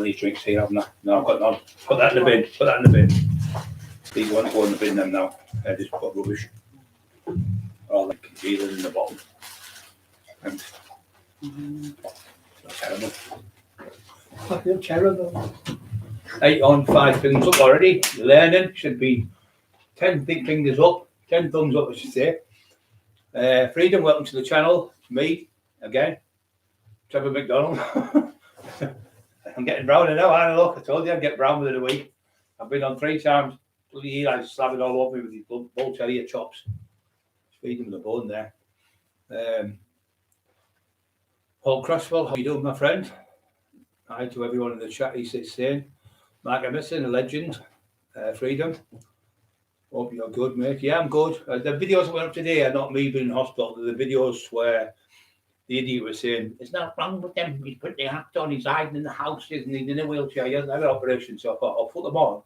these drinks here, haven't I? No, I've got none. Put that in the bin. Put that in the bin. These won't go in the bin them now. They're just put rubbish. All the congealers in the bottom. And terrible. I feel terrible. 8 on 5 fingers up already. You're learning. Should be 10 big fingers up. 10 thumbs up, I should say. Freedom, welcome to the channel. It's me again. Trevor McDonald. I'm getting browner now. I look. I told you I'd get brown within a week. I've been on 3 times. Bloody Eli slapping all over me with these bull terrier chops. Feeding the bone there. Paul Crosswell, how you doing, my friend? Hi to everyone in the chat. He's saying, Mark Emerson, a legend. Freedom. Hope you're good, mate. Yeah, I'm good. The videos that went up today are not me being in hospital. They're the videos where the idiot was saying, "There's nothing wrong with him. He's put the hat on. He's hiding in the house. He's in a wheelchair. He hasn't had an operation." So I thought I'll put them on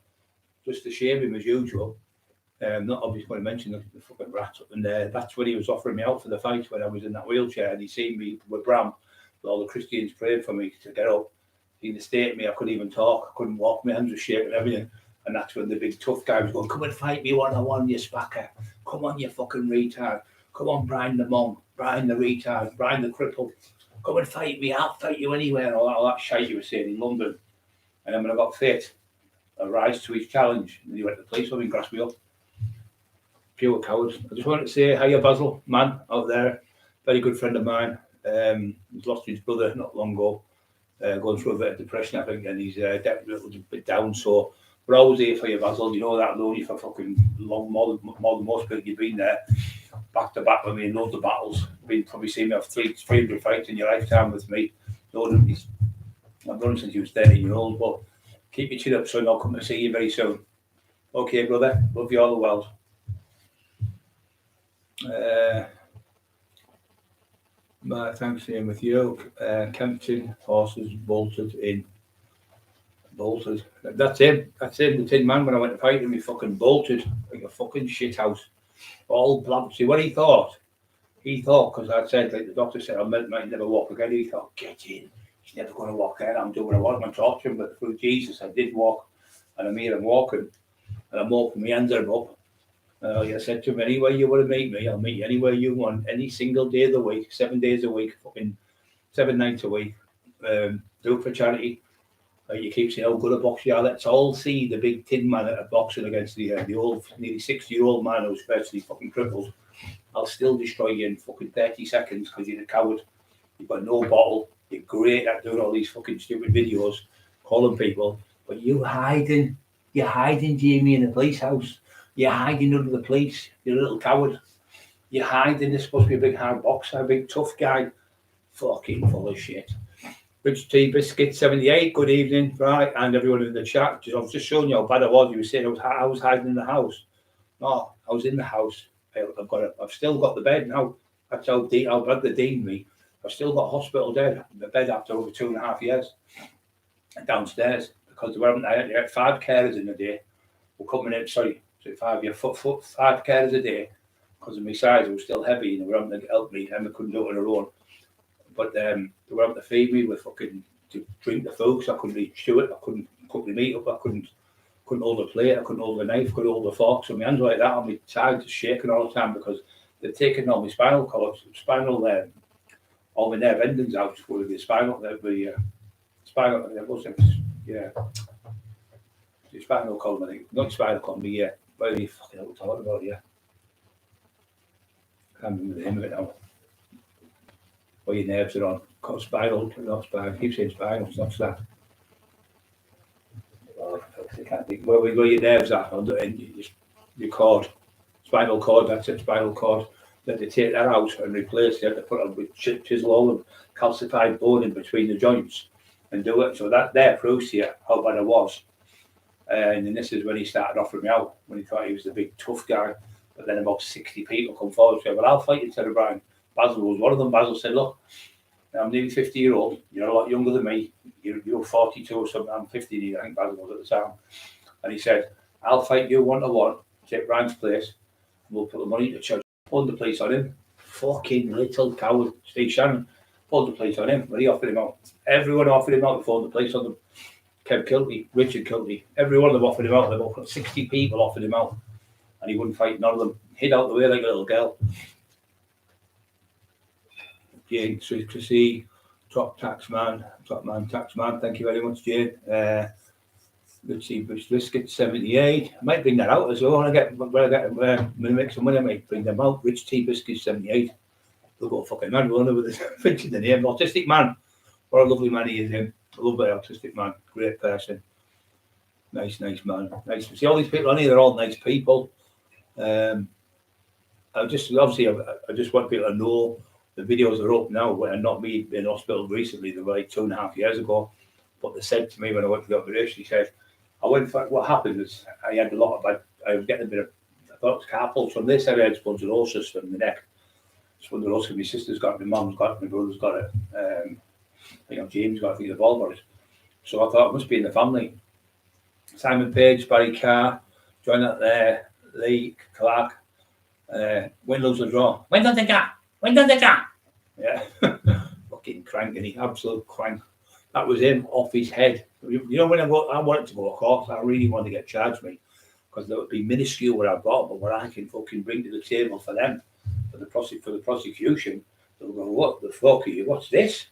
just to shame him as usual. Not obviously going to mention the fucking rat. And that's when he was offering me out for the fight when I was in that wheelchair, and he seen me with Bram, with all the Christians praying for me to get up. In the state of me, I couldn't even talk. I couldn't walk. My hands were shaking and everything. And that's when the big tough guy was going, "Come and fight me one-on-one, you spacker. Come on, you fucking retard. Come on, Brian the monk, Brian the retard, Brian the cripple. Come and fight me. I'll fight you anywhere." And all that shite you were saying in London. And then when I got fit, I rise to his challenge. And he went to the police with me and grasped me up. Pure cowards. I just wanted to say, hiya, Basil, man, out there. Very good friend of mine. He's lost his brother not long ago. Going through a bit of depression, I think, and he's definitely a little bit down. So we're always here for you, Basil. You know that. I've known you for fucking long, more than most people. You've been there back to back with me in loads of battles. You've probably seen me have 300 fights in your lifetime with me. I've known since you was 13-year-old, but keep your chin up, son. I'll come to see you very soon. Okay, brother. Love you all the world. Thanks for being with you. Kempton horses bolted in. Bolted. That's him. That's him. The tin man. When I went to fight him, he fucking bolted like a fucking shit house. All blank. See what he thought? He thought, because I'd said, like the doctor said, I might never walk again. He thought, get in. He's never going to walk again. I'm doing what I want. I'm torturing him. But through Jesus, I did walk. And I made him walking. And I'm walking my hands are up. I said to him, anywhere you want to meet me, I'll meet you anywhere you want, any single day of the week, 7 days a week, fucking 7 nights a week. Do it for charity. You keep saying how good a boxer you are. Let's all see the big tin man at boxing against the old, nearly 60-year-old man who's virtually fucking crippled. I'll still destroy you in fucking 30 seconds because you're a coward. You've got no bottle. You're great at doing all these fucking stupid videos, calling people. But you're hiding, Jamie, in the police house. You're hiding under the police. You're a little coward. You're hiding. You're supposed to be a big hard boxer, a big tough guy. Fucking full of shit. Rich T Biscuit 78. Good evening, right? And everyone in the chat. I was just showing you how bad I was. You were saying I was hiding in the house. No, I was in the house. I've still got the bed now. That's how bad they deemed me. I've still got hospital bed after over 2.5 years downstairs because I had 5 carers in a day. We're coming in. Sorry. 5 carers a day because of my size. I was still heavy and they were having to help me. Emma couldn't do it on her own, but they were having to feed me with fucking to drink the food, so I couldn't really chew it. I couldn't cook my meat up. I couldn't hold a plate. I couldn't hold a knife. Couldn't hold a fork. So my hands were like that on my sides, just shaking all the time because they've taken all my spinal cords, all my nerve endings out with the spinal the spinal column. I think not spinal column, but yeah. What are you fucking talking about here? I can't remember the name of it now. Where your nerves are on. Called spinal, not spinal. I keep saying spinal, it's not that. Oh, I can't think. Where your nerves are on your cord. Spinal cord, that's it, spinal cord. Then they take that out and replace it. They put it with chisel all the calcified bone in between the joints and do it. So that there proves here how bad I was. And then this is when he started offering me out, when he thought he was the big tough guy. But then about 60 people come forward and say, well, I'll fight you, said Brian. Basil was one of them. Basil said, look, I'm nearly 50-year-old. You're a lot younger than me. You're 42 or something. I'm 50, I think Basil was at the time. And he said, I'll fight you 1-to-1, take Brian's place, and we'll put the money to church. Pulled the police on him. Fucking little coward, Steve Shannon. Pulled the police on him. But he offered him out. Everyone offered him out before the police on them. Kev Kilty, Richard Kilty, every one of them offered him out. They've offered 60 people offered him out, and he wouldn't fight none of them. Hid out the way like a little girl. Jane Tracy, top tax man, thank you very much, Jane. Let's see, Biscuit 78. I might bring that out as well. When I get make some money, I might bring them out. Rich T Biscuit 78. They'll go fucking mad, won't they, with this mention the name. Autistic man. What a lovely man he is, him. I love that autistic man. Great person. Nice man. Nice to see all these people on here. They're all nice people. I just want people to know the videos are up now. And not me in hospital recently. They were like 2.5 years ago. But they said to me when I went for the operation, he said, what happened is I had a lot of bad, I was getting a bit of, I thought it was carpal. From this, I had spondylosis from the neck. Spondylosis, my sister's got it, my mum's got it, my brother's got it. I think James got it, I think they've all got it. So I thought it must be in the family. Simon Page, Barry Carr, join that there, Lee Clark, win, lose or draw. When does it go? Yeah. Fucking crank, and he absolute crank. That was him off his head. You know, when I wanted to go to court, I really wanted to get charged me, because there would be minuscule what I've got, but what I can fucking bring to the table for them, for the prosecution. They'll go, what the fuck are you? What's this?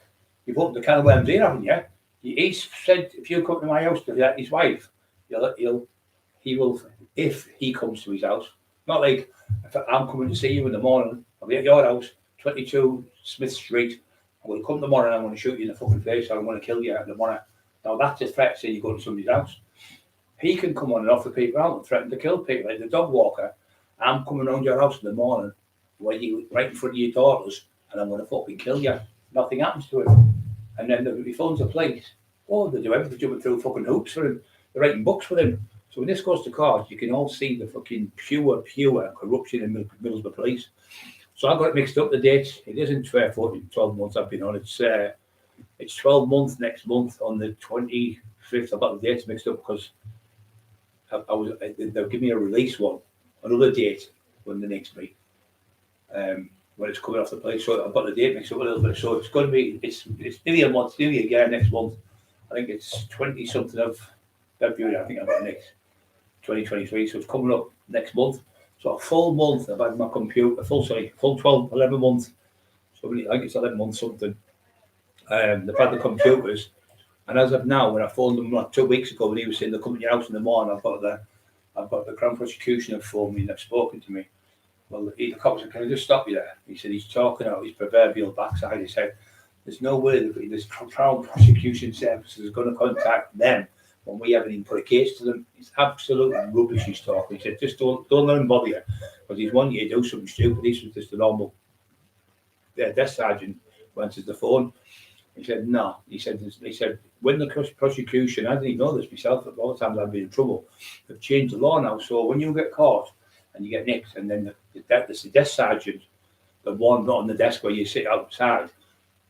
You've opened the can of worms here, haven't you? He said, if you come to my house to his wife, he will, if he comes to his house, not like, if I'm coming to see you in the morning, I'll be at your house, 22 Smith Street, I'm going to come in the morning, I'm going to shoot you in the fucking face, or I'm going to kill you in the morning. Now that's a threat, saying you go to somebody's house. He can come on and offer people out and threaten to kill people, like the dog walker. I'm coming around your house in the morning, right in front of your daughters, and I'm going to fucking kill you. Nothing happens to him. And then he phones the police. Oh, they do everything, jumping through fucking hoops for him. They're writing books for him. So when this goes to court, you can all see the fucking pure corruption in Middlesbrough Police. So I got it mixed up, the dates. It isn't 12 months I've been on. It's 12 months next month on the 25th. I've got the dates mixed up because they'll give me a release one, another date when the next meet. When it's coming off the place. So I've got the date mixed up a little bit. So it's going to be, it's nearly a month, nearly a year next month. I think it's 20-something of February, I think I've got next, 2023. So it's coming up next month. So a full month I've had my computer, full 12, 11 months. So I think it's 11 months something. They've had the computers. And as of now, when I phoned them like 2 weeks ago, when he was saying they're coming to your house in the morning, I've got the Crown Prosecution have phoned me and they've spoken to me. Well, the cop said, can I just stop you there? He said, he's talking out his proverbial backside. He said, there's no way that this Crown Prosecution Service is going to contact them when we haven't even put a case to them. It's absolutely rubbish he's talking. He said, just don't let him bother you, because he's wanting you to do something stupid. This was just a normal desk sergeant who answers the phone. He said, no. He said, when the prosecution, I didn't even know this myself, but all the times I've been in trouble, they've changed the law now. So when you get caught and you get nicked, and then the desk sergeant, the one not on the desk where you sit outside,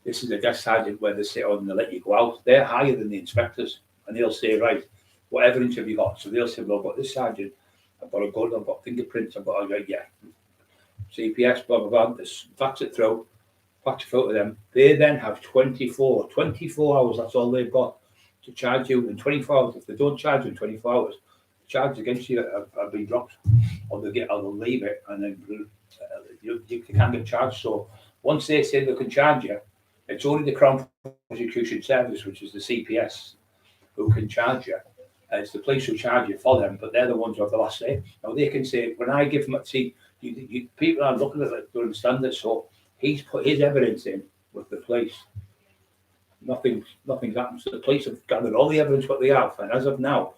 this is the desk sergeant where they sit on and they let you go out. They're higher than the inspectors, and they'll say, right, what evidence have you got? So they'll say, well, I've got this sergeant, I've got a gun, I've got fingerprints, I've got, yeah, CPS, blah, blah, blah, this fax it through to them. They then have 24 hours, that's all they've got to charge you in 24 hours. If they don't charge you in 24 hours, the charges against you have been dropped, or they'll leave it, and then you can't get charged. So once they say they can charge you, it's only the Crown Prosecution Service, which is the CPS, who can charge you. It's the police who charge you for them, but they're the ones who have the last say. Now they can say, when I give them, people are looking at it, don't understand it. So he's put his evidence in with the police. Nothing's happened. So the police have gathered all the evidence what they have, and as of now,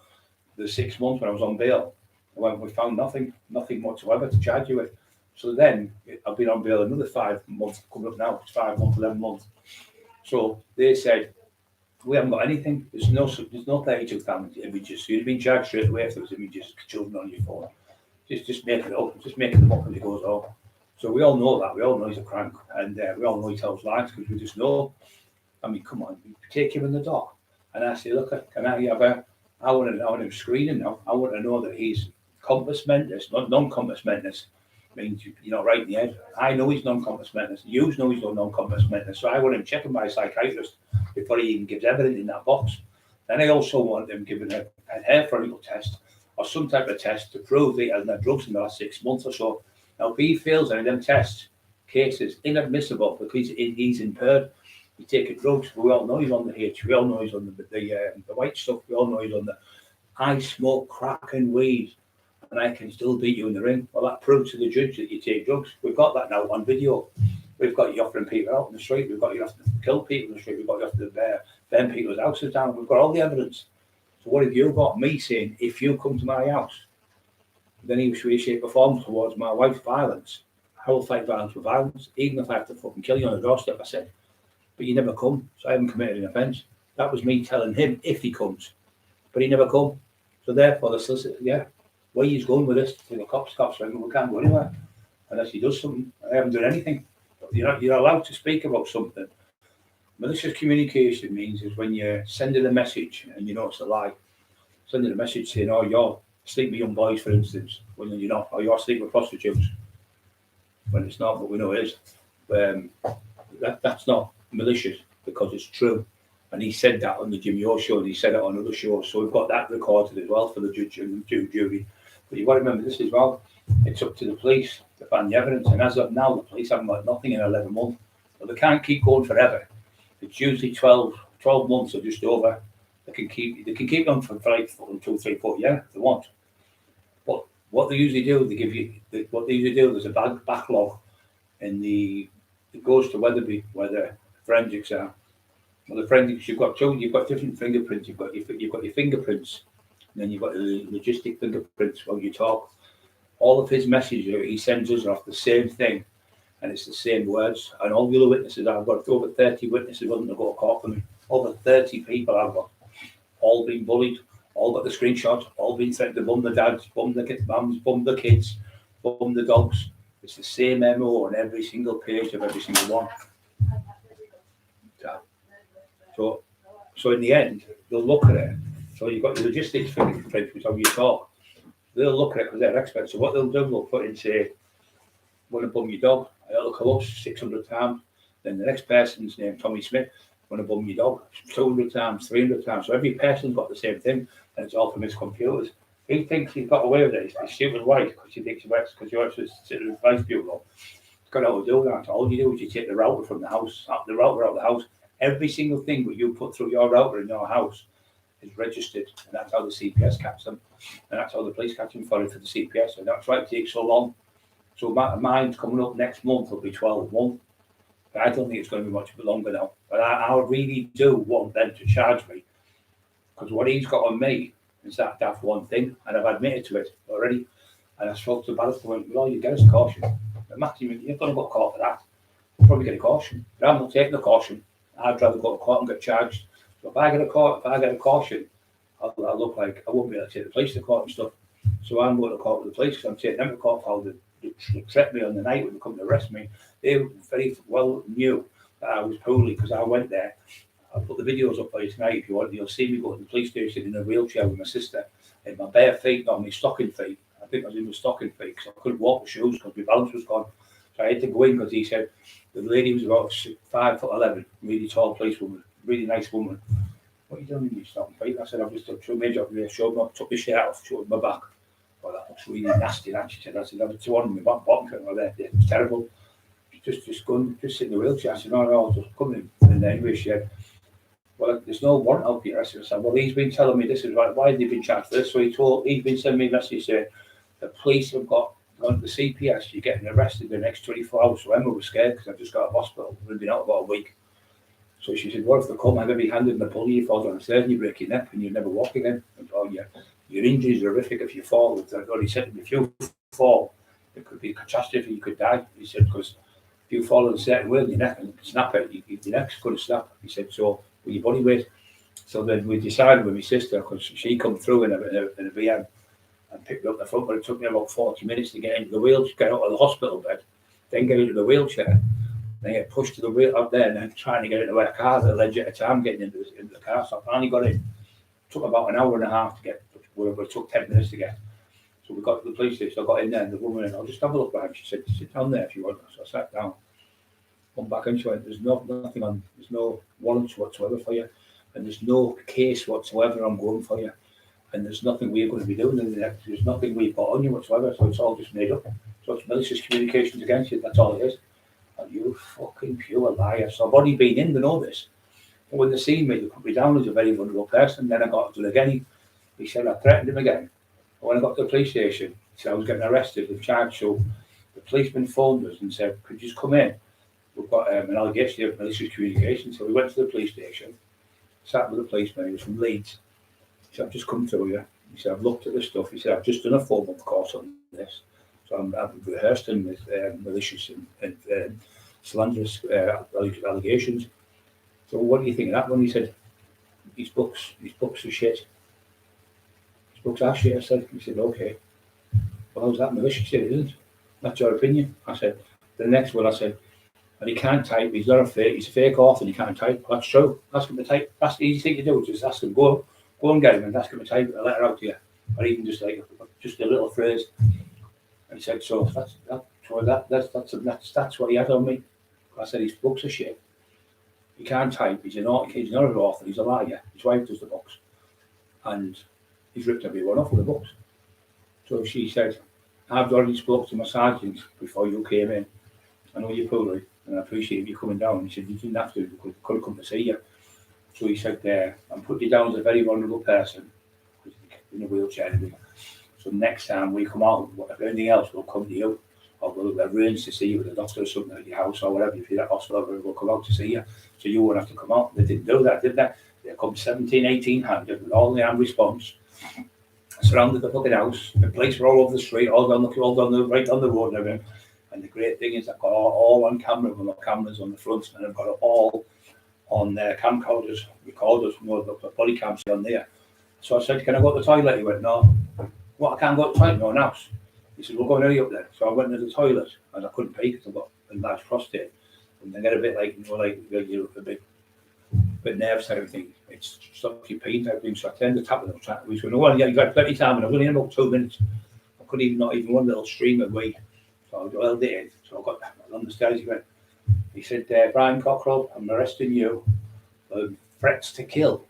the 6 months when I was on bail, when we found nothing whatsoever to charge you with. So then I've been on bail another 5 months coming up now. It's 5 months, 11 months. So they said, we haven't got anything. There's no 32,000 images. So you'd been charged straight away if there was images of children on your phone. Just make it up. Just making them up as it goes on. So we all know that. We all know he's a crank, and we all know he tells lies because we just know. I mean, come on, you take him in the dock, and I say, look, can I have I want him screening now. I want to know that he's compos mentis, not non-compos mentis. Means you're not right in the head. I know he's non-compos mentis. You know he's non-compos mentis. So I want him checking by a psychiatrist before he even gives evidence in that box. Then I also want them given a hair follicle test or some type of test to prove they hasn't had drugs in the last 6 months or so. Now, if he fails any of them tests, cases inadmissible because he's impaired. He's taking drugs. We all know he's on the H. We all know he's on the white stuff. We all know he's on the. I smoke crack and weed, and I can still beat you in the ring. Well, that proves to the judge that you take drugs. We've got that now on video. We've got you offering people out in the street. We've got you having to kill people in the street. We've got you having to burn people's houses down. We've got all the evidence. So what have you got? Me saying, if you come to my house, then he was shape or form towards my wife's violence. I will fight violence with violence, even if I have to fucking kill you on the doorstep, I said. But you never come, so I haven't committed an offence. That was me telling him if he comes. But he never come. So therefore, the solicitor, where he's going with this, to the cops, ring, we can't go anywhere unless he does something. I haven't done anything. You're allowed to speak about something. Malicious communication means is when you're sending a message and you know it's a lie. Sending a message saying, oh, you're sleeping with young boys, for instance, when you're not, or you're sleeping with prostitutes. When it's not, but we know it is. That's not malicious because it's true. And he said that on the Jimmy O show, and he said it on other shows. So we've got that recorded as well for the judge and the jury. But you've got to remember this as well. It's up to the police to find the evidence. And as of now, the police haven't got nothing in 11 months. But they can't keep going forever. It's usually 12 months or just over. They can keep on for 2, 3, 4 years if they want. But what they usually do, there's a backlog in it goes to Weatherby, where the forensics are. Well, the forensics, you've got different fingerprints. You've got your fingerprints, and then you've got the logistic fingerprints while you talk. All of his messages he sends us are off the same thing, and it's the same words. And all the other witnesses, I've got over 30 witnesses willing to go to court for me. Over 30 people I've got, all been bullied, all got the screenshots, all been threatened to bum the dads, bum the mums, bum the kids, bum the dogs. It's the same MO on every single page of every single one. So in the end, they'll look at it. So you've got the logistics fingerprints, which is how you talk. They'll look at it because they're experts. So what they'll do, they'll put in, say, want to bum your dog. It'll come up 600 times. Then the next person's name, Tommy Smith, want to bum your dog 200 times, 300 times. So every person's got the same thing, and it's all from his computers. He thinks he's got away with it. He's stupid white because he thinks he works because he works with Citizen Advice Bureau. He's got to do that. All you do is you take the router from the house, the router out of the house. Every single thing that you put through your router in your house is registered, and that's how the CPS catch them, and that's how the police catch them for the CPS. And that's why it takes so long. So mine's coming up next month will be 12 months. But I don't think it's going to be much longer now. But I really do want them to charge me, because what he's got on me is that daft one thing, and I've admitted to it already. And I spoke to the barrister and went, well, you get us a caution. But Matthew, you're going to go to court for that. You'll probably get a caution. But I'm not taking the caution. I'd rather go to court and get charged. So if I get a caution, I'll look like I won't be able to take the police to court and stuff. So I'm going to court with the police because I'm taking them to court for they threatened me on the night when they come to arrest me. They very well knew that I was poorly because I went there. I'll put the videos up for you tonight if you want. You'll see me go to the police station in a wheelchair with my sister in my bare feet, not my stocking feet. I think I was in my stocking feet because I couldn't walk with shoes because my balance was gone. So I had to go in because he said the lady was about 5'11", really tall policewoman, really nice woman. What are you doing in your stocking feet? I said, I've just done two major reassured me, took the shirt off, showed my back. Well, that looks really nasty, that she said. I said, I was 2 on my back bottom there. It was terrible. Just sit in the wheelchair. I said, no, I'll just come in. And anyway, she said, well, there's no warrant out here. I said, well, he's been telling me this is right. Why have they been charged for this? So he's been sending me a message saying, the police have gone to the CPS, you're getting arrested in the next 24 hours. So Emma was scared because I just got out of hospital. We've been out about a week. So she said, what if they come, I've ever handed in the pulley, you fall down the stairs and you break your neck and you never walk again. And, oh, yeah. Your injuries are horrific if you fall. I've already said, if you fall, it could be a catastrophe, you could die. He said, because if you fall in a certain way in your neck and snap it, your neck's going to snap. He said, so with your body weight. So then we decided with my sister, because she come through in a VM and picked me up the front, but it took me about 40 minutes to get into the wheelchair, get out of the hospital bed, then get into the wheelchair, then get pushed to the wheel up there, and then trying to get into a car that led you at a time getting into the car. So I finally got in. It took about an hour and a half to get, whatever it took 10 minutes to get. So we got to the police station. I got in there, and the woman, and I'll just have a look around. She said, sit down there if you want. So I sat down. Come back and she went, there's nothing on, there's no warrants whatsoever for you. and there's no case whatsoever. I'm going for you, and there's nothing we're going to be doing. And there's nothing we put on you whatsoever. So it's all just made up. So it's malicious communications against you. That's all it is. And you fucking pure liar. So I've already been in to know this. But when they see me, they put me down as a very vulnerable person. Then I got to do it again. He said I threatened him again. But when I got to the police station, he said I was getting arrested with charge. So the policeman phoned us and said, "Could you just come in? We've got an allegation of malicious communication." So we went to the police station, sat with the policeman. He was from Leeds. He said, "I've just come through you." He said, "I've looked at the stuff." He said, "I've just done a 4-month course on this. So I've rehearsed him with malicious and slanderous allegations. So what do you think of that one?" He said, these books are shit. His books are shit." I said, he said, "Okay. Well, how's that malicious?" He said, "It isn't. That's your opinion." I said, "The next one," I said, "and he can't type. He's not a fake. He's a fake author and he can't type." "That's true. Ask him to type. That's the easy thing to do. Just ask him, go and get him and ask him to type a letter out to you. Or even just like just a little phrase." And he said, "So that's what he had on me." I said, "His books are shit. He can't type. He's not an author. He's a liar. His wife does the books, and he's ripped everyone off with the books." So she said, "I've already spoke to my sergeant before you came in. I know you're poorly, and I appreciate you coming down." He said, "You didn't have to. We could have come to see you." So he said, "I'm putting you down as a very vulnerable person in a wheelchair. So next time we come out, if anything else, we'll come to you. Or we'll arrange to see you with a doctor or something at your house or whatever. If you're at hospital, we'll come out to see you. So you won't have to come out." They didn't do that, did they? They come 17, 18 handed with all the armed response, surrounded the fucking house. The police were all over the street, all down the right down the road and everything. And the great thing is, I've got all on camera with my cameras on the front, and I've got it all on their camcorders, recorders, the body cams on there. So I said, "Can I go to the toilet?" He went, "No." "What, I can't go to the toilet?" "No, now." He said, "We're going early up there." So I went to the toilet, and I couldn't pee because I've got a large prostate. And I get a bit like, you're a bit nervous type of thing. It stops you peeing type of thing. So I turned the tap and I was trying to whisper, "No, yeah, you got plenty of time." And I was only in about 2 minutes. I couldn't not even one little stream of wee. So I held it in. So I got on the stairs. He said, "Brian Cockerill, I'm arresting you for threats to kill."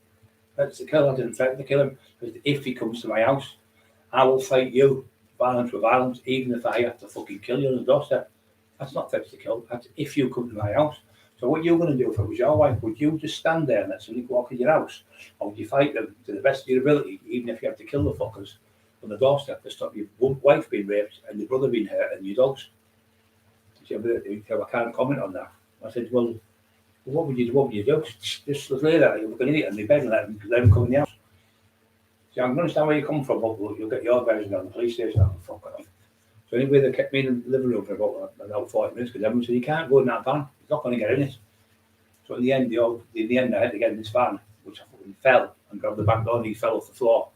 Threats to kill. I didn't threaten to kill him. Because if he comes to my house, I will fight you. Violence with violence, even if I have to fucking kill you on the doorstep. That's not threats to kill. That's if you come to my house. So what you're going to do if it was your wife? Would you just stand there and let somebody walk in your house? Or would you fight them to the best of your ability, even if you have to kill the fuckers on the doorstep to stop your wife being raped and your brother being hurt and your dogs? He said, "I can't comment on that." I said, "Well, what would you do? Just lay there like you're an idiot in the bed and let them come in the house." See, I can understand where you come from, but you'll get your version on the police station. Oh, fuck off. So anyway, they kept me in the living room for about 40 minutes because everyone said, "You can't go in that van. He's not going to get in it." So in the end, I had to get in this van, which I fucking fell and grabbed the back door and he fell off the floor.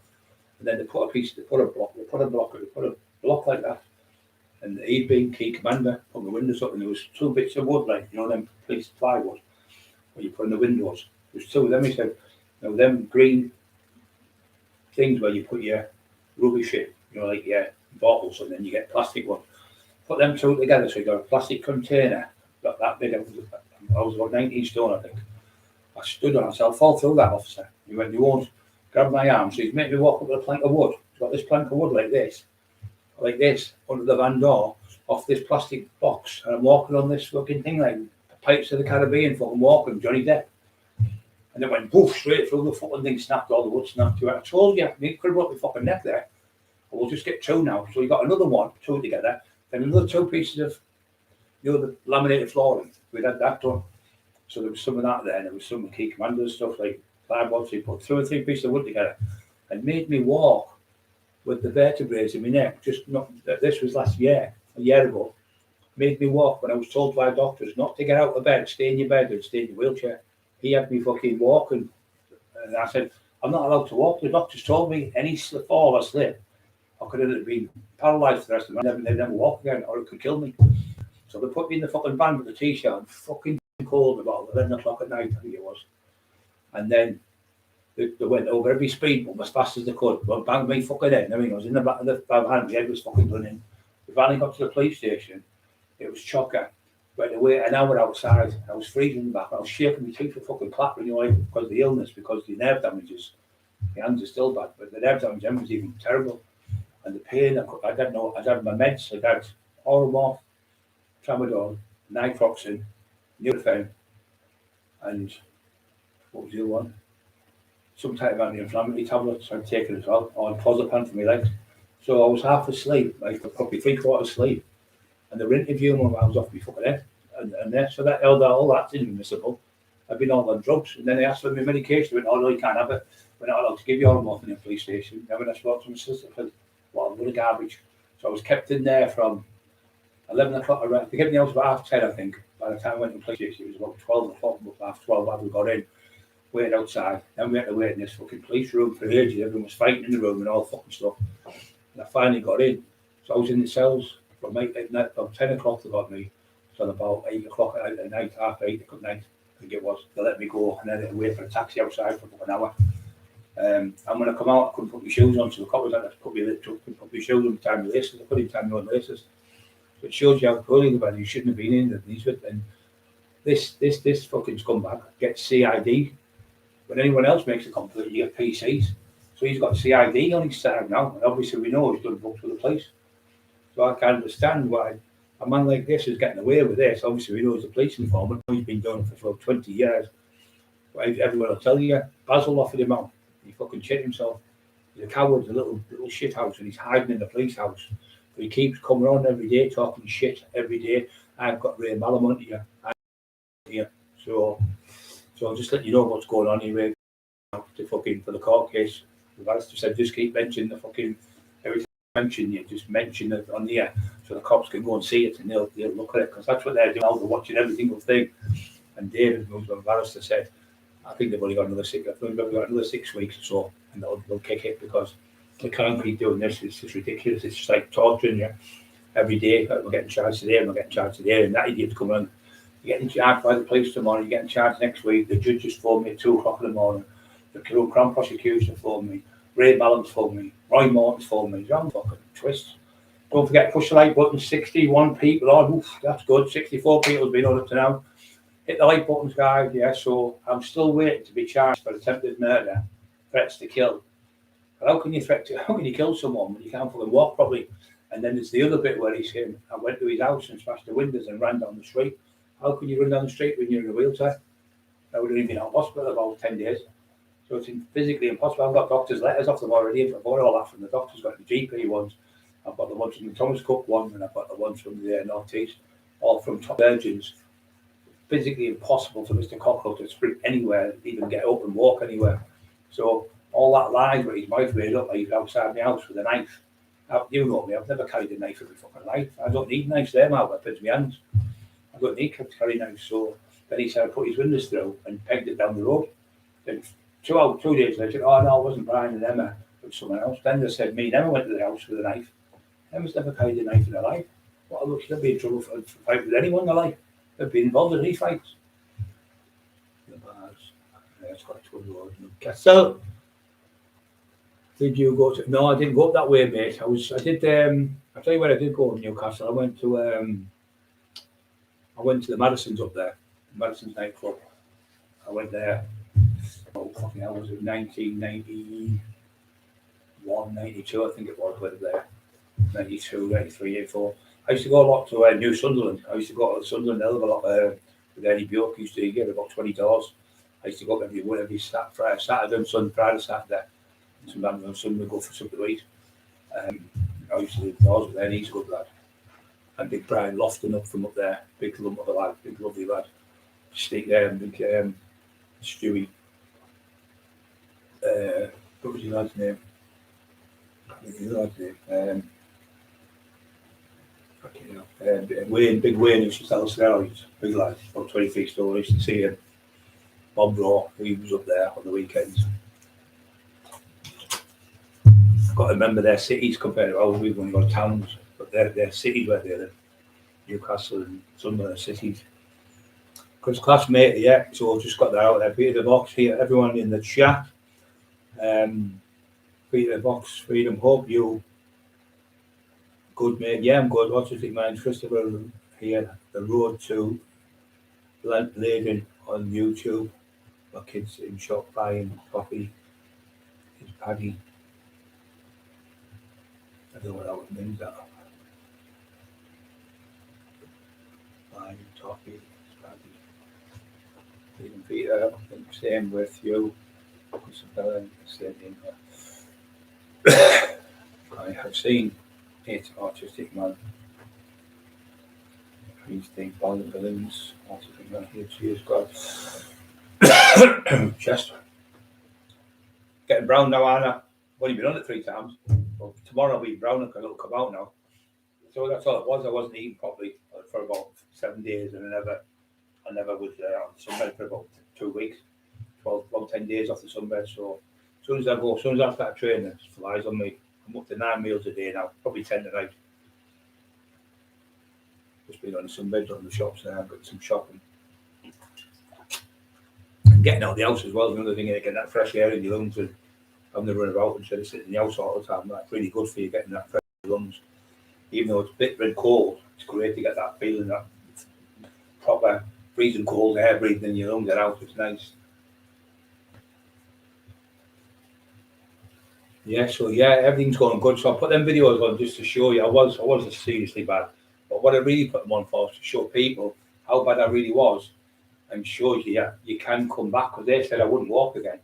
And then they put a block like that. And he'd been key commander, put the windows up, and there was 2 bits of wood, like, them police plywood, where you put in the windows. There was 2 of them. He said, them green things where you put your rubbish in, like your bottles, and then you get plastic ones. Put them 2 together, so you got a plastic container, got that big. I was about 19 stone, I think. I stood on it, so I fall through that officer. He went, "You won't." Grabbed my arm, so he's made me walk up with a plank of wood. He's got this plank of wood like this, under the van door, off this plastic box, and I'm walking on this fucking thing like Pirates of the Caribbean, fucking walking, Johnny Depp. And it went poof straight through the fucking thing, snapped, all the wood snapped. I told you, you could have brought my fucking neck there. We'll just get 2 now. So we got another 2 together, then another 2 pieces of the laminated flooring. We'd had that done. So there was some of that there, and there was some key commanders stuff like plywood. So he put 2 or 3 pieces of wood together and made me walk with the vertebrae in my neck. This was last year, a year ago. Made me walk when I was told by doctors not to get out of bed, stay in your bed and stay in your wheelchair. He had me fucking walking. And I said, "I'm not allowed to walk." The doctors told me any fall or slip, I could have been paralysed for the rest of my life. They'd never walk again, or it could kill me. So they put me in the fucking van with the t-shirt. I'm fucking cold about 11 o'clock at night, I think it was. And then they went over every speed bump as fast as they could. But banged me fucking head. I mean, I was in the back of the van, my head was fucking running. We finally got to the police station. It was chocker. Went away, an hour outside. I was freezing in the back. I was shaking my teeth for fucking clapping, because of the illness, because the nerve damages. My hands are still bad, but the nerve damage then was even terrible. And the pain, I didn't know. I'd had my meds. I'd had Oromorph, Tramadol, Nitroxin, Nurofen, and what was the other one? Some type of anti-inflammatory tablets I'd taken as well, or clozapam for my legs. So I was half asleep, like probably 3/4 asleep. And they were interviewing me while I was off my fucking head. And there, so that all that's inadmissible. I've been all on drugs. And then they asked for my medication. I went, oh no, you can't have it. We're not allowed to give you Oromorph in the police station. Then when I spoke to my sister, I said, well, I'm going to garbage. So I was kept in there from 11 o'clock around. They kept me out about 10:30, I think. By the time I went to the police station, it was about 12 o'clock, about 12 after we got in. Waited outside. Then we had to wait in this fucking police room for ages. Everyone was fighting in the room and all fucking stuff. And I finally got in. So I was in the cells from about 10 o'clock they got me till about 8 o'clock at night, half 8 at night, I think it was. They let me go and then I had to wait for a taxi outside for about an hour. And when I come out, I couldn't put my shoes on, so the cop was like, put my shoes on, tie my laces. I couldn't tie my own laces. So it shows you how poorly the bad you shouldn't have been in these. And this fucking scumbag gets CID. When anyone else makes a complaint, you get PCs. So he's got CID on his side now, and obviously we know he's done books with the police. So I can't understand why a man like this is getting away with this. Obviously we know he's a police informant. He's been doing it for about 20 years. But everyone will tell you, Basil offered him out. He fucking shit himself. He's a coward, a little shit house, and he's hiding in the police house. But he keeps coming on every day, talking shit every day. I've got Ray Mallam onto you. So I'll just let you know what's going on here. For the court case, the barrister said just keep mentioning the fucking every time I mention you, just mention it on the air so the cops can go and see it and they'll look at it, because that's what they're doing now. They're watching every single thing. And David, who's the barrister, said, I think they've only got another 6 weeks or so, and they'll kick it, because they can't keep doing this. It's just ridiculous. It's just like torturing you every day. Like, we're getting charged today, and we're getting charged today, and that idiot's coming on. You're getting charged by the police tomorrow, you're getting charged next week. The judge just phoned me at 2 o'clock in the morning. The Crown prosecution phoned me. Ray Mallam's phoned me. Roy Morton's phoned me. It's on fucking twist. Don't forget, push the like button. 61 people on. Oof, that's good. 64 people have been on up to now. Hit the like buttons, guys. Yeah, so I'm still waiting to be charged for attempted murder, threats to kill. But how can you kill someone when you can't fucking walk properly? And then there's the other bit where he's saying, I went to his house and smashed the windows and ran down the street. How can you run down the street when you're in a wheelchair? I would have only been out of hospital about 10 days. So it's physically impossible. I've got doctor's letters off them already. I've got all that from the doctors, got the GP ones. I've got the ones from the Thomas Cook one, and I've got the ones from the North East, all from top surgeons. Physically impossible for Mr. Cockerill to sprint anywhere, even get up and walk anywhere. So all that lies where his wife made up, like he's outside my house with a knife. You know me, I've never carried a knife in my fucking life. I don't need knives, they're my weapons, my hands. I don't need to carry knives. So then he said, I put his windows through and pegged it down the road. Then 2 days later, oh no, it wasn't Brian and Emma, it was someone else. Then they said, me and Emma went to the house with a knife. Emma's never carried a knife in her life. What look, she'll be in trouble for fight with anyone in her life. They've been involved in these fights. The bars. It's got to go. So, did you go to? No, I didn't go up that way, mate. I'll tell you where I did go in Newcastle. I went to the Madison's up there, Madison's nightclub. I went there. Oh fucking hell, was it 1991, 92? I think it was. Went there. 92, 93, 84. I used to go a lot to New Sunderland. I used to go to Sunderland a hell of a lot with Eddie Bjork. Used to get about $20. I used to go up every Saturday and Sunday, Friday, Saturday. And sometimes on Sunday we go for something to eat. I used to live indoors with Eddie, he's a good lad. And Big Brian Lofton up from up there, big lump of a lad, big lovely lad. Stick there and big Stewie. What was his lad's name? I can't remember his lad's name. Big Wayne used to tell us stories, big lad, about 20 feet tall. I used to see him. Bob Raw, he was up there on the weekends. I've got to remember their cities compared to we've only got towns, but their cities where they live. Newcastle and Sunderland cities. Because classmate, yeah, so just got that out there. Peter the Box here, everyone in the chat. Peter the Box, Freedom, hope you good, mate. Yeah, I'm good. What's your think, man? Christopher here, the road to Leyden on YouTube. My kids in shop buying coffee. It's Paddy. I don't know what that means. That buying coffee. It's Paddy. Even Peter, I think same with you. Isabella, same thing. I have seen it artistic man. These things, balloons, artistic man here. Cheers, God. Chester. Getting brown now, Anna. I've only been on it 3 times. Well, tomorrow I'll be brown because it'll come out now. So that's all it was. I wasn't eating properly for about 7 days, and I never was on sunbed for about 2 weeks. 10 days off the sunbed. So as soon as I start training, it flies on me. I'm up to 9 meals a day now, probably 10 tonight. Just been on the sunbed on the shops now. I've got some shopping. And getting out of the house as well is another thing. Getting that fresh air in your lungs and having to run about instead of sitting in the house all the time. That's really good for you, getting that fresh lungs. Even though it's a bit red cold, it's great to get that feeling, that proper freezing cold air breathing in your lungs and out. It's nice. Yeah, so everything's going good. So I put them videos on just to show you I wasn't seriously bad. But what I really put them on for is to show people how bad I really was, and shows you you can come back, because they said I wouldn't walk again.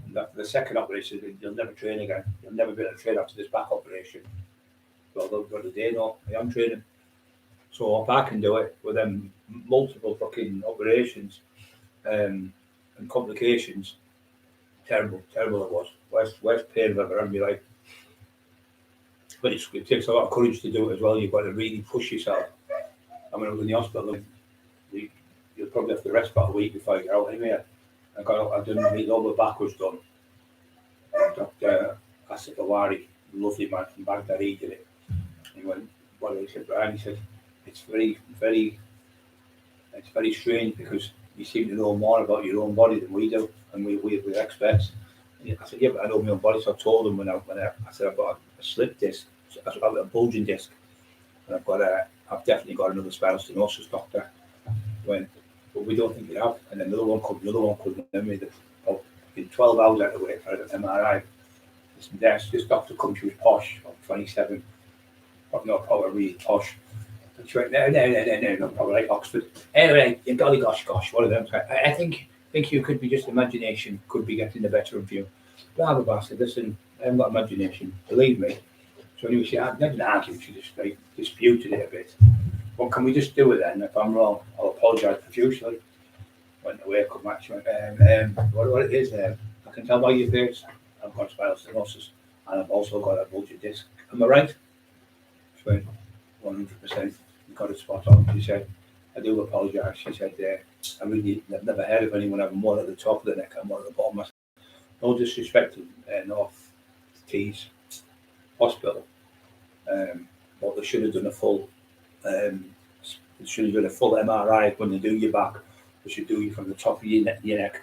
And after the second operation, you'll never train again. You'll never be able to train after this back operation. Well, they've got a day now. I am training. So if I can do it with them multiple fucking operations and complications, terrible it was. Worst pain I've ever had in my life. But it takes a lot of courage to do it as well. You've got to really push yourself. I mean, I was in the hospital. You'll probably have to rest about a week before you get out anyway. I've done my lower back was done. Dr. Asifawari, lovely man from Baghdad, he did it. He went, he said, Brian, he said, it's very strange because you seem to know more about your own body than we do, and we're experts. I said, yeah, but I know my own body. So I told him when I said I've got a slip disc, I've got a bulging disc, and I've definitely got another spinal stenosis, doctor. But we don't think you have. And then another one comes, and then in 12 hours out of the way for an MRI. This doctor comes, she was posh, 27, probably really posh. And she went, no, probably like Oxford. Anyway, golly gosh, one of them. I think you could be just imagination, could be getting the better of you. Blah, blah, blah. I said, listen, I haven't got imagination, believe me. So anyway, she didn't argue, she just disputed it a bit. What can we just do it then? If I'm wrong, I'll apologise profusely. Went away, come back, she went, what it is, I can tell by your face, I've got spinal stenosis, and I've also got a bulging disc. Am I right? She went, 100%, you got it spot on. She said, I do apologise. She said, I've never heard of anyone having one at the top of the neck and one at the bottom. No disrespect to North Tees Hospital, but they should have done a full MRI when they do your back. They should do you from the top of your neck,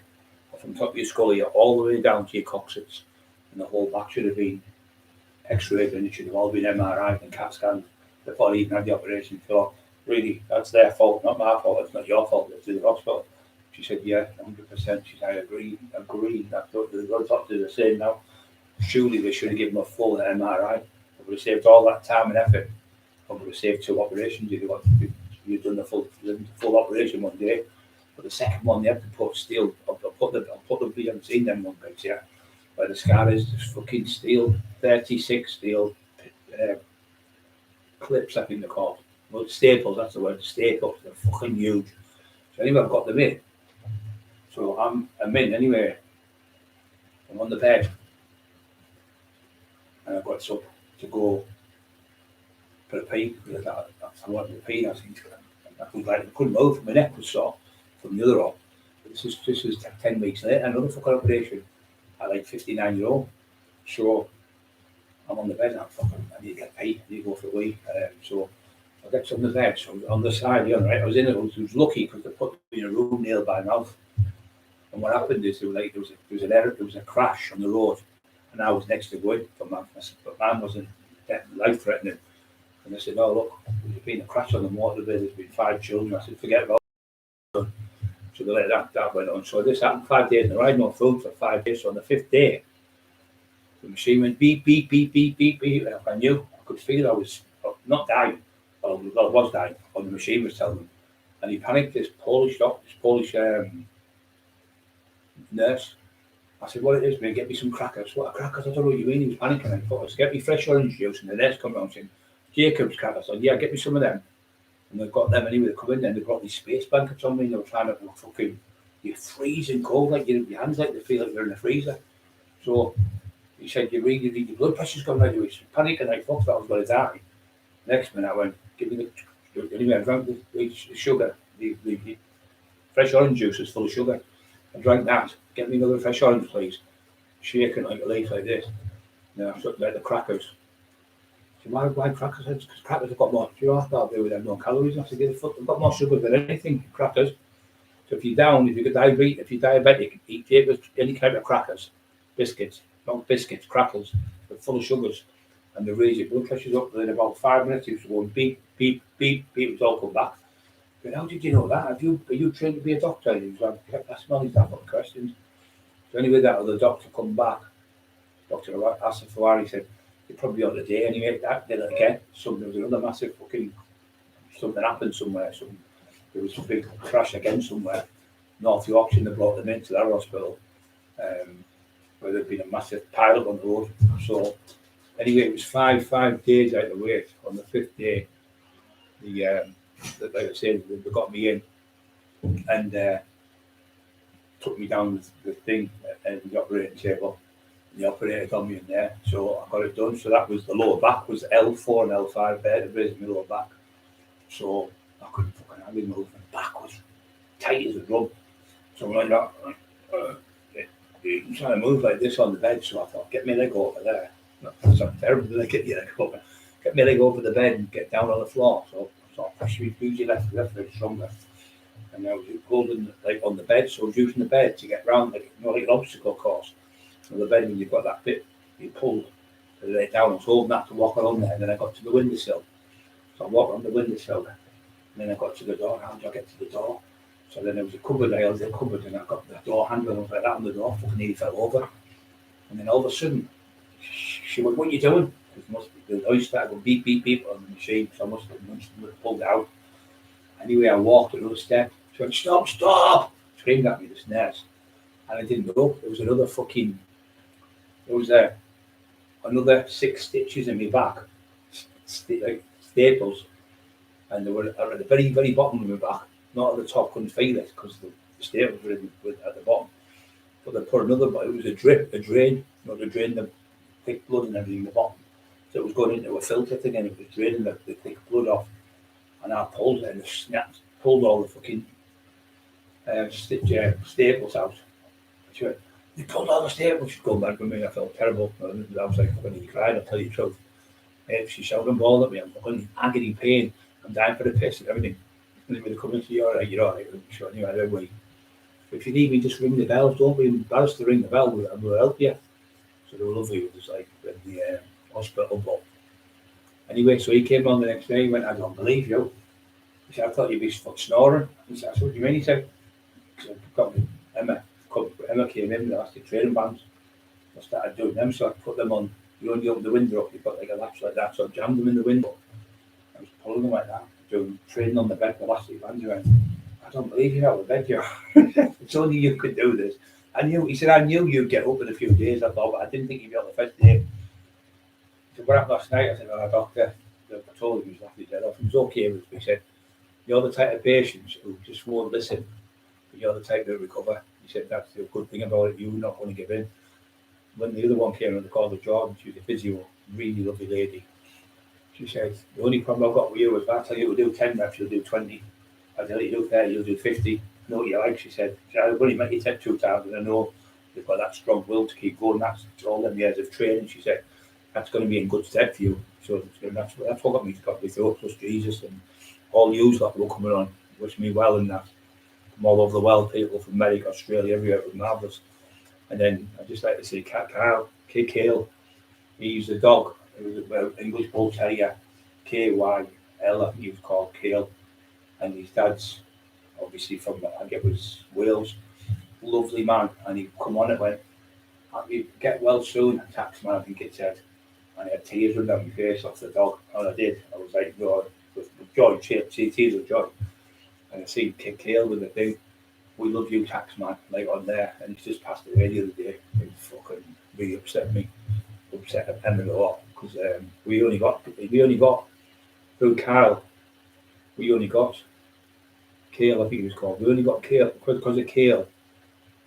or from the top of your skull, all the way down to your coccyx, and the whole back should have been X-rayed, and it should have all been MRI and CAT scanned before they even had the operation. So really, that's their fault, not my fault. It's not your fault. It's the hospital. She said, yeah, 100%. She said, I agree. That's what the doctors are saying now. Surely they should have given them a full MRI. They would have saved all that time and effort. I would have saved 2 operations if you'd done the full operation one day. But the second one, they had to put steel. I'll put the you haven't seen them one bits yet. Where the scar is, just fucking steel, 36 steel clips, I think they're called. Well, staples, that's the word, staples. They're fucking huge. So anyway, I've got them in. So I'm in anyway. I'm on the bed. And I've got up to go for a pee. I wanted to pee. I couldn't move. My neck was sore from the other arm. This is 10 weeks later, another fucking operation at like 59-year-old. So I'm on the bed and I need to get paid. I need to go for a week. So I get on the bed. So on the side, right? I was was lucky because they put me in a room near by mouth. And what happened is there was an error. There was a crash on the road, and I was next to going. But mine wasn't life threatening. And they said, oh, look, there's been a crash on the motorway, there's been 5 children. I said, forget about it. So they let that went on. So this happened 5 days, and I had no food for 5 days. So on the 5th day, the machine went beep, beep, beep, beep, beep, beep. And I knew, I could feel I was not dying. Well, I was dying, or the machine was telling me. And he panicked, this Polish nurse. I said, what it is, man, get me some crackers. What are crackers? I don't know what you mean. He was panicking. I thought, get me fresh orange juice. And the nurse come around saying, Jacob's crackers. I said, yeah, get me some of them. And they've got them anyway. They come in there and they brought these space blankets on me. And they were trying to fucking, you're freezing cold, like your hands like they feel like you're in a freezer. So he said, your blood pressure's gone right away. So panicking, I thought I was going to die. Next minute, I went, give me the, anyway, I drank the sugar. The fresh orange juice is full of sugar. I drank that. Get me another fresh orange, please. Shaking like a leaf like this. Now I took like the crackers. So why crackers? Because crackers have got more. Do you know what I'll do with them? No calories. I said, they've got more sugar than anything. Crackers. So if you're down, if you're diabetic, eat any kind of crackers, biscuits, not biscuits, crackers. They're full of sugars, and they raise your blood pressures up. Within about 5 minutes, it's going beep, beep, beep, beep. It's all come back. But how did you know that? Are you trained to be a doctor? And he was like, kept asking all these different questions. So anyway, that other doctor come back. Doctor asked him for he said, you're probably on the day anyway. That did it again. There was another massive fucking something happened somewhere. There was a big crash again somewhere. North Yorkshire, they brought them into that hospital. Where there'd been a massive pile-up on the road. So anyway, it was five days out of the wait. On the 5th day, like I said, they got me in and took me down the thing and the operating table. And the operator got me in there, so I got it done. So that was the lower back was L4 and L5 there to raise my lower back. So I couldn't fucking hardly move. My back was tight as a drum. So I'm like that. I'm trying to move like this on the bed, so I thought, get my leg over there. That's not terrible to get your leg over. Get my leg over the bed and get down on the floor. So I thought, push me, use your left leg stronger. And I was holding like on the bed, so I was using the bed to get round, like an obstacle course. So the bed, when you've got that bit, you pull the leg down. I was holding that to walk along there, and then I got to the windowsill. So I walked on the windowsill, and then I got to the door. How did I get to the door? So then there was a cupboard, I held the cupboard, and I got the door handle, and I was like that on the door, fucking nearly fell over. And then all of a sudden, she went, what are you doing? Because the noise started going beep, beep, beep on the machine, so I must have pulled it out. Anyway, I walked another step. She went, stop! Screamed at me, this nurse. And I didn't know. There was another another 6 stitches in my back, like staples. And they were at the very, very bottom of my back. Not at the top, couldn't feel it because the staples were at the bottom. But they put another, it was a drain, not to drain the thick blood and everything in the bottom. So it was going into a filter thing and it was draining the thick blood off. And I pulled it and it snapped, pulled all the fucking staples out. She went, you pulled all the staples. She'd go back with me. I felt terrible. I was like, fucking nearly crying, I'll tell you the truth. She shouted and bawled at me. I'm fucking agony pain. I'm dying for the piss and everything. And they come into you, you're all right. Sure, anyway, if you need me, just ring the bell. Don't be embarrassed to ring the bell. We'll help you. So they were lovely. It was like in the hospital. But anyway, so he came on the next day. He went, I don't believe you. He said, I thought you'd be snoring. He said, what do you mean? He said, Emma came in with elastic training bands. I started doing them, so I put them on. You only open the window up, you've got like a latch like that, so I jammed them in the window. I was pulling them like that, doing training on the bed, the elastic bands. He went, I don't believe you're out of bed, you. It's only you could do this. He said, I knew you'd get up in a few days, I thought, but I didn't think you'd be on the first day. He said, what happened last night? I said, well, doctor, I told him he was laughing his head off. He was okay with me. He said, you're the type of patients who just won't listen, but you're the type that recover. He said, that's the good thing about it, you're not going to give in. When the other one came on, they called her Jordan, she was a physio, really lovely lady. She said, the only problem I've got with you is if I tell you to do 10 reps, you'll do 20. I tell you to do 30, you'll do 50. Know what you like, she said. I've only met you 2 times, and I know you've got that strong will to keep going. That's all them years of training. She said, that's going to be in good stead for you. So that's what got me through, plus Jesus and all you lot were coming on, wish me well and that. From all over the world, people from America, Australia, everywhere. It was marvellous. And then I just like to say Cockerill, he's a dog. He was an English Bull Terrier. Kyl, I think he was called Kale, and his dad's obviously from, I think it was Wales. Lovely man, and he'd come on it went, "You get well soon, taxman," I think it said. And I had tears running down my face off the dog, and I did. I was like, no, with joy, tears of joy. And I seen Kale with the thing, "We love you, taxman," like on there, and he's just passed away the other day. It fucking really upset me, upset a pen a lot, because we only got through Carl, we only got Kale, I think he was called. We only got Kale because of Kale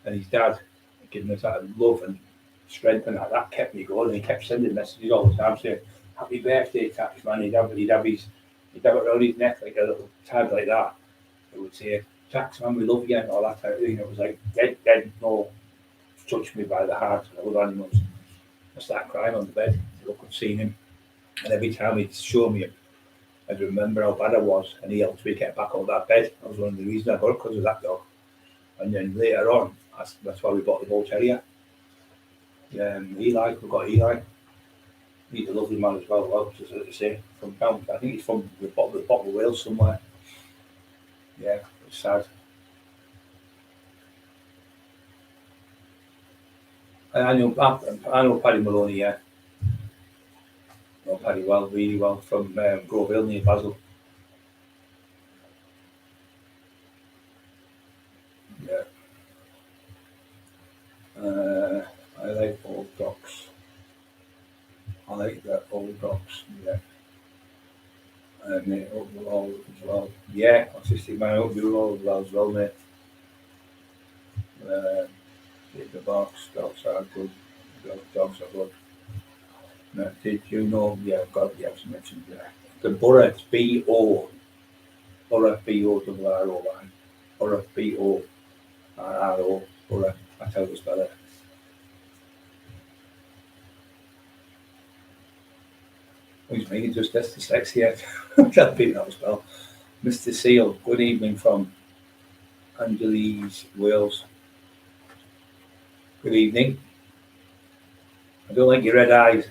and his dad giving us that love and strength, and that kept me going. And he kept sending messages all the time saying, "Happy birthday, taxman." He'd have it around his neck like a little tag like that. It would say, "Taxman, we love you," and all that type of thing. It was like dead, no, touched me by the heart. And I was animals. I started crying on the bed. Look, I'd seen him, and every time he'd show me him, I'd remember how bad I was, and he helped me get back out of that bed. That was one of the reasons I got it, because of that dog. And then later on, that's why we bought the bull terrier. Eli, we've got Eli. He's a lovely man as well, just as I say. From down, I think he's from the bottom of Wales somewhere. Yeah, it's sad. And I know Paddy Maloney, yeah. I know Paddy well, really well, from Grove Hill near Basel. Yeah. I like old docs. I like the old docs, yeah. Mate, hope you're all as well. Yeah, autistic man, I hope you're all as well, mate. The box, dogs are good. Dogs are good. Now, did you know? Yeah, I've got, yes, mentioned there. The borough, it's B-O. Borough, B-O-R-R-O-Y. Borough, B-O-R-R-O. Borough, that's how to spell it. He's making just this dyslexia. Can't beat that as well. Mr. Seal, good evening from Angeles, Wales. Good evening. I don't like your red eyes.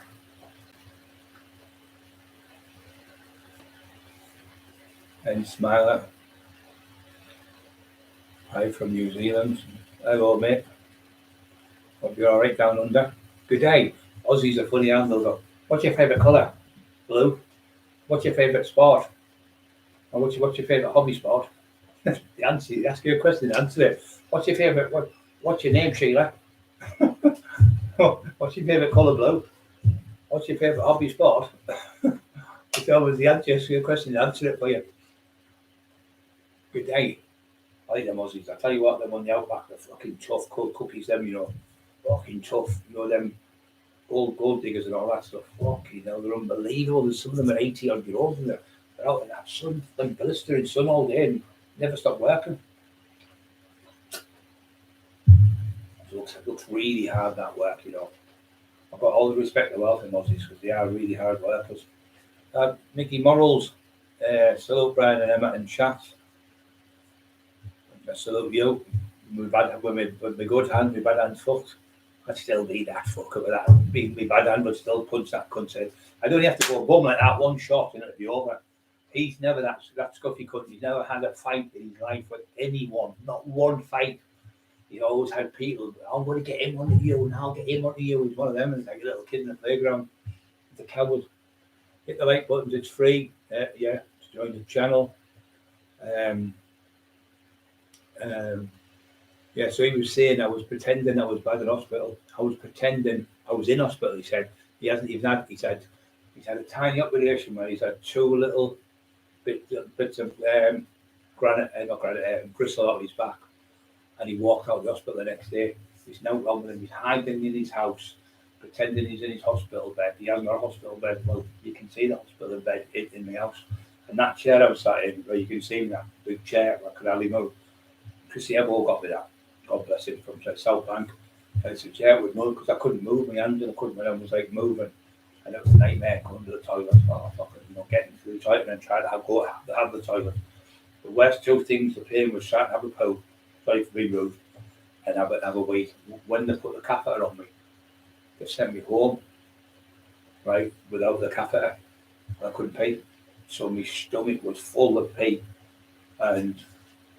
And Smiler. Hi from New Zealand. Hello, mate. Hope you're all right down under. Good day. Aussie's a funny handle though. What's your favourite colour? Blue. What's your favourite sport? Or what's your favourite hobby sport? The answer, you ask you a question, answer it. What's your favourite? What's your name, Sheila? What's your favourite colour, blue? What's your favourite hobby sport? It's always the answer, ask you a question, answer it for you. Good day. I like them Aussies. I tell you what, them on the outback, they're fucking tough cookies, them, you know. Fucking tough. You know, them gold diggers and all that stuff. Fucking hell, they're unbelievable. There's some of them are 80 odd years old and they're out in that sun, like blistering sun all day and never stop working. It looks really hard, that work, you know. I've got all the respect in the world for Aussies because they are really hard workers. Mickey Morals, salute Brian and Emma and chat. Salute you. With my good hand, my bad hand fucked. I'd still be that fucker with that. My bad hand would still punch that cunt head. I'd only have to go boom like that, one shot and it'd be over. He's never that scuffy cunt. He's never had a fight in his life with anyone. Not one fight. He always had people, I'm going to get him onto you and I'll get him onto you. He's one of them, and like a little kid in the playground. He's a coward. Hit the like buttons, it's free. Yeah, to join the channel. Yeah, so he was saying I was pretending I was bad in hospital. I was pretending I was in hospital, he said. He hasn't even had, he said, he's had a tiny operation where he's had two little bits of gristle out his back. And he walked out of the hospital the next day. He's now gone with him. He's hiding in his house, pretending he's in his hospital bed. He hasn't got a hospital bed. Well, you can see the hospital bed in the house. And that chair I was sat in, where you can see that big chair, I could hardly move. Chrissy Evo got me that. God bless him, from South Bank. And it's a chair with move because I couldn't move my hands and I couldn't, my hand was like moving. And it was a nightmare going to the toilet. Oh, fucking, you know, getting to the toilet and trying to have the toilet. The worst two things, the pain was trying to have a poo, sorry for being rude, and have a wait. When they put the catheter on me, they sent me home, right, without the catheter. I couldn't pay. So my stomach was full of pee. And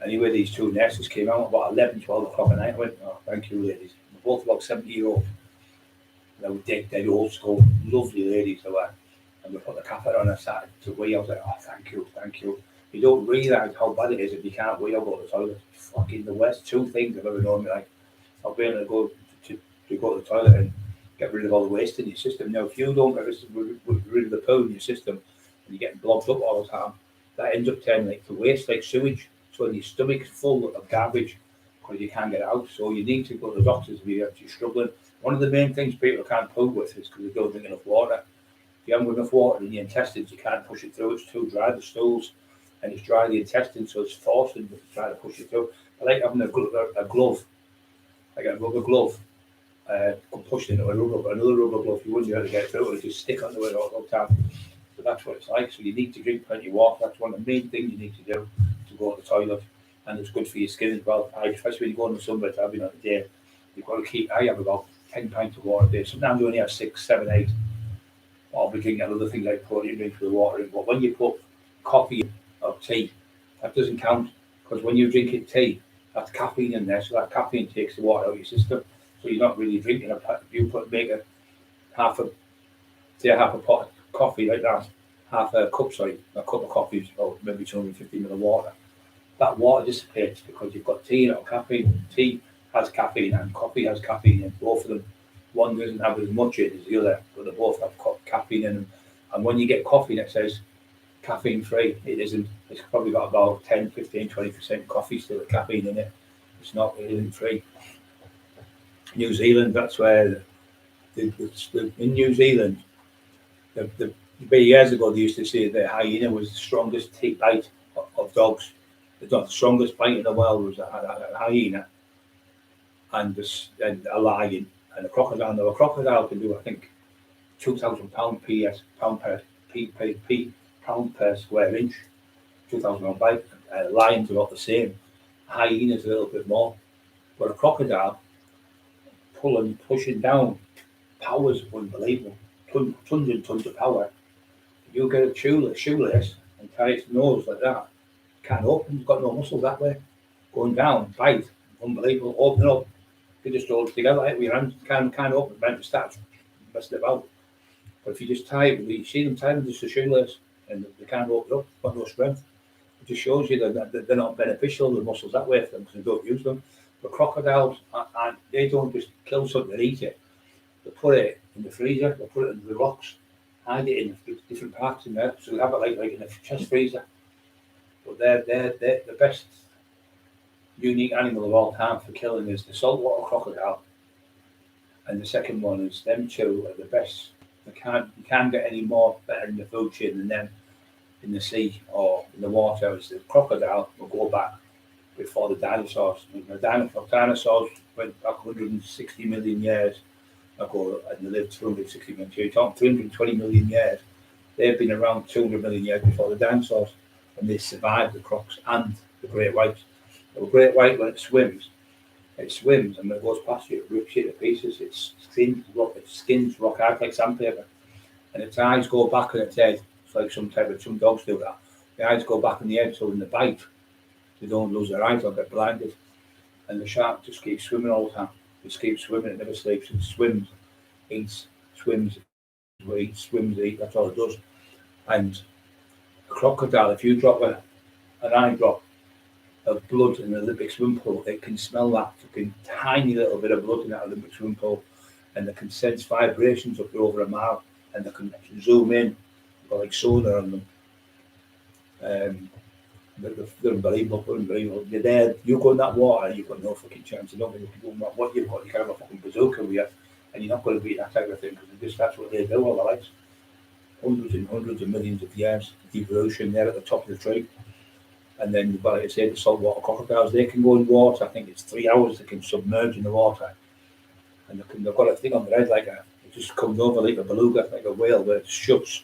anyway, these two nurses came out about 11, 12 o'clock at night. I went, oh, thank you, ladies. They're both about 70-year-old. They were dead old school, lovely ladies they were. And we put the catheter on and started to wee. I was like, oh, thank you, thank you. You don't realise how bad it is if you can't wee or go to the toilet. Fucking the worst two things I've ever known. Like, I'll be able to go to the toilet and get rid of all the waste in your system. Now, if you don't get rid of the poo in your system and you're getting blocked up all the time, that ends up turning like to waste, like sewage. So your stomach's full of garbage because you can't get it out. So you need to go to the doctors if you're actually struggling. One of the main things people can't poo with is because they don't drink enough water. If you haven't got enough water in your intestines, you can't push it through. It's too dry, the stools, and it's dry the intestines, so it's forcing to try to push it through. I like having a glove, like a rubber glove, pushed into another rubber glove. You wouldn't be able to get through it, just stick onto it all the time. So that's what it's like. So you need to drink plenty of water. That's one of the main things you need to do to go to the toilet. And it's good for your skin as well. Especially when you go on the sunbed, having a day, you've got to keep, I have about 10 pints of water a day. Sometimes I only have 6, 7, 8. I'll be drinking other things like protein drinks with water in. But when you put coffee or tea, that doesn't count. Because when you're drinking tea, that's caffeine in there. So that caffeine takes the water out of your system. So you're not really drinking make a half a pot of coffee like that, a cup of coffee is about maybe 250 ml of water. That water dissipates because you've got tea and caffeine. Tea has caffeine and coffee has caffeine in both of them. One doesn't have as much in it as the other, but they both have caffeine in them. And when you get coffee that says caffeine free, it isn't. It's probably got about 10, 15, 20% coffee still with caffeine in it. It isn't free. New Zealand, that's where in New Zealand, years ago they used to say the hyena was the strongest bite of dogs. The strongest bite in the world was a hyena and a lion and a crocodile. Now a crocodile can do, I think, 2,000 pound per square inch. 2,000 pound bite. Lions about the same. Hyenas a little bit more, but a crocodile pushing down power's unbelievable. Tons and tons of power. You get a shoelace and tie its nose like that. Can't open. It's got no muscles that way. Going down, bite, unbelievable. Open up. You just hold it together like with your hands. Can't open. Meant to start messing about. But if you just tie it, you see them tie them just a shoelace, and they can't open up. Got no strength. It just shows you that they're not beneficial. The muscles that way for them because they don't use them. But crocodiles, they don't just kill something and eat it. They put it in the freezer. They put it in the rocks. Hide it in different parts in there. So they have it like in a chest freezer. But they're the best unique animal of all time for killing is the saltwater crocodile. And the second one is them two are the best. You can't get any more better in the food chain than them in the sea or in the water. It's the crocodile will go back before the dinosaurs. The dinosaurs went back 160 million years ago and they lived 260 million years. You're talking 320 million years. They've been around 200 million years before the dinosaurs and they survived the crocs and the great whites. The great white, when it swims and when it goes past you, it rips you to pieces. It skins rock hard like sandpaper. And its eyes go back on its head. It's like some dogs do that. The eyes go back on the head so when they bite, they don't lose their eyes or get blinded. And the shark just keeps swimming all the time. It keeps swimming, it never sleeps. It swims, eats, swims, eats, that's all it does. And a crocodile, if you drop an eye drop of blood in an Olympic swimming pool, it can smell that fucking tiny little bit of blood in that Olympic swimming pool and they can sense vibrations up to over a mile and they can zoom in, like sonar on them. They're unbelievable. You're there, you go in that water, you've got no fucking chance. You don't know what you've got. You can have a fucking bazooka with you, and you're not going to beat that type of thing because that's what they do all their lives. Hundreds and hundreds of millions of years evolution. They're at the top of the tree, and then, like I say, the saltwater crocodiles. They can go in water. I think it's 3 hours. They can submerge in the water, and they've got a thing on their head it just comes over like a beluga, like a whale, where it shuts.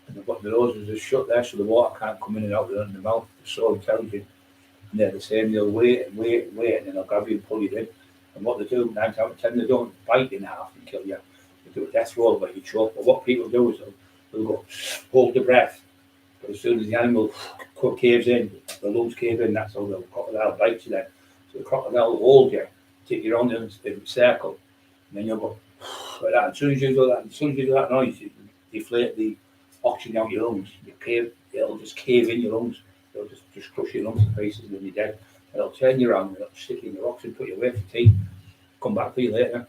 And they've got the noses just shut there so the water can't come in and out of the mouth. They're so intelligent. And they're the same, they'll wait, and then they'll grab you and pull you in. And what they do, 9 out of 10, they don't bite in half and kill you. They do a death roll where you choke. But what people do is they'll go, hold the breath, But as soon as the animal caves in, the lungs cave in, that's how the crocodile bites you then. So the crocodile will hold you, take you around in a circle, and then you'll go like that. As soon as you do that noise, you deflate the oxygen out your lungs. It'll just cave in your lungs. It'll just crush your lungs to pieces and then you're dead. It'll turn you around, it'll stick you in the rocks and put you away for tea. Come back for you later.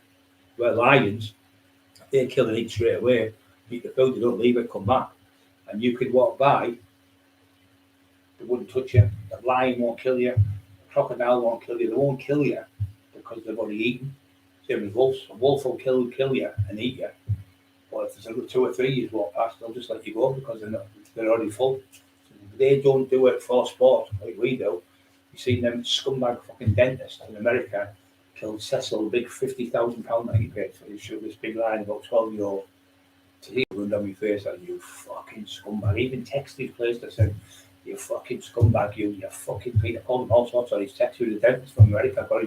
Where lions, they kill and eat straight away. Eat the food, they don't leave it, come back. And you could walk by, they wouldn't touch you. The lion won't kill you. The crocodile won't kill you. They won't kill you because they've already eaten. Same as wolves. A wolf will kill you and eat you. But if there's 2 or 3 you walk past, they'll just let you go because they're already full. So they don't do it for sport like we do. You've seen them scumbag fucking dentists in America killed Cecil, a big £50,000 that he paid for. He shot this big lion, about 12-year-old. He ruined on my face like, you fucking scumbag. He even texted his place that said, you fucking scumbag, you fucking Peter. Called him all sorts of his text. He was a dentist from America, but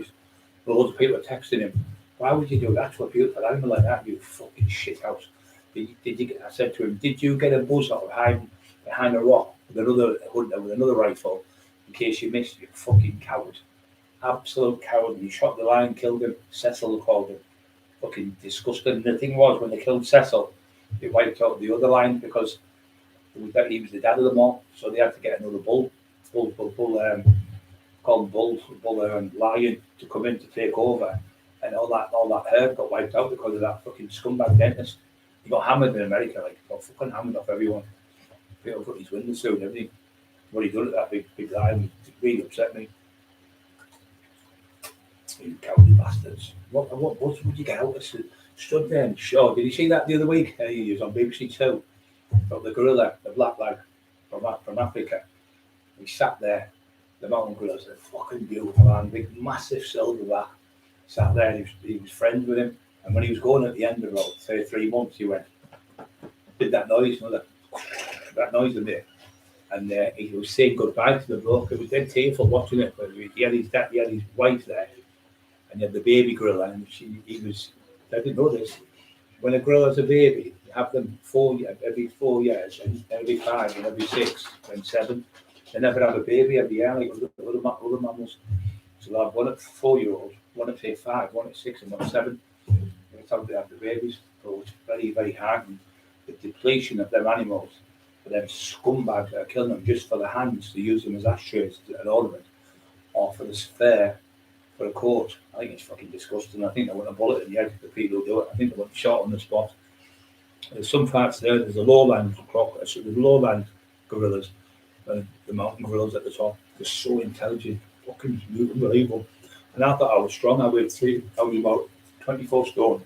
loads of people texting him. Why would you do that to a beautiful animal like that, you fucking shithouse? I said to him, did you get a buzz out of hiding behind a rock with another hunter with another rifle in case you missed, you fucking coward? Absolute coward. He shot the lion, killed him. Cecil called him. Fucking disgusting. And the thing was, when they killed Cecil, they wiped out the other lion because he was the dad of them all. So they had to get another bull, called bull lion to come in to take over. And all that herd got wiped out because of that fucking scumbag dentist. He got hammered in America, like got fucking hammered off everyone. People got his windows soon, everything. What he done at that big lion really upset me. You cowardly bastards. What would you get out of stood there and showed? Did you see that the other week? He was on BBC Two about the gorilla, the black lad from Africa. He sat there, the mountain gorillas, a fucking beautiful man, big massive silverback. Sat there and he was friends with him. And when he was going at the end of about 3 months, he went, did that noise, that noise a bit. And he was saying goodbye to the bloke. It was dead tearful watching it. But he had his wife there, and he had the baby gorilla. And I didn't know this. When a gorilla's a baby, you have them every 4 years, and every 5, and every 6, and 7. They never have a baby every year like other mammals. So they'll have one at 4-year-old, one at say 5, one at 6, and one at 7. That's how they have the babies. So it's very, very hard. And the depletion of them animals, for them scumbags that are killing them just for the hands, to use them as ashtrays, an ornament, or for the fair, for a coat. I think it's fucking disgusting. I think they want a bullet in the head for the people who do it. I think they want shot on the spot. There's some parts there's a lowland crocodile, so there's lowland gorillas, and the mountain gorillas at the top. They're so intelligent, fucking unbelievable. And I thought I was strong. I was about 24 stone.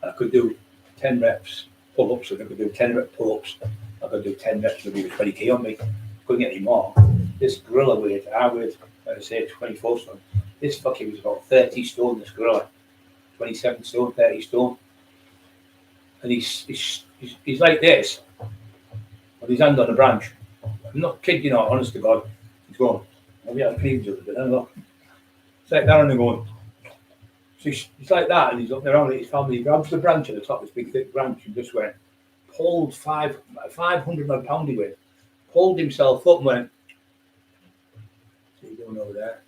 I could do 10 reps pull-ups, and I could do 10 rep pull-ups. I could do 10 reps, maybe with 20 kg on me. Couldn't get any more. This gorilla weighed, I weighed, I'd say 24 stone. This fucking was about 30 stone, this gorilla. 27 stone, 30 stone. And he's like this, with his hand on a branch. I'm not kidding you, not honest to God. He's going, maybe I'll clean you a bit, look. It's like that, and they're going. So he's like that, and he's looking around at his family. He grabs the branch at the top, this big thick branch, and just went, pulled 500 odd pound he weighed, pulled himself up and went, what are you doing over there?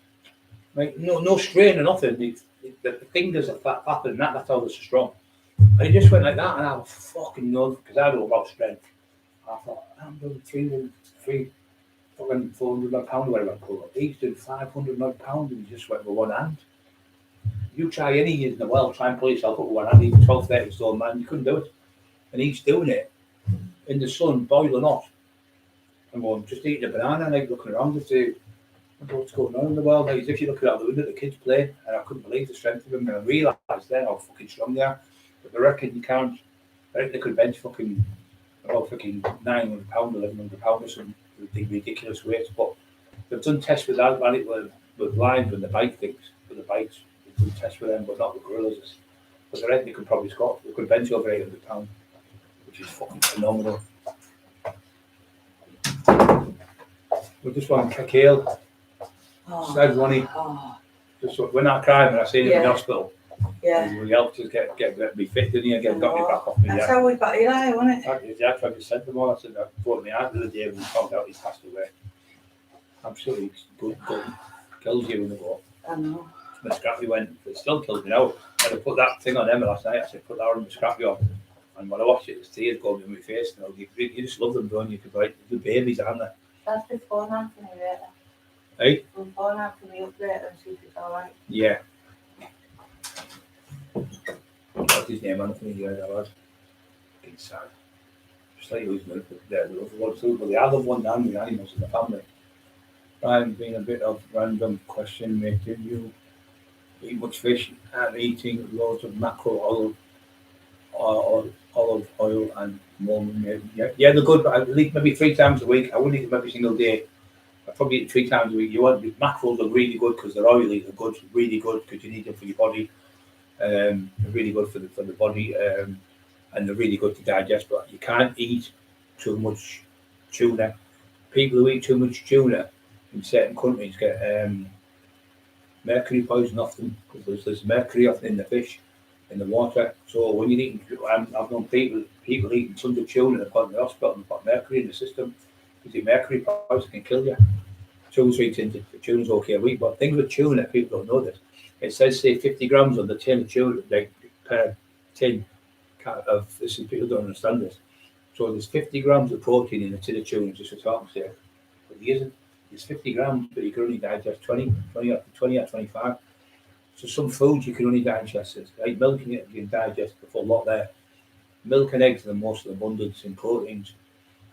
Like, no strain or nothing. The fingers are flapping, that's how they're so strong. And he just went like that, and I was fucking nuts, because I don't know about strength. I thought, I'm doing 400 odd pound, whatever I pull up. He's doing 500 odd pound, and he just went with one hand. You try any years in the world, try and pull yourself up with one hand, even 12, 13 stone man, you couldn't do it. And he's doing it in the sun, boiling hot. And going, just eating a banana, and like looking around to see what's going on in the world. Like, as if you look out the window, the kids play, and I couldn't believe the strength of them. And I realised then how fucking strong they are. But I reckon they could bench fucking about fucking 900 pound, 1100 pound or something, with ridiculous weights. But they've done tests with that, with lions and the bike things, with the bikes. They've done tests with them, but not with gorillas. But I reckon they could probably squat. They could bench over 800 pound, which is fucking phenomenal. We just want Cockerill. Said Ronnie. Just when I cried when I seen him in the hospital, Yeah. Everybody else just get me fit, didn't you? Got me back off me. That's how we got Eli, wasn't it? That's what I just said to them all. I said, I brought me out the other day when we found out he passed away. Absolutely good. Kills you in the walk. I know. My scrappy went, it still kills me now. I had to put that thing on Emma last night. I said, put that on the scrappy on. And when I watched it, the tears going in my face. You just love them, don't you? Because the babies, aren't they? That's before Anthony, right? Hey? Before Anthony update and see if it's alright. Yeah. What's his name, Anthony? Yeah, that was. Getting sad. Just like who's moved there, the other one too. But the other one down the animals in the family. Brian, being a bit of random question, mate. Did you eat much fish and eating loads of mackerel oil, olive oil and more? Yeah, they're good, but I eat maybe 3 times a week. I wouldn't eat them every single day. I probably eat 3 times a week. You want mackerels are really good because they're oily. They're good, really good because you need them for your body. They're really good for the body, and they're really good to digest. But you can't eat too much tuna. People who eat too much tuna in certain countries get mercury poison often because there's mercury often in the fish, in the water. So when you're eating, I've known people eating tons of tuna and they've gone to the hospital and got mercury in the system because the mercury poison can kill you. 2 or 3 tins of tuna's okay a week, but things with tuna, people don't know this. It says say 50 grams on the tin of tuna, like per tin of this. People don't understand this. So there's 50 grams of protein in a tin of tuna, just for talking sake. But there isn't. It's 50 grams, but you can only digest 20 or 25. So some foods you can only digest, like milk and you can digest the full lot there. Milk and eggs are the most abundance in proteins.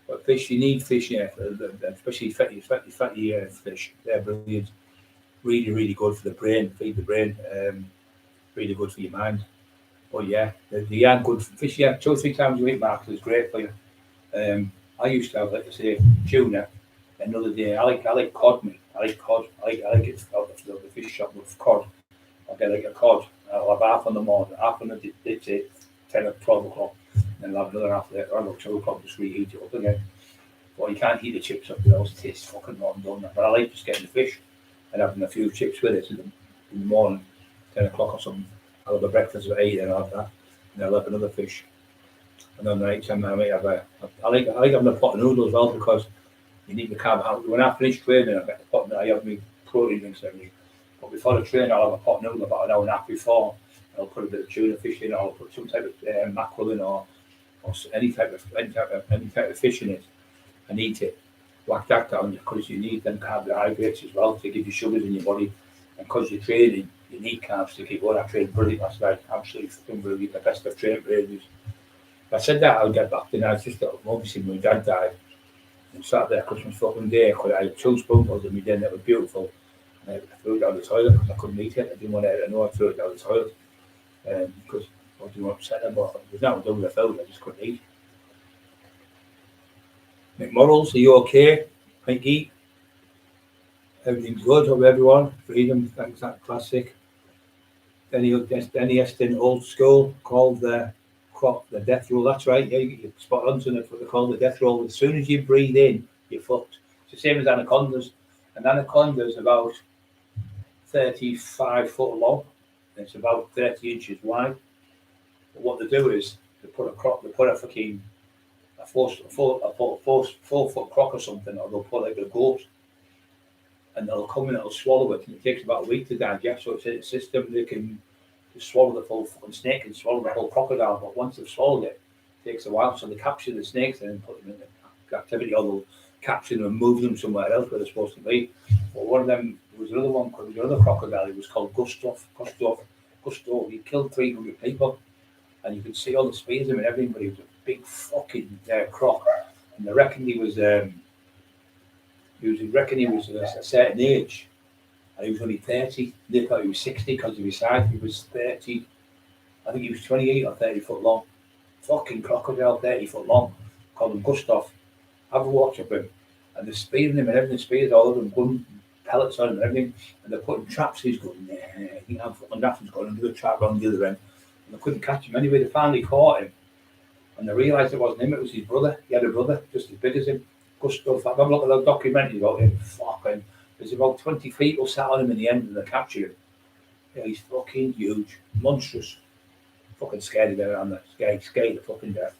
But fish, you need fish, yeah, especially fatty fish. They're brilliant. Really, really good for the brain, feed the brain. Really good for your mind. But yeah, they are good for fish. Yeah, 2 or 3 times a week, Mark, is great for you. I used to have, like I say, tuna. Another day, I like cod meat. I like cod. I like it out of the fish shop with cod. I'll get like a cod. I'll have half in the morning, half on the 10 or 12 o'clock, and I'll have another half later. I'll 2 o'clock just reheat it up again. But you can't heat the chips up, they always taste fucking rotten, don't they? But I like just getting the fish and having a few chips with it in the morning, 10 o'clock or something. I'll have a breakfast at 8 and I'll have that, and I'll have another fish. And then the night time I might have I like having a pot of noodles as well because you need the carb. When I finish training, I get the pot. I have my protein drinks every day. But before the training, I'll have a pot of noodle about an hour and a half before. I'll put a bit of tuna fish in, or I'll put some type of mackerel in, or any type of fish in it, and eat it. Whack that down because you need them carbohydrates as well to give you sugars in your body. And because you're training, you need carbs to keep going. I trained brilliant last night, absolutely fucking brilliant, the best I've trained for ages. I said that I'll get back to now. It's just that obviously my dad died. And sat there Christmas fucking day. I had 2 spoonfuls of me then that were beautiful. And I threw it down the toilet because I couldn't eat it. I didn't want to know I threw it down the toilet. Because I didn't want to upset them, but there was nothing to do with the food, I just couldn't eat. McMorrels, are you okay? Pinky? Everything's good, hope everyone. Freedom, thanks, that classic. NES in old school called the death roll. That's right, yeah, you're spot on to what they call the death roll. As soon as you breathe in, you're fucked. It's the same as anacondas. An anaconda is about 35 foot long, and it's about 30 inches wide. But what they do is they put a 4-foot croc or something, or they'll put like a goat, and they'll come in and they'll swallow it, and it takes about a week to digest. So it's in a system they can swallow the full fucking snake and swallow the whole crocodile, but once they've swallowed it, it takes a while. So they capture the snakes and then put them in the captivity, or they'll capture them and move them somewhere else where they're supposed to be. But one of them, there was another crocodile. It was called Gustav. He killed 300 people, and you could see all the spears of him and everything. But he was a big fucking croc, and they reckon he was a certain age. And he was only 30. They thought he was 60 because of his size. He was 30. I think he was 28 or 30 foot long. Fucking crocodile, 30 foot long. Called him Gustav. Have a watch of him. And they're spearing him and everything. Spears all of them, gun pellets on him and everything. And they're putting traps. He's going, I think I'm fucking nothing's got another trap on the other end. And they couldn't catch him. Anyway, they finally caught him. And they realised it wasn't him, it was his brother. He had a brother just as big as him. Gustav. I've had a look at the documentary about him. Fucking. There's about 20 people sat on him in the end and they captured him. Yeah, he's fucking huge, monstrous. Fucking scared of them around there. Scared to fucking death.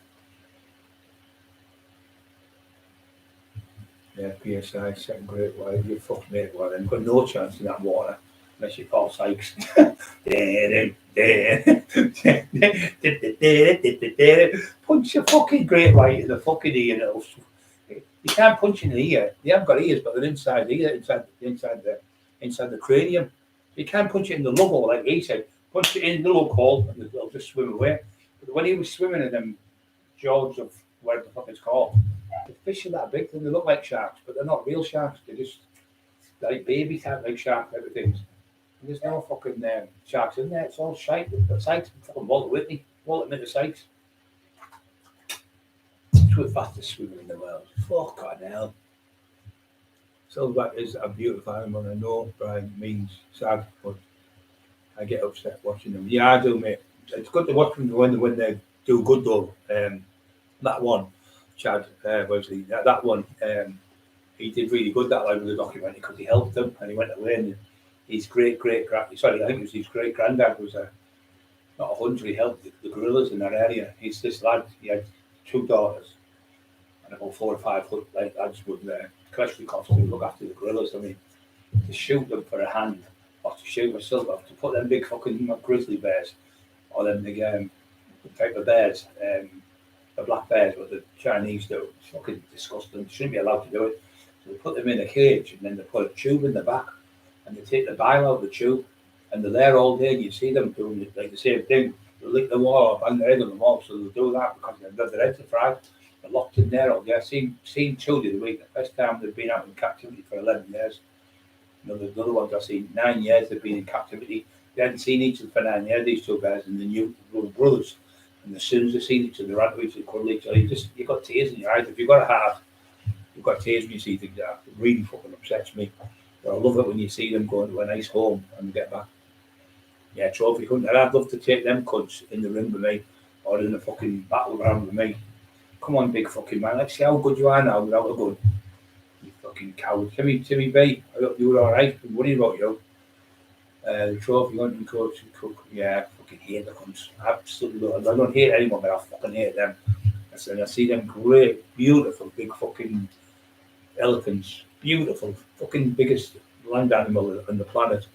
Yeah, PSI, second great white. You fuck me, well, then. You've got no chance in that water unless you Paul Sykes. Punch a fucking great white in the fucking ear. You can't punch in the ear. They haven't got ears, but they're inside the ear, inside the cranium. You can't punch it in the lung hole, like he said. Punch it in the lung hole and they'll just swim away. But when he was swimming in them jaws of whatever the fuck it's called, the fish are that big, and they look like sharks, but they're not real sharks. They're just like baby type, like shark type of things. And there's no fucking sharks in there. It's all shite. But Sykes, fucking Walter Whitney, Walter Mitty Sykes. It's the fastest swimmer in the world. Fucking hell. Silverback is a beautiful animal. I know Brian means sad, but I get upset watching them. Yeah, I do, mate. It's good to watch them when they do good though. That one, Chad Wesley, that one, he did really good that line with the documentary because he helped them and he went away and his I think it was his great granddad was not a hunter, he helped the gorillas in that area. He's this lad, he had 2 daughters and about 4 or 5 foot like lads would Kalashnikovs to look after the gorillas. I mean, to shoot them for a hand or to shoot a silver, to put them big fucking grizzly bears or them big type of bears, the black bears, what the Chinese do. It's fucking disgusting. They shouldn't be allowed to do it. So they put them in a cage and then they put a tube in the back and they take the bile out of the tube and they're there all day and you see them doing like the same thing. They lick the wall or bang their head on the wall, so they'll do that because their heads are fried. They're locked in there all day. I've seen 2 the other week. The first time they've been out in captivity for 11 years. The other ones I've seen 9 years they've been in captivity. They hadn't seen each other for 9 years, these 2 bears, and they knew they were brothers. And as soon as they seen each other, they ran to each other, cuddle each other. You've got tears in your eyes. If you've got a heart, you've got tears when you see things like that. It really fucking upsets me. But I love it when you see them going to a nice home and get back. Yeah, trophy hunting. And I'd love to take them cunts in the ring with me or in a fucking battleground with me. Come on, big fucking man. Let's see how good you are now without a gun. You fucking coward. Timmy B, I hope you were alright. I'm worried about you. The trophy hunting coach and cook. Yeah, I fucking hate the cunts. Absolutely. I don't hate anyone, but I fucking hate them. And I see them great, beautiful, big fucking elephants. Beautiful, fucking biggest land animal on the planet.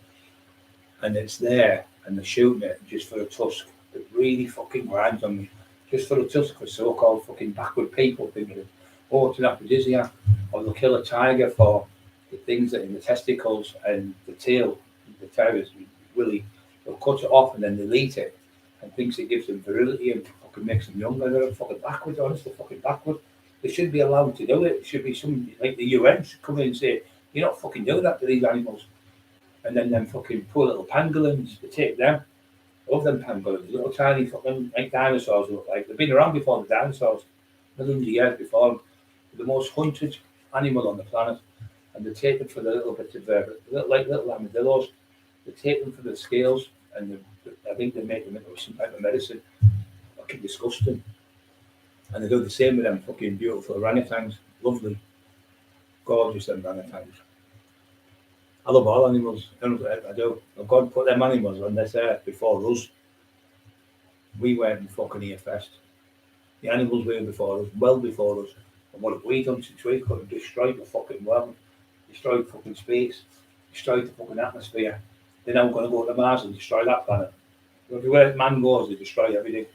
And it's there, and they're shooting it just for a tusk. It really fucking grinds on me. Just for a tusk for so-called fucking backward people thinking, oh, it's an aphrodisiac. Or they'll kill a tiger for the things that in the testicles and the tail. The tigers really, they'll cut it off and then they'll eat it and thinks it gives them virility and fucking makes them younger. They're fucking backwards, honestly, fucking backwards. They should be allowed to do it. It should be some like the UN should come in and say, you're not fucking doing that to these animals. And then them fucking poor little pangolins, they take them. I love them pangolins, little tiny fucking like dinosaurs look like. They've been around before the dinosaurs, millions of years before them. They're the most hunted animal on the planet. And they take them for the little bits of little armadillos. They take them for the scales and I think they make them into some type of medicine. Fucking disgusting. And they do the same with them fucking beautiful orangutans. Lovely. Gorgeous orangutans. I love all animals. I do. God put them animals on this earth before us. We weren't in fucking here first. The animals were before us, well before us. And what have we done since we could have destroyed the fucking world? Destroyed fucking space. Destroyed the fucking atmosphere. They're now going to go to Mars and destroy that planet. Everywhere man goes, they destroy everything.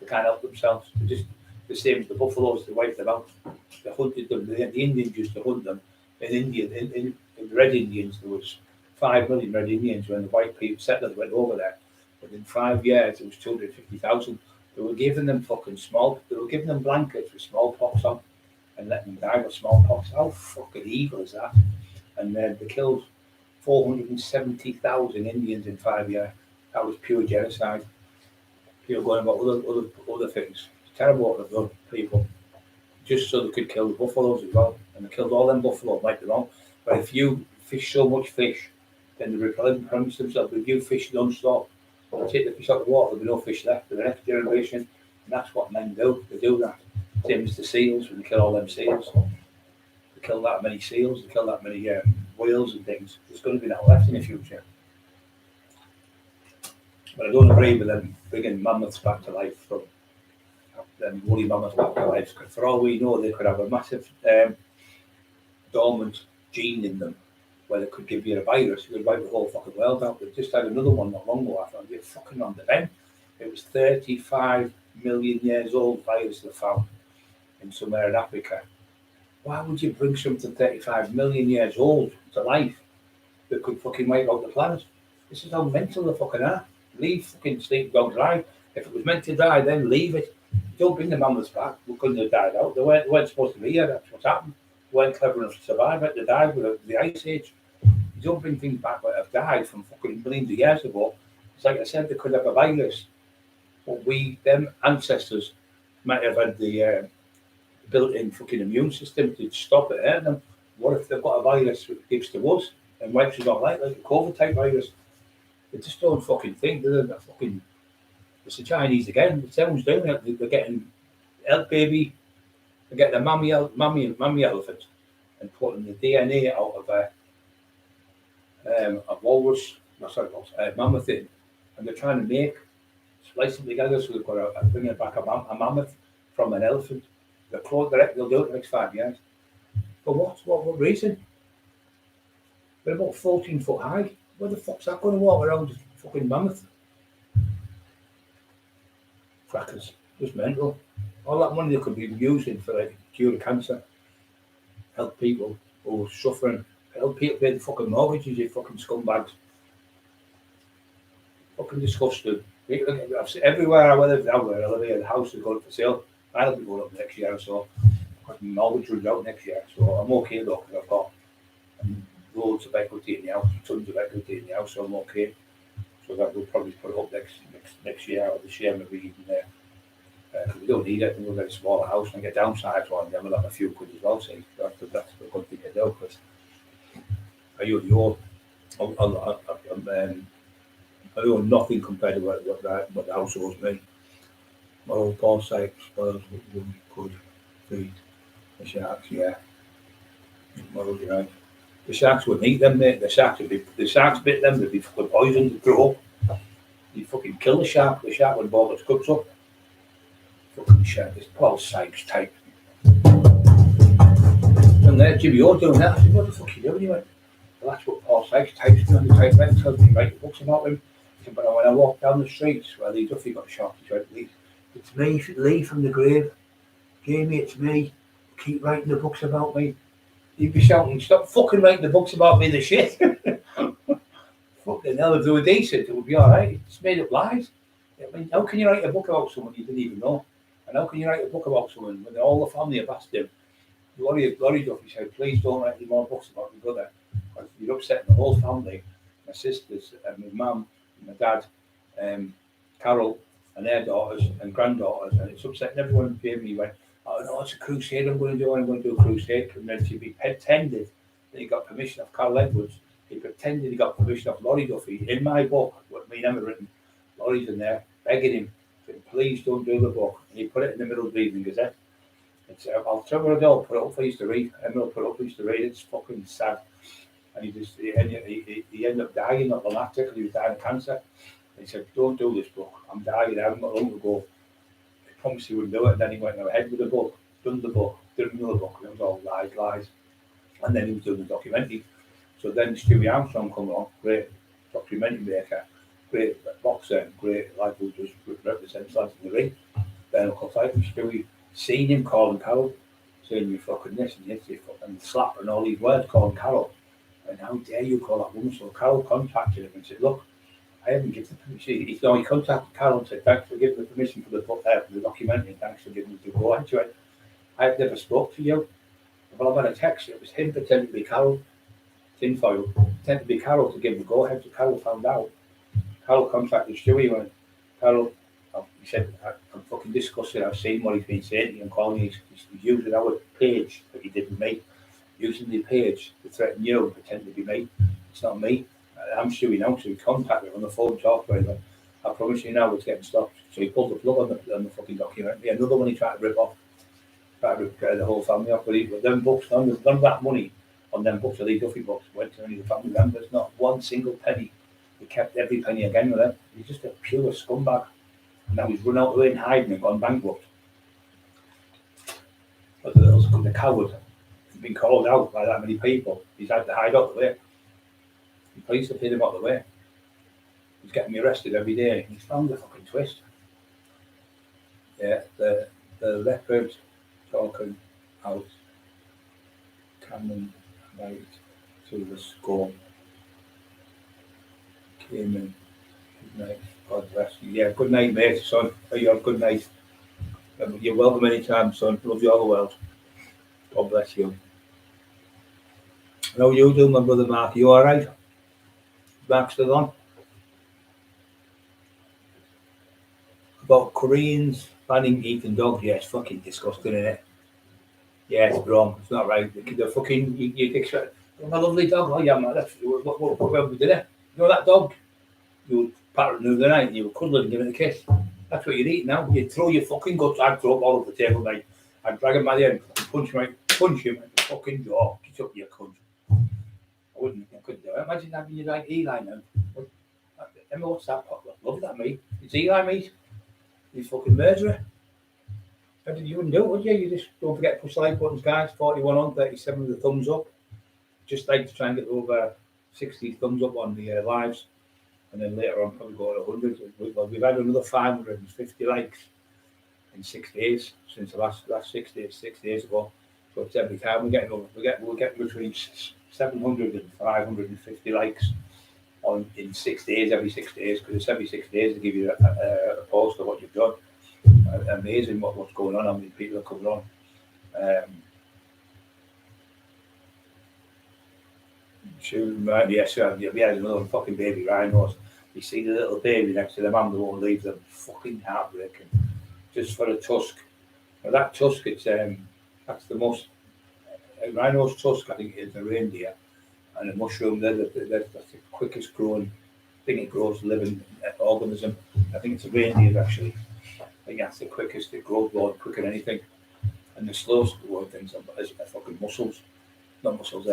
They can't help themselves. They're just the same as the buffaloes, they wipe them out. They hunted them. The Indians used to hunt them. In India, in the Red Indians, there was 5 million Red Indians when the white people settlers went over there. But in 5 years, there was 250,000. They were giving them they were giving them blankets with smallpox on and letting them die with smallpox. How fucking evil is that? And they killed 470,000 Indians in 5 years. That was pure genocide. People going about other things. It's terrible what they've done, people. Just so they could kill the buffaloes as well. And they killed all them buffaloes, like they're wrong. But if you fish so much fish, then they promise themselves, if you fish non-stop, they'll take the fish out of the water, there'll be no fish left for the next generation. And that's what men do. They do that. Same as the seals, when they kill all them seals. They kill that many seals, they kill that many whales and things. There's going to be that left in the future. But I don't agree with them bringing mammoths back to life from them woolly mammoths back to life. Because for all we know, they could have a massive dormant gene in them where they could give you a virus. You could wipe the whole fucking world out. They just had another one not long ago. I found it fucking on the bench. It was 35 million years old virus they found in somewhere in Africa. Why would you bring something 35 million years old to life that could fucking wipe out the planet? This is how mental they fucking are. Leave fucking sleep dogs die. If it was meant to die, then leave it. Don't bring the mammoths back. We couldn't have died out. They weren't supposed to be here. That's what's happened. They weren't clever enough to survive it. They died with the ice age. You don't bring things back that have died from fucking millions of years ago. It's like I said, they could have a virus. But them ancestors might have had the built-in fucking immune system to stop it hurting them. What if they've got a virus that gives to us and wipes us out like a COVID type virus? They just don't fucking think, do they? They're fucking, it's the Chinese again. Someone's doing it. They're getting elk baby, they're getting a mummy elephant and putting the DNA out of a walrus, mammoth in, and they're trying to splice them together so they've got bringing back a mammoth from an elephant. They'll do it in the next 5 years. For what? What reason? They're about 14 foot high. Where the fuck's that going to walk around a fucking mammoth? Crackers. Just mental. All that money they could be using for like cure cancer, help people who are suffering, help people pay the fucking mortgages, you fucking scumbags. Fucking disgusting. Everywhere I live here, the house is going for sale. I'll be going up next year or so. Because my mortgage runs out next year, so I'm okay though, because I've got loads of equity in the house, tons of equity in the house, so I'm okay. So that we'll probably put it up next year or this year, maybe even there. Because we don't need it, we'll get a smaller house and get downsized one, and then we'll have a few quid as well. So that's a good thing to do. Because I owe nothing compared to what the house owes me. My old Paul Sykes, well, we could feed the sharks, yeah. Well, you're right. The sharks would eat them, mate. The sharks bit them, they'd be fucking poisoned, they'd grow up. You'd fucking kill the shark would ball its guts up. Fucking shark, this Paul Sykes type. And there, Jimmy, you're doing that. I said, what the fuck are you doing? He went, well, that's what Paul Sykes types me on the typewriter, tells me write books about him. He said, but when I walk down the streets where Lee Duffy got shot, he said, it's me, Lee from the grave. Jamie, it's me. Keep writing the books about me. He'd be shouting, stop fucking writing the books about me, the shit. Fucking hell, if they were decent, it would be alright. It's made up lies. I mean, how can you write a book about someone you didn't even know? And how can you write a book about someone when all the family have asked him? Laurie Duffy said, please don't write any more books about your brother. Because you're upsetting the whole family, my sisters, and my mum, and my dad, Carol, and their daughters and granddaughters, and it's upsetting everyone. Jamie went, oh no, it's a crusade I'm going to do a crusade. And then he pretended that he got permission of Carl Edwards. He pretended he got permission of Laurie Duffy. In my book, what me never written, Laurie's in there begging him, saying, please don't do the book. And he put it in the middle of the Evening Gazette. It's, I'll tell you what I'll put it up for you to read. Emma will put it up for you to read. It's fucking sad. And he ended up dying not long after because he was dying of cancer. He said, don't do this book. I'm dying. I haven't got long to go. He promised he wouldn't do it. And then he went ahead with the book, done the book, did another book. And it was all lies. And then he was doing the documentary. So then Stewie Armstrong come along, great documentary maker, great boxer, great like who just represents lads in the ring. Then of course Stewie seen him calling Carol, saying you fucking this and this, you fucking slap and all these words calling Carol. And how dare you call that woman? So Carol contacted him and said, look, I haven't given the permission. He contacted Carol and said, thanks for giving the permission for the book, for the documentary, thanks for giving me the go into it. I've never spoke to you. Well, I've had a text, it was him pretending to be Carol, tinfoil, pretending to be Carol to give the go ahead. So Carol found out. Carol contacted Stewie and went, Carol, he said, I'm fucking disgusted. I've seen what he's been saying to you and calling you. He's using our page that he did with me, using the page to threaten you and pretend to be me. It's not me. I'm Stewie now, so he contacted him on the phone, talked to him. I promise you now it's getting stopped. So he pulled the plug on the fucking documentary. Another one he tried to rip off, tried to rip the whole family off. But them books, none of that money on them books, or these Duffy books, went to any of the family members. Not one single penny He kept every penny again with him. He's just a pure scumbag. And now he's run out of the way and hiding and gone bankrupt. But the coward has been called out by that many people. He's had to hide out the way. The police have hid him out the way. He's getting arrested every day. He's found a fucking twist. Yeah, the leopard talking out coming right to the score. Came in. Good night. God bless you. Yeah, good night, mate, son. Oh, you have good night. You're welcome anytime, son. Love you all the world. God bless you. How you doing, my brother Mark? You alright? Mark still on? About Koreans banning eating dogs, yeah, it's fucking disgusting, isn't it? Yeah, it's wrong. It's not right. The fucking you expect my lovely dog. Oh yeah, man. That's what we did it. You know that dog? You would pat it the other night and you would cuddle it and give it a kiss. That's what you'd eat now. You'd throw your fucking guts. I'd throw up all over the table, mate. I'd drag him by the end, punch him in the fucking jaw. Get up your cunt. I couldn't do it. Imagine having your like Eli now. Remember what's that? Love that meat. It's Eli meat. He's fucking murderer. You wouldn't do it, would you? You just don't forget to push like buttons, guys. 41 on, 37 with the thumbs up. Just like to try and get over 60 thumbs up on the lives. And then later on, probably go to 100. We've had another 550 likes in 6 days since the last 6 days ago. So it's every time we're getting between 700 and 550 likes in 6 days, every 6 days, because it's every 6 days to give you a post of what you've done. Amazing what's going on, how many people are coming on. Yes, we had another fucking baby rhinos. You see the little baby next to the man that won't leave them, fucking heartbreaking. Just for a tusk. Now that tusk, it's that's the most. A rhino's tusk, I think, is a reindeer, and a mushroom. That's the quickest growing thing. It grows living organism. I think it's a reindeer actually. I think that's the quickest. It grows more quicker than anything. And the slowest growing things are fucking mussels, not mussels.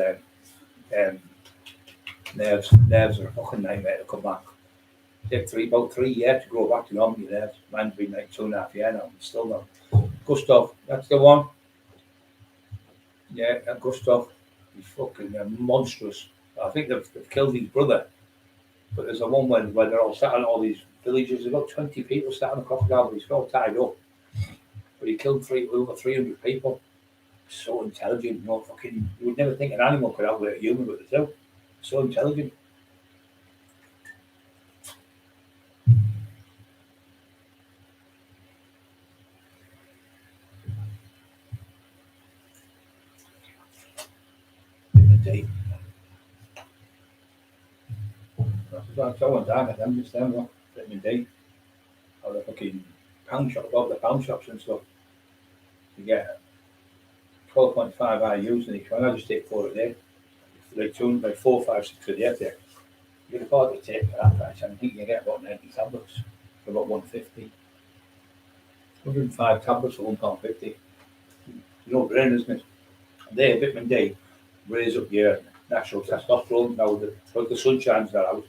Nerves. Nerves are a fucking nightmare to come back. Take about 3 years to grow back to normal nerves. Mine's been like 2.5 years now. Still not. Gustav, that's the one. Yeah, Gustav. He's fucking monstrous. I think they've killed his brother. But there's a one where they're all sat on all these villages. There's about 20 people sat on a crocodile, but he's all tied up. But he killed over 300 people. So intelligent, you would never think an animal could outwit a human, but they do. So intelligent. That's all down at them, just them, vitamin D. Or the fucking pound shop, all the pound shops and stuff. You get 12.5 IUs in each one. I just take 4 a day. Like 4, 5, 6 a day. You can afford to take for that price. I think you get about 90 tablets for about 150. 105 tablets for £1.50. No brain, isn't it? They, vitamin D, raise up your natural testosterone. Now, the sunshine's not out.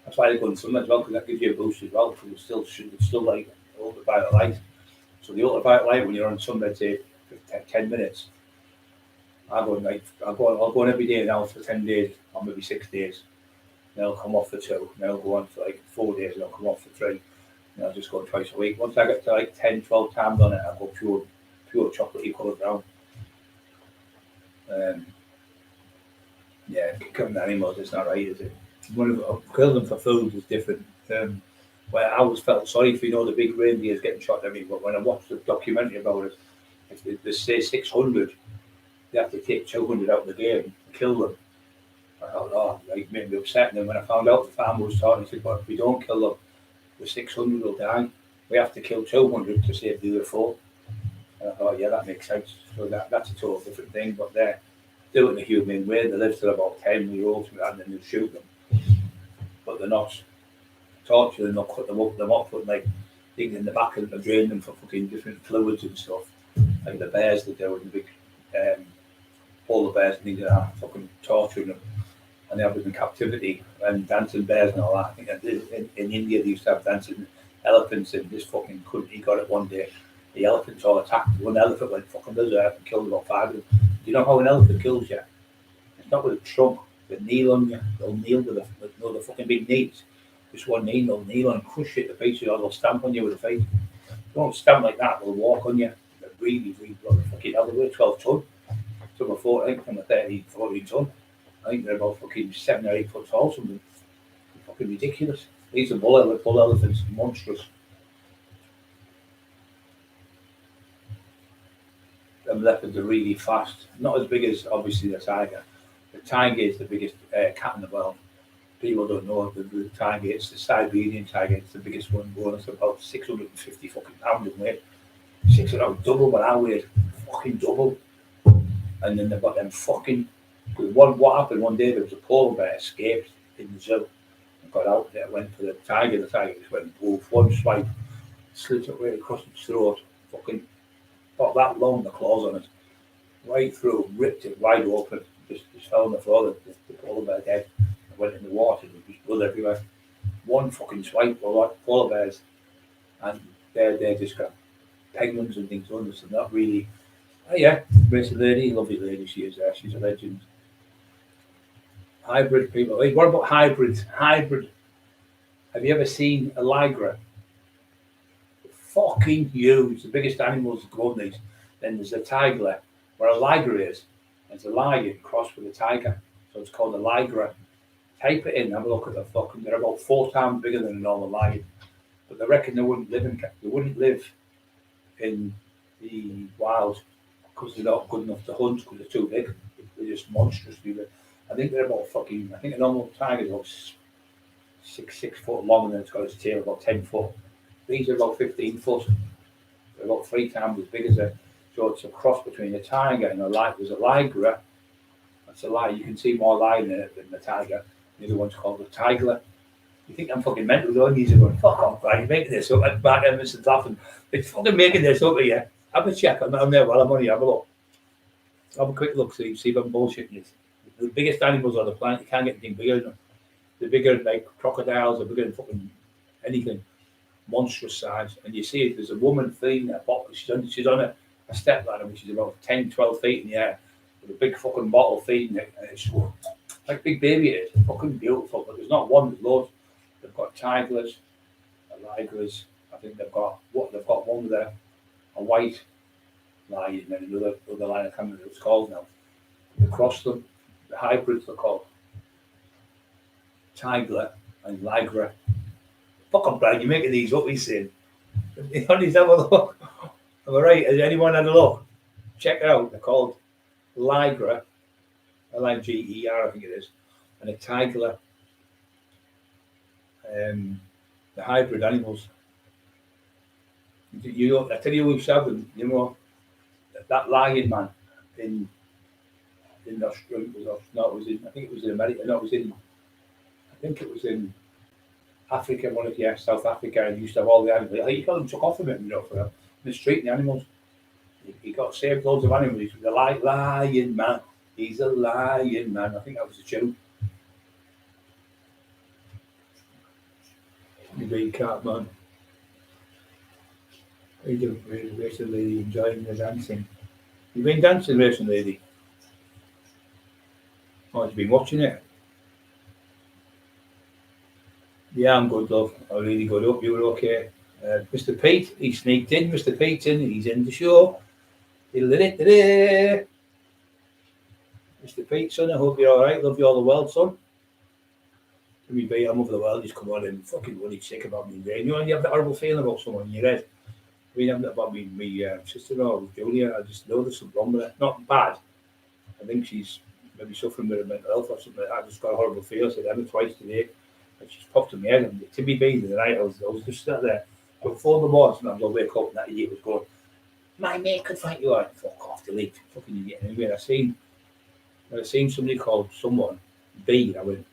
That's why they go in sun as well, because that gives you a boost as well. Because it's still like ultraviolet light. So the ultraviolet light, when you're on sunbed, say 10 minutes, I'll go on every day now for 10 days, or maybe 6 days. Then I'll come off for 2. Then I'll go on for like 4 days, and I'll come off for 3. And I'll just go twice a week. Once I get to like 10, 12 times on it, I'll go pure chocolatey coloured brown. Yeah, killing animals, it's not right, is it? Killing them for food is different. Where I always felt sorry for, the big reindeers getting shot at me, but when I watched the documentary about it, if they say 600, they have to take 200 out of the game and kill them. I thought, it made me upset. And then when I found out the farmer was talking, he said, but if we don't kill them, the 600 will die. We have to kill 200 to save the other 4. And I thought, yeah, that makes sense. So that's a total different thing, but they're doing it in a humane way. They live till about 10-year-olds and then they'll shoot them. But they're not torturing them, not cut them up. They're not putting like things in the back and drain them for fucking different fluids and stuff. Like the bears they do, and the big polar bears and things like that, fucking torturing them. and they have them in captivity and dancing bears and all that. I think in India they used to have dancing elephants in this fucking country. Got it one day. The elephants all attacked. One elephant went fucking berserk and killed about 5 of them. Do you know how an elephant kills you? It's not with a trunk. They kneel on you. They'll kneel with the fucking big knees. Just one knee, they'll kneel and crush it to pieces, or they'll stamp on you with a face. They won't stamp like that. They'll walk on you. They're really fucking hell. They weigh 12 ton. Some are 14, some are 13, 14 ton. I think they're about fucking 7 or 8 foot tall. Something fucking ridiculous. These are bull elephants, monstrous. Them leopards are really fast. Not as big as obviously the tiger. The tiger is the biggest cat in the world. People don't know the tiger. It's the Siberian tiger. It's the biggest one. It's about 650 fucking pounds in weight. 600, double what I weighed. Fucking double. And then they've got them fucking. What happened one day? There was a polar bear escaped in the zoo and got out there. Went for the tiger. The tiger just went poof. One swipe, slit it right across its throat. Fucking got that long, the claws on it, right through, ripped it wide open. Just fell on the floor. The polar bear dead. It went in the water. There was blood everywhere. One fucking swipe for like polar bears, and they're just got penguins and things on. So not really. Oh yeah, Grace lady, lovely lady she is there. She's a legend. Hybrid people. Hey, what about hybrids? Hybrid. Have you ever seen a ligra? Fucking huge. The biggest animals go on these. Then there's a tiger, where a ligra is. It's a lion crossed with a tiger. So it's called a ligra. Type it in, have a look at the fucking. They're about 4 times bigger than a normal lion. But they reckon they wouldn't live in the wild because they're not good enough to hunt because they're too big. They're just monstrous. I think they're about fucking. I think a normal tiger is about 6 foot long, and then it's got its tail about 10 foot. These are about 15 foot. They're about 3 times as big as a. So it's a cross between a tiger and a lion. There's a ligra. That's a lion. You can see more lion in it than the tiger. The other one's called a tiger. You think I'm fucking mental? Don't you? Going, fuck off, man. You're making this up. At back Emerson laughing. It's fucking making this up here. Have a check. I'm there while I'm on here. Have a look. Have a quick look. See if I'm bullshitting this. The biggest animals on the planet. You can't get anything bigger than them. They're bigger than like crocodiles. They're bigger than fucking anything. Monstrous size. And you see it. There's a woman feeding a bottle. She's on a step ladder, which is about 10, 12 feet in the air, with a big fucking bottle feeding it. And it's like big baby it is. Fucking beautiful. But there's not one. There's loads. They've got tigers, ligras. I think they've got one with a white lion and another lion. I can't remember what it's called now. Across them, the hybrids are called tiger and ligra. Fucking Brian, you're making these up. He's saying. Honey, have a look. Am I right? Has anyone had a look? Check it out. They're called ligra, Liger, I think it is, and a tiger. The hybrid animals. I tell you who said them. You know that lion man in Australia I think it was in America. No, I think it was in Africa. South Africa. And used to have all the animals. Like, you got them took off of him, for mistreating the animals. He got saved loads of animals. He's the lion man. He's a lion man. I think that was the tune. You being cat man. He didn't really racing lady enjoying the dancing. You've been dancing, racing lady? Oh, you've been watching it? Yeah, I'm good, love. I'm really good. Hope you were okay. Mr. Pete, he sneaked in. Mr. Pete's in. He's in the show. Mr. Pete, son, I hope you're all right. Love you all the world, son. Me be, I'm over the world. He's come on and fucking really sick about me. You know, you have that horrible feeling about someone in your head. I mean, I'm not about me sister-in-law, Julia. I just know there's something wrong with her. Not bad. I think she's maybe suffering with her mental health or something like that. I just got a horrible feel. I said Emma twice today. And she's popped in my head. And to me being the night, I was just sat there. Before the morning, sometimes I'll wake up and that idiot was going, my mate could fight you out. Fuck off, delete. Fucking idiot. Anyway, I seen somebody called someone B. I went,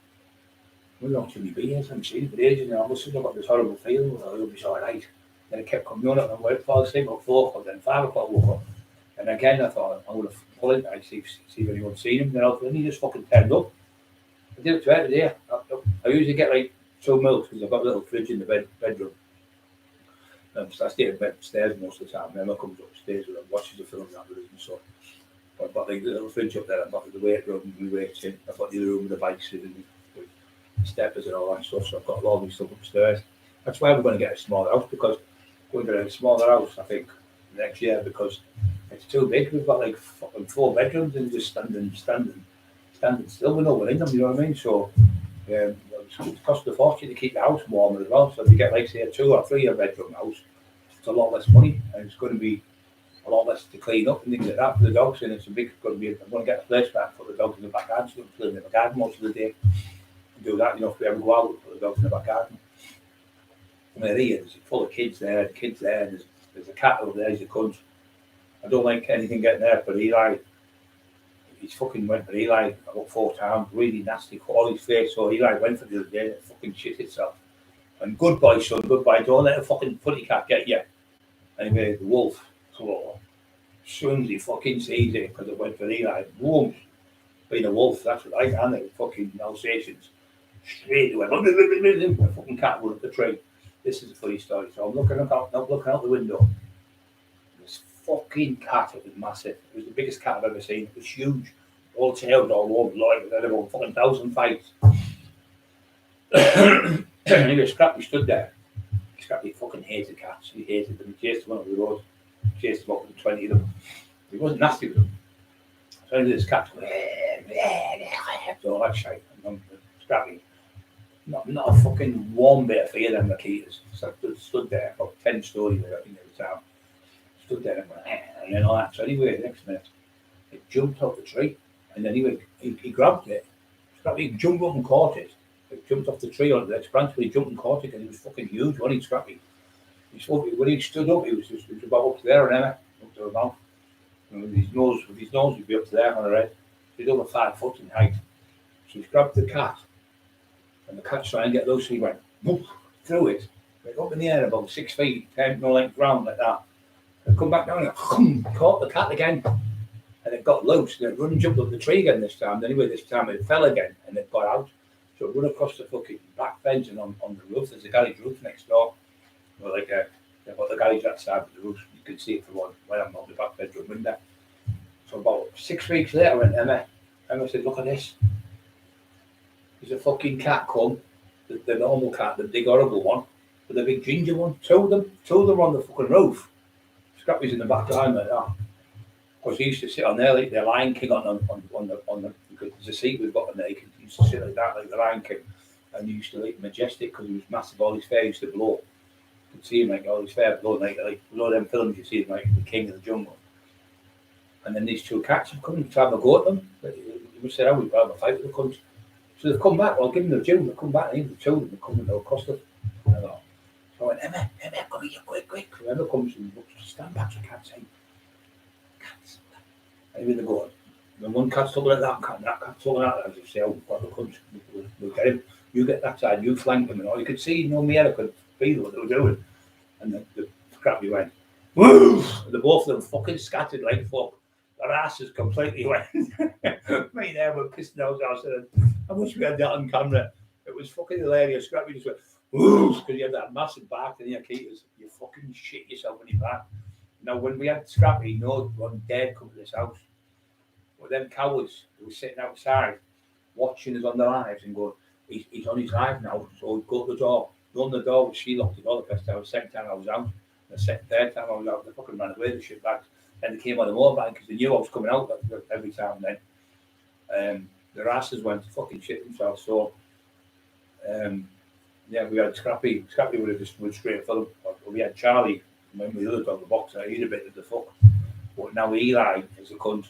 well, not Jimmy B. I haven't seen it for ages. And all of a sudden I got this horrible feeling. I hope he's all right. Then it kept coming on up and went fall asleep at 4 o'clock, then 5 o'clock woke up. And again I thought I'm gonna pull it, I see if anyone's seen him. Then he just fucking turned up. I did it to every day. I usually get like 2 milks because I've got a little fridge in the bedroom. So I stay upstairs most of the time. Emma comes upstairs and watches the film that with us and so. But I've got like the little fridge up there. I've got the weight room, my weights in. I've got the other room with the bikes in and the steppers and all that stuff. So I've got all these stuff upstairs. That's why we're going to get a smaller house, because we're going to get a smaller house, I think, next year, because it's too big. We've got like fucking 4 bedrooms and just standing still with no one in them, you know what I mean? So it costs a fortune to keep the house warmer as well. So if you get like say a 2 or 3 bedroom house, it's a lot less money, and it's going to be a lot less to clean up and things like that for the dogs. And it's I'm going to get a place back for the dogs in the back garden, so we can play in the back garden most of the day. And do that, you know, if we ever go out, we'll put the dogs in the back garden. And there's full of kids there, there's a cat over there, he's a cunt. I don't like anything getting there, but Eli, he's fucking went for Eli about 4 times, really nasty, all his face. So Eli went for the other day, it fucking shit itself. And goodbye, son, goodbye, don't let a fucking putty cat get you. Anyway, the wolf, as soon as he fucking sees it, because it went for Eli, boom, being a wolf, that's what I can, they fucking Alsatians. Straight away, the fucking cat went up the tree. This is a funny story. So I'm looking out the window. This fucking cat, it was massive. It was the biggest cat I've ever seen. It was huge. All tailed all over, like it had about fucking 1,000 fights. Anyway, Scrappy stood there. Scrappy fucking hated cats. He hated them. He chased them on the road. Chased about 20 of them. He wasn't nasty with them. So anyway, this cat's going, all that shit. And Scrappy, not a fucking warm bit of fear them Makitas. So I stood there about 10 stories I think at the time. Stood there and went, and then all that. So anyway, the next minute, it jumped off the tree. And anyway, he grabbed it. Scrappy jumped up and caught it. It jumped off the tree onto the next branch, but he jumped and caught it, and he was fucking huge, wasn't he, Scrappy? When he stood up, he was about up to there, and up to her mouth. And with his nose, he'd be up to there on her head. He's over 5 foot in height. So he grabbed the cat, and the cat's trying to get loose, so he went whoop, through it, went up in the air about 6 feet, 10 no length ground like that. And come back down and caught the cat again. And it got loose, and it run and jumped up the tree again this time. Anyway, this time it fell again, and it got out. So it run across the fucking back fence and on the roof. There's a garage roof next door. Well, like they've got the garage that side of the roof. You can see it from when I'm on the back bedroom window. So about 6 weeks later, I went, Emma said, look at this. There's a fucking cat come, the normal cat, the big horrible one, but the big ginger one. Two of them on the fucking roof. Scrappy's in the back behind like that. Because he used to sit on there like the Lion King on the because there's a seat we've got on there. He used to sit like that, like the Lion King. And he used to like majestic because he was massive. All his hair used to blow. You could see him like all his hair blow like below them films. You see him like the king of the jungle. And then these 2 cats have come to have a go at them. You must say, "Oh, we've had a fight with the cunts." So they've come back. Well, give them the due. They come back, and even the children are coming across them. So I went, Emma, come here, quick. Whoever comes and looks, stand back so I can't say. Cats. Anyway, they go on. When one cat's talking at that cat, and that cat's talking at that, I just say, oh, what the cunts, we'll get him. You get that side, you flank him, and all. You could see, me, I could feel what they were doing. And the Scrappy went, woo! And the both of them fucking scattered like fuck. Their asses completely went. Me there were pissing ourselves. I wish we had that on camera. It was fucking hilarious. Scrappy just went, woo! Because you had that massive bark in your keepers. You fucking shit yourself when you back. Now, when we had Scrappy, no one dared come to this house. But them cowards who were sitting outside watching us on the lives and going, he's on his live now, so we'd go to the door. Run the door, she locked the door the first time. The second time I was out. The third time I was out, they fucking ran away, the shit bags. Then they came on the motorbike because they knew I was coming out every time then. Their asses went to fucking shit themselves. So, yeah, we had Scrappy. Scrappy would have just went straight for them. We had Charlie, remember the other dog, the boxer, he'd a bit of the fuck. But now Eli is a cunt.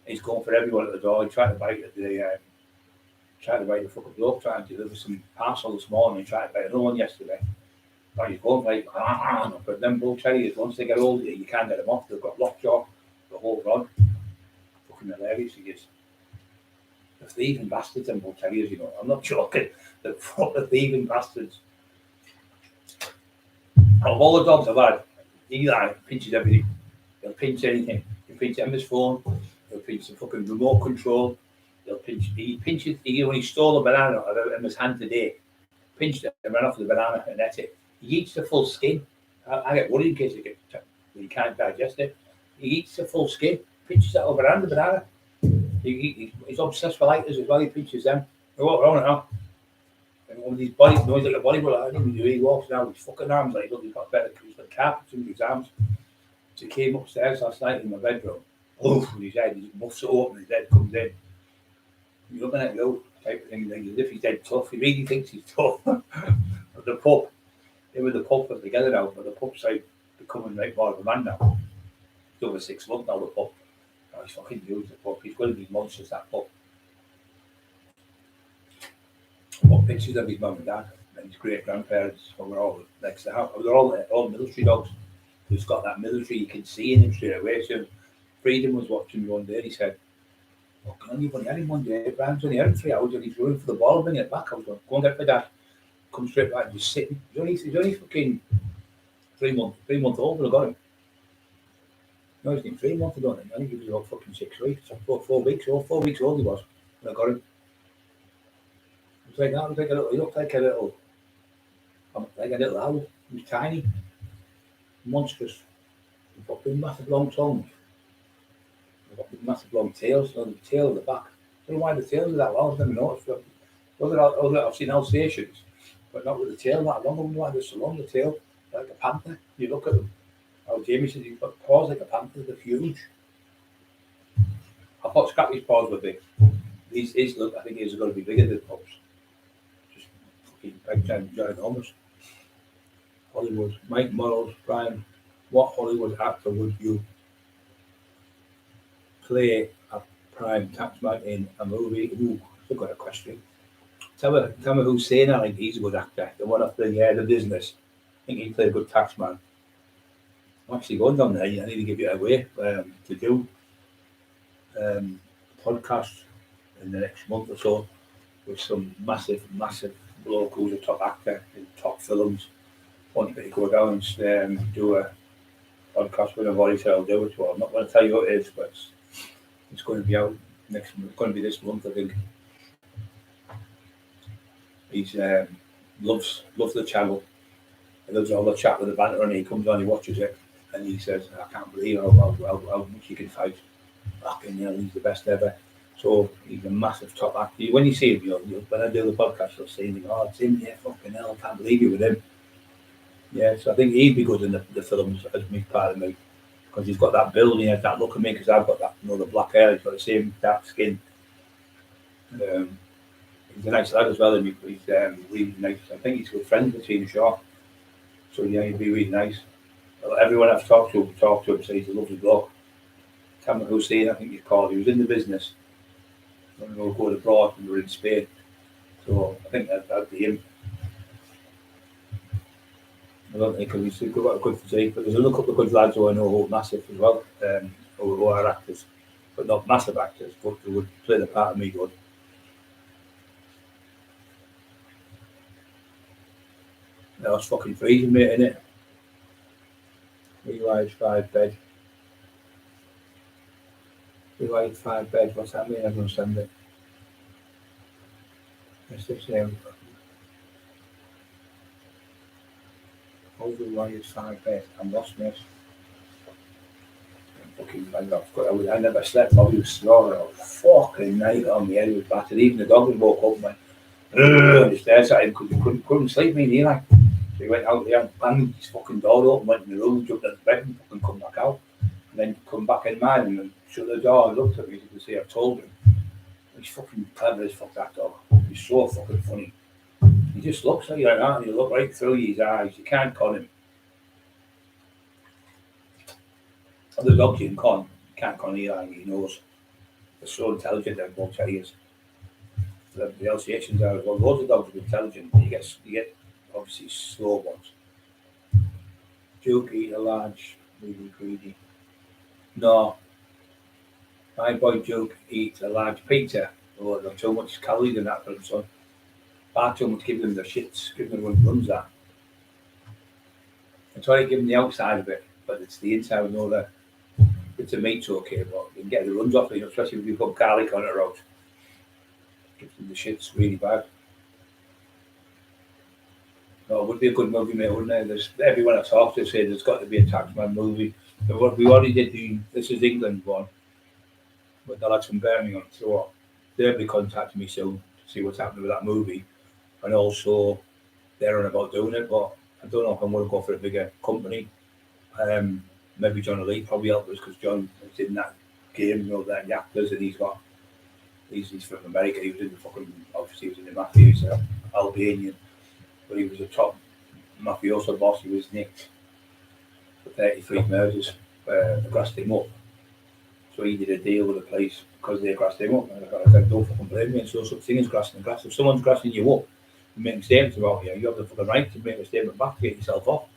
He's going for everyone at the door. He tried to bite at the fucking bloke, trying to deliver some parcel this morning. He tried to bite another one yesterday. But he's going like, but them bull terriers, once they get older, you can't get them off. They've got lockjaw, the whole rod. Fucking hilarious he is. The thieving bastards, them bull terriers, you know. I'm not joking. The fucking thieving bastards. Of all the dogs I've had, Eli pinches everything. He'll pinch anything. He'll pinch Emma's phone. He'll pinch the fucking remote control. He'll He pinches. When he stole a banana out of his hand today, pinched it and ran off with the banana and that's it. He eats the full skin. I get worried in case he can't digest it. He eats the full skin, pinches it over the banana. He's obsessed with lighters as well. He pinches them. They walk around now. And one of these body noise like a bodybuilder. I don't even do. He walks now with his fucking arms like he's got better. He's got carpets under his arms. So he came upstairs last night in my bedroom. Oh, with his head, he muffs it open. His head comes in. He's looking at you type of thing. As if he's dead tough. He really thinks he's tough. The pup. Him and the pup are together now, but the pup's like becoming like more of a man now. He's over 6 months now, the pup. Oh, he's fucking huge, the pup. He's going to be monstrous, that pup. What pictures of his mum and dad and his great grandparents when we're all next to the house. They're all military dogs. He's got that military, you can see in him straight away. So Freedom was watching me one day and he said, "Oh, can you've only had him one day, Brian's only had him 3 hours and he's running for the ball, bringing it back." I was going, "Go and get my dad." Come straight back and just sitting. He's only fucking 3 months old when I got him. No, he's been 3 months ago. I think he was about fucking 6 weeks, 4 weeks old. 4 weeks old he was when I got him. It was like that. It was like a little. He looked like a little owl. He was tiny, monstrous. He's got big, massive long tongues. He's got big, massive long tails. So the tail at the back. I don't know why the tails are that long. I've never noticed. I've seen Alsatians, but not with the tail that long. I wonder why they're so long. The tail, like a panther. You look at them. Oh, Jamie said he's got paws like a panther. They're huge. I thought Scrappy's paws were big. His look, I think his are going to be bigger than pups. Just fucking big time, ginormous. Hollywood, Mike Morrows, Brian, what Hollywood actor would you play a prime taxman in a movie? Ooh, I've got a question. Tell me who's saying that. Like he's a good actor. The one off the business. I think he'd play a good taxman. I'm actually going down there. I need to give you away to do podcast in the next month or so with some massive bloke who's a top actor in top films. Want me to go down and do a podcast with a voice. I'll do it. Well, I'm not going to tell you what it is, but it's going to be out next month. It's going to be this month, I think. He's loves the channel. He loves all the chat with the banter, and he comes on, he watches it, and he says, "I can't believe how much he can fight. Fucking hell, he's the best ever." So he's a massive top actor. When you see him, when I do the podcast, you'll see him. Oh, it's him! Yeah, fucking hell, I can't believe you with him. Yeah, so I think he'd be good in the films as me part of me, because he's got that build, he has that look at me, because I've got that, the black hair. He's got the same dark skin. He's a nice lad as well, and he's really nice. I think he's good friends with Tina Shaw. So yeah, he'd be really nice. Everyone I've talked to him says he's a lovely bloke. Cameron Hussein, I think he's called. He was in the business when we were going abroad when we were in Spain. So I think that'd be him. I don't think he's got a good physique, but there's another couple of good lads who I know who are massive as well, who are actors, but not massive actors, but who would play the part of me good. I was fucking freezing, mate, innit? 3 wives, 5 bed. 3 wives, 5 beds. What's that mean? I don't understand it. It's just over 3 wives, 5 beds. I'm lost, mate. Fucking bang off. I never slept. I was snoring all fucking night on my head was battered. Even the dog woke up and went, and he stared at him because he couldn't sleep, me neither. So he went out there and banged his fucking door open, went in the room, jumped out the bed and fucking come back out. And then come back in mine and shut the door and looked at me. As you can see, I've told him. He's fucking clever as fuck, that dog. He's so fucking funny. He just looks at you like that and you look right through his eyes. You can't con him. Other dogs you can't con Eli, he knows. They're so intelligent, they're both terriers. The Alsatians are as well. Loads of dogs are intelligent, but you get obviously slow ones. Duke eat a large, really greedy. No. My boy Duke eats a large pizza. Oh, there's too much calories in that for him, son. Far too much, give them the shits, give them what runs that. I try to give them the outside of it, but it's the inside with all the bits of meat's okay, but you can get the runs off it, especially if you put garlic on it or out. The shit's really bad. No, it would be a good movie, mate, wouldn't it? There's, everyone I talk to say there's got to be a Taxman movie. But what we already did the This Is England one, but the lads from Birmingham, so they'll be contacting me soon to see what's happening with that movie. And also, they're on about doing it, but I don't know if I'm going to go for a bigger company. Maybe John Lee probably help us because John was in that game, you know, that Yakters, and he's from America. He was in the fucking, obviously, he was in the mafia, he's Albanian, but he was a top mafioso boss. He was nicked for 33 murders, grassed him up. So he did a deal with the police because they grassed him up. And I said, don't fucking blame me. And so something is grassing and grass. If someone's grassing you up and making statements about you, you have the fucking right to make a statement back to get yourself off.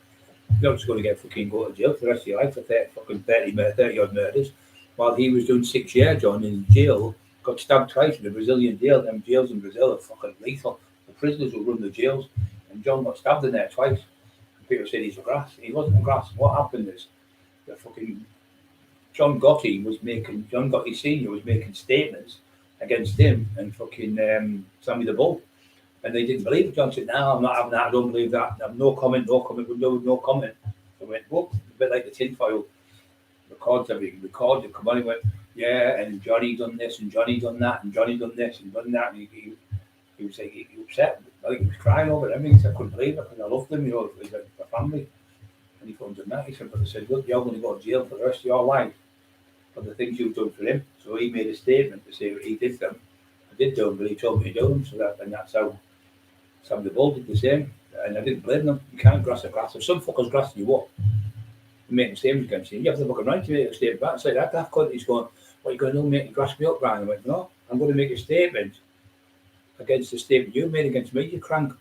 You're not just going to get fucking go to jail for the rest of your life for 30 odd murders. While he was doing 6 years, John, in jail, got stabbed twice in a Brazilian jail. Them jails in Brazil are fucking lethal. The prisoners will run the jails. And John got stabbed in there twice. And people said he's a grass. He wasn't a grass. What happened is the fucking John Gotti Senior was making statements against him and fucking Sammy the Bull. And they didn't believe it. John said, no, I'm not having that, I don't believe that. No comment, no comment. I went, whoop, a bit like the tinfoil. Records everything, come on, he went, yeah, and Johnny done this, and Johnny done that, and Johnny done this, and done that. And he was like, he upset. I think he was crying over everything. He said, I couldn't believe it because I loved them, you know, he's like a family. And he phoned him that. He said, but they said, look, you're going to go to jail for the rest of your life for the things you've done for him. So he made a statement to say he did them. I did do them, but he told me to do them. So that's how Sam the Bull did the same. And I didn't blame them. You can't grass a grass. If some fuckers grassing you up and making statements against you, you have the fucking right to make a statement back. So that cunt, he's going, what are you going to do, mate? You grass me up, Brian? I went, no, I'm going to make a statement against the statement you made against me, you crank.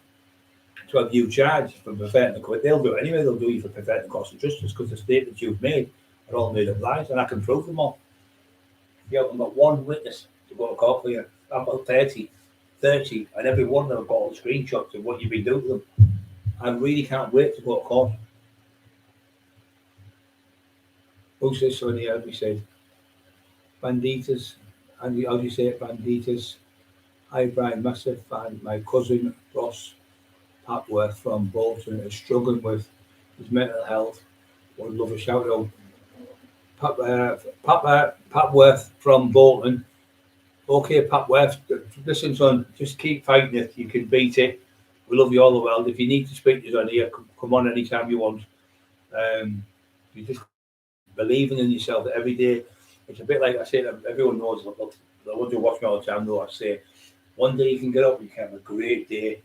To have you charged for perverting the court. They'll do it anyway. They'll do you for perverting the course of justice because the statements you've made are all made up lies, and I can prove them all. You haven't got one witness to go to court for you. I've got 30, and every one of them have got all the screenshots of what you've been doing to them. I really can't wait to go to court. Who's this one here? We said Banditas. And how do you say it? Banditas. Hi, Brian, massive fan. My cousin Ross Papworth from Bolton is struggling with his mental health. Would love a shout out. Papworth from Bolton. Okay, Papworth, listen, son, just keep fighting it. You can beat it. We love you all the world. If you need to speak to us on here, come on anytime you want. You just believing in yourself every day. It's a bit like I say, everyone knows, the ones who watch me all the time know I say, one day you can get up, you can have a great day.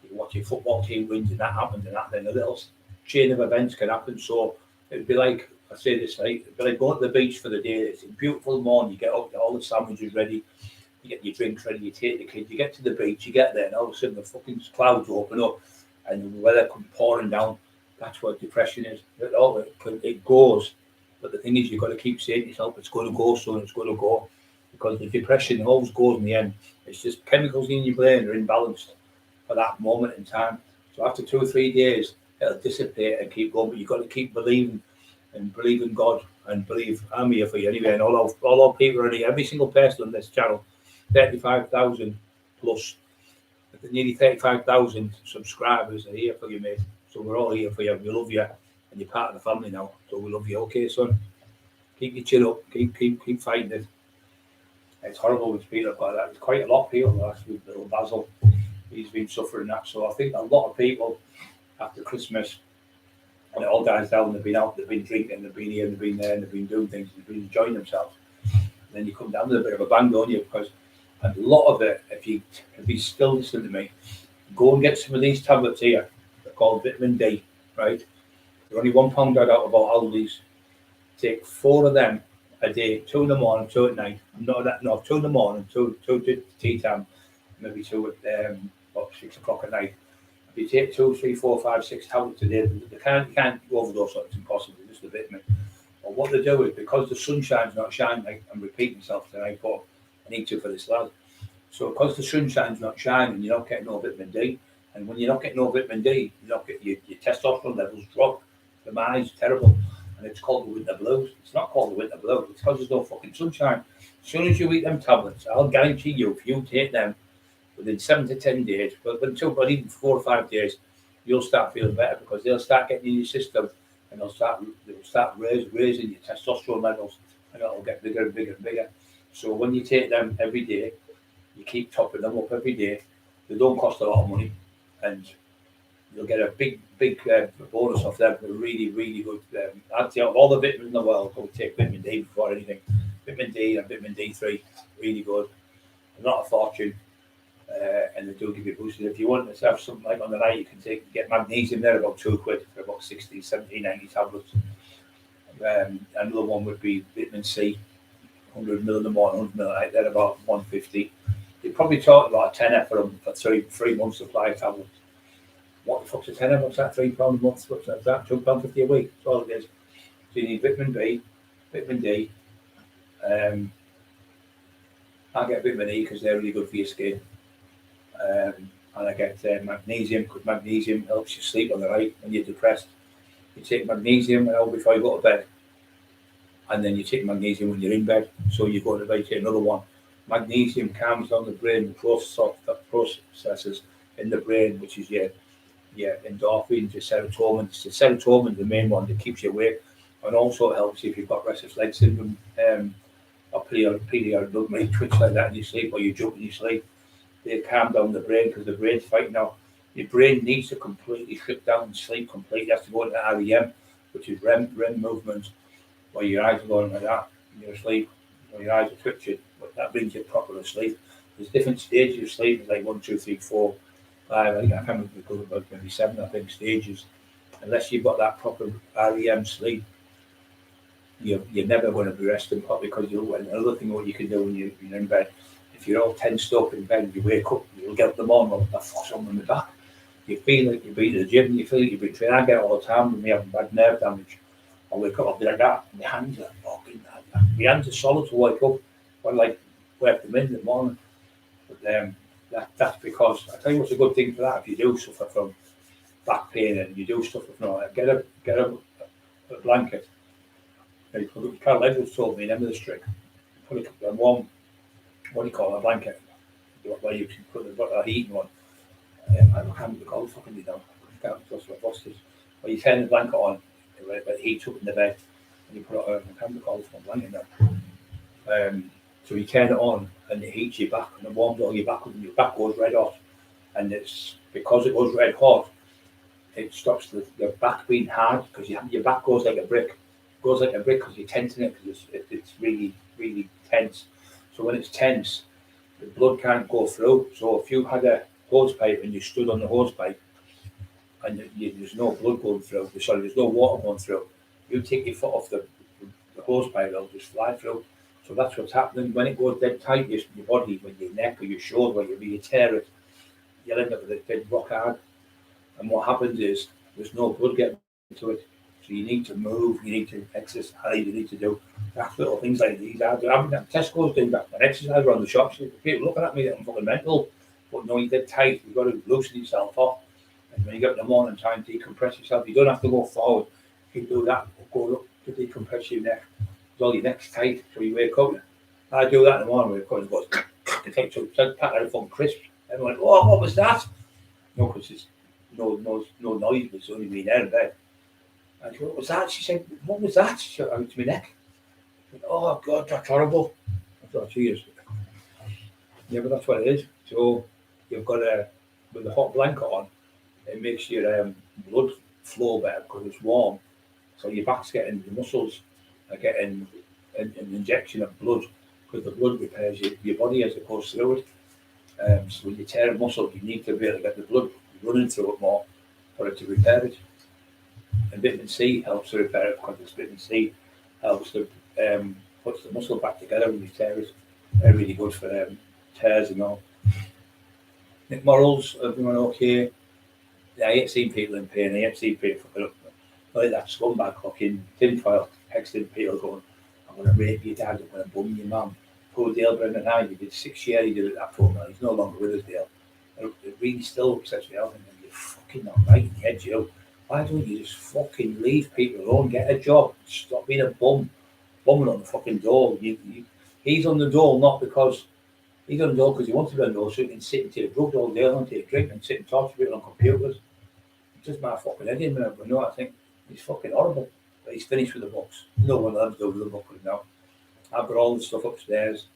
You watch your football team wins and that happens and that, then a little chain of events can happen. So it'd be like, I say this, right? It'd be like going to the beach for the day. It's a beautiful morning. You get up, all the sandwiches ready, you get your drinks ready, you take the kids, you get to the beach, you get there, and all of a sudden the fucking clouds open up and the weather comes pouring down. That's what depression is. It goes. But the thing is, you've got to keep saying to yourself, it's going to go soon, it's going to go. Because the depression always goes in the end. It's just chemicals in your brain are imbalanced for that moment in time. So after 2 or 3 days, it'll dissipate and keep going. But you've got to keep believing and believe in God and believe I'm here for you anyway. And all our people are here, every single person on this channel, 35,000 plus, nearly 35,000 subscribers are here for you, mate. So we're all here for you. We love you, and you're part of the family now. So we love you. Okay, son. Keep your chin up. Keep fighting it. It's horrible with people like that. There's quite a lot of people. Last week, little Basil, he's been suffering that. So I think a lot of people after Christmas, and it all dies down, they've been out, they've been drinking, they've been here, they've been there, and they've been doing things, they've been enjoying themselves. And then you come down with a bit of a bang, don't you? Because a lot of it, if you still listen to me, go and get some of these tablets here. They're called vitamin D, right? They're only £1 out of about Aldi's. Take 4 of them a day, 2 in the morning, 2 at night. 2 in the morning, 2 to tea time, maybe 2 at about 6 o'clock at night. If you take 2, 3, 4, 5, 6 tablets a day, you can't overdose on it. It's impossible. It's just a vitamin. But what they do is, because the sunshine's not shining, like I'm repeating myself tonight, but I need to for this lad. So because the sunshine's not shining, you're not getting no vitamin D. And when you're not getting no vitamin D, you're not getting your testosterone levels drop. The mind's terrible. and it's called the winter blues. It's not called the winter blues. It's because there's no fucking sunshine. As soon as you eat them tablets, I'll guarantee you, if you take them within 7 to 10 days, but even 4 or 5 days, you'll start feeling better because they'll start getting in your system and they'll start raising your testosterone levels and it'll get bigger and bigger and bigger. So when you take them every day, you keep topping them up every day. They don't cost a lot of money and you'll get a big bonus off them. They're really, really good. I'd say of all the vitamins in the world, I would take vitamin D before anything. Vitamin D and vitamin D3, really good. Not a fortune. And they do give you boosters. If you want to have something like on the night, you can get magnesium there, about £2 for about 60, 70, 90 tablets. Another one would be vitamin C, 100 ml in the morning, 100 ml at night, they're about 150. You're probably talking about a tenner for them for 3 months supply of tablets. What the fuck's a tenner? What's that? £3 a month? What's that? £2.50 a week? That's all it is. So you need vitamin B, vitamin D. I get vitamin E because they're really good for your skin. And I get magnesium because magnesium helps you sleep on the night when you're depressed. You take magnesium before you go to bed, and then you take magnesium when you're in bed. So you go to bed, take another one. Magnesium calms down the brain, processes in the brain, which is your endorphins, your serotonin. The serotonin is the main one that keeps you awake, and also helps if you've got restless leg syndrome or periodic twitch like that in your sleep, or you jump in your sleep. They calm down the brain because the brain's fighting now. Your brain needs to completely shut down and sleep completely. It has to go into REM, which is REM movements, where your eyes are going like that when you're asleep, where your eyes are twitching. But that brings you proper asleep. There's different stages of sleep. It's like 1, 2, 3, 4, 5. I can't remember about maybe 7, I think, stages. Unless you've got that proper REM sleep, you're never going to be resting properly because another thing what you can do when you're in bed. If you're all tensed up in bed and you wake up, you'll get up in the morning, well, the fuck's on my back. You feel like you've been to the gym, you feel like you've been training. I get it all the time when we have bad nerve damage. I wake up, I'll be like that, and my hands are fucking, my hands are solid to wake up. I like wake them in the morning. But that's because, I tell you what's a good thing for that, if you do suffer from back pain and you do suffer from all that, get a blanket. Carl Edwards told me in the Strict, put a warm, what do you call it, a blanket, where you can put a heating one. I can't remember the call, fucking me now. I can't trust my bosses. Where you turn the blanket on, it heats up in the bed, and you put it on, I can't remember the call, fucking blanket now. So you turn it on, and it heats your back, and it warms all your back, and your back goes red hot. And it's because it goes red hot, it stops your back being hard, because your back goes like a brick. It goes like a brick because you're tensing it, because it's really, really tense. So when it's tense, the blood can't go through. So if you had a hose pipe and you stood on the hose pipe and there's no blood going through, there's no water going through, you take your foot off the hose pipe, it'll just fly through. So that's what's happening. When it goes dead tight, your body, when your neck or your shoulder, where you tear it, you'll end up with it dead rock hard. And what happens is there's no blood getting to it. So you need to move, you need to exercise, you need to do that little things like these. I'm at Tesco's doing that, an exercise around the shops. People looking at me that I'm fucking mental. But no, you're dead tight, you've got to loosen yourself off. And when you get in the morning time, decompress yourself. You don't have to go forward. You can do that, go up to decompress your neck. Because all your neck's tight, so you wake up. I do that in the morning, because it goes, it takes a pack out of fucking crisp. Everyone went, oh, what was that? No, because it's no noise, but it's only me there in bed. And she went, what was that? She said, what was that? She said, to my neck. Went, oh, God, that's horrible. I thought, geez. Yeah, but that's what it is. So you've got with the hot blanket on, it makes your blood flow better because it's warm. So your back's getting, the muscles are getting an injection of blood because the blood repairs your body as it goes through it. So when you tear a muscle, you need to be able to get the blood running through it more for it to repair it. And vitamin C helps to repair it because vitamin C helps to puts the muscle back together when you tear it. They're really good for tears and all. Nick Morals, everyone okay? Yeah, I ain't seen people in pain. I ain't seen people fucking up. Like that scumbag fucking tinfoil texting people going, I'm going to rape your dad, I'm going to bum your mum. Poor Dale Brendan Hyde, he did 6 years, he did it that for me. He's no longer with us, Dale. It really still upsets me out. And you're fucking not right in the head, you. Why don't you just fucking leave people alone, get a job, stop being a bumming on the fucking door. He's on the door not because he's on the door because he wants to be on the door so he can sit and take drugs all day long, take a drink and sit and talk to people on computers. It's just my fucking head in there. But no, I think he's fucking horrible. But he's finished with the books. No one else does with the book now. I've got all the stuff upstairs,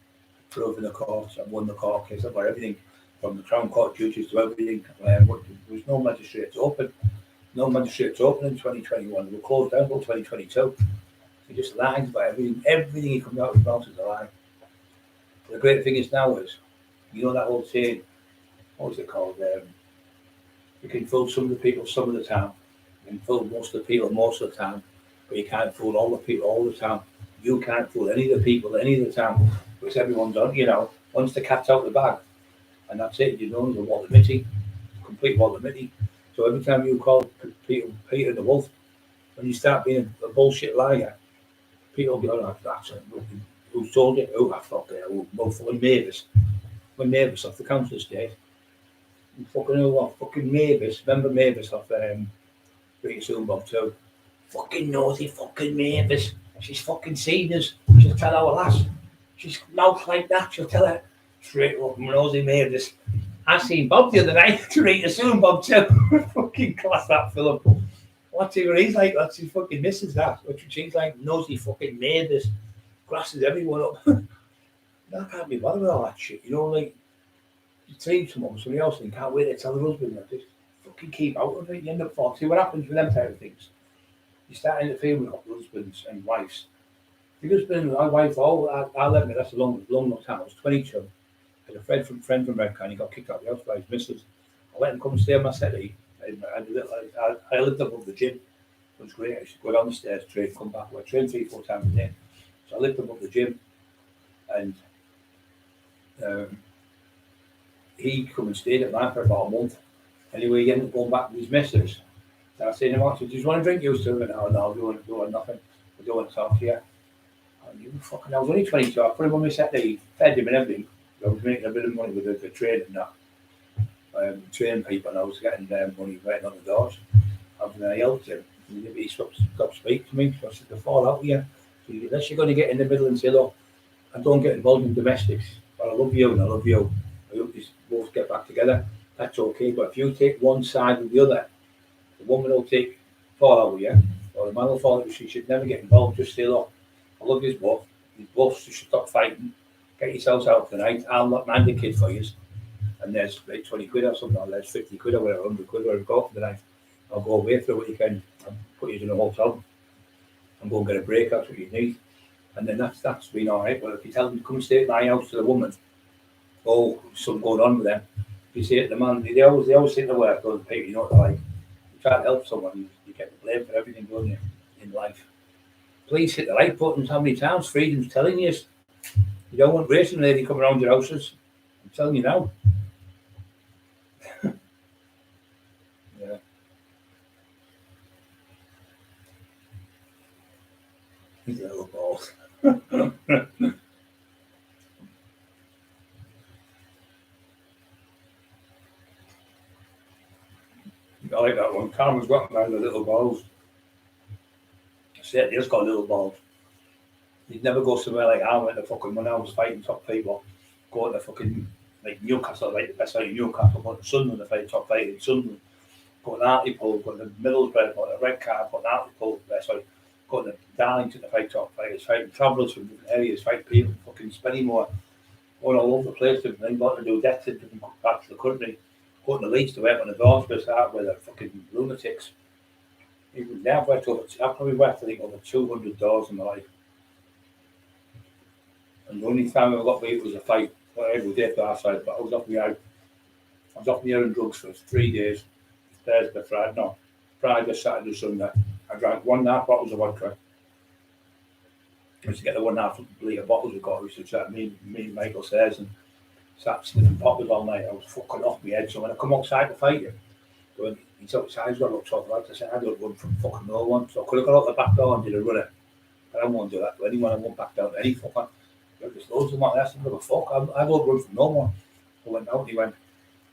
proving the courts, I've won the court case, I've got everything from the Crown Court judges to everything. There's no magistrates open. No magistrates open in 2021. They were closed down until 2022. He just lies about everything. Everything he comes out of his mouth is a lie. But the great thing is now is, you know that old saying, what was it called? You can fool some of the people some of the time. You can fool most of the people most of the time. But you can't fool all the people all the time. You can't fool any of the people any of the time. Because everyone's on, once the cat's out of the bag. And that's it, the Walter Mitty. Complete Walter Mitty. So every time you call Peter the Wolf, when you start being a bullshit liar, people go, oh, that's it. Who told you? Oh, I thought they were fucking Mavis. When Mavis off the council estate. Fucking Mavis. Remember Mavis off British Bob too? Fucking nosy fucking Mavis. She's fucking seen us. She'll tell our lass. She's mouth like that. She'll tell her straight up nosy Mavis. I seen Bob the other night to read a Bob too. Fucking class that film. What's he? He's like, that's his fucking missus. That. She's like nosy fucking Mavis. Grasses everyone up. I can't be bothered with all that shit. Like you treat somebody else and can't wait to tell the husband that. Just fucking keep out of it. You end up falling. See what happens with them type of things. You start interfering with husbands and wives. Your husband, my wife, I let me. That's a long time. I was 22. I had a friend from Redcar, and he got kicked out of the house by his missus. I let him come and stay on my settee. I lived above the gym. It was great. I used to go down the stairs, train, come back. I trained 3-4 times a day. So I lived above the gym, and he come and stayed at mine for about a month. Anyway, he ended up going back with his missus. And I said to him, do you want to drink? You still? No, I don't want nothing. I don't want to talk to you. I was only 22. I put him on my settee, fed him and everything. I was making a bit of money with the training and that. Training people, and I was getting money right on the doors. I helped him. He stopped speaking to me. So I said, to fall out here. So unless you're going to get in the middle and say, look, I don't get involved in domestics, but I love you and I love you. I hope you both get back together. That's okay. But if you take one side or the other, the woman will fall out with you, or the man will fall out with you. She should never get involved. Just say, look, I love you both. You both should stop fighting. Get yourselves out tonight. I'll not mind the kid for you. And there's like 20 quid or something, or there's 50 quid or whatever, 100 quid, whatever you go for the night. I'll go away for a weekend and put you in a hotel and go and get a break. That's what you need. And then that's been all right. But if you tell them to come stay at my house to the woman, something going on with them. If you say it to the man, they always think the work, those people, you know what they're like. You try to help someone, you get the blame for everything, don't you, in life. Please hit the like buttons. How many times Freedom's telling you? You don't want racing lady coming around your houses. I'm telling you now. Yeah. He's a little balls. I like that one. Carmen's got around the little balls. He's got little balls. He'd never go somewhere like I went to fucking when I was fighting top people. Go to fucking like Newcastle, like the best out of Newcastle, go to Sunderland to fight top fight in Sunderland. Go to Hartlepool, go to Middlesbrough, go to Redcar, go to Hartlepool, go to Darlington to fight top fighters, fighting travellers from different areas, fight people fucking Spennymoor, going all over the place, and then got to do deaths in different parts of the country. Go to the Leeds to work on the doors to start with the fucking lunatics. Even now, I've probably worked, I think, over 200 doors in my life. And the only time I got beat was a fight every day for our side, but I was off my own drugs for 3 days. Thursday, Friday, Saturday, Sunday. I drank 1.5 bottles of vodka. I used to get the 1.5 litre bottles of got. We used to me and Michael says and sat sniffing poppers all night. I was fucking off my head. So when I come outside to fight you, when he's outside, he's got to look tough. I said, I don't run from fucking no one. So I could have got out the back door and did a runner. I don't want to do that to anyone. I won't back down to any fucker. There's loads of them like that. I said, fuck, I don't run from no one. I went out and he went,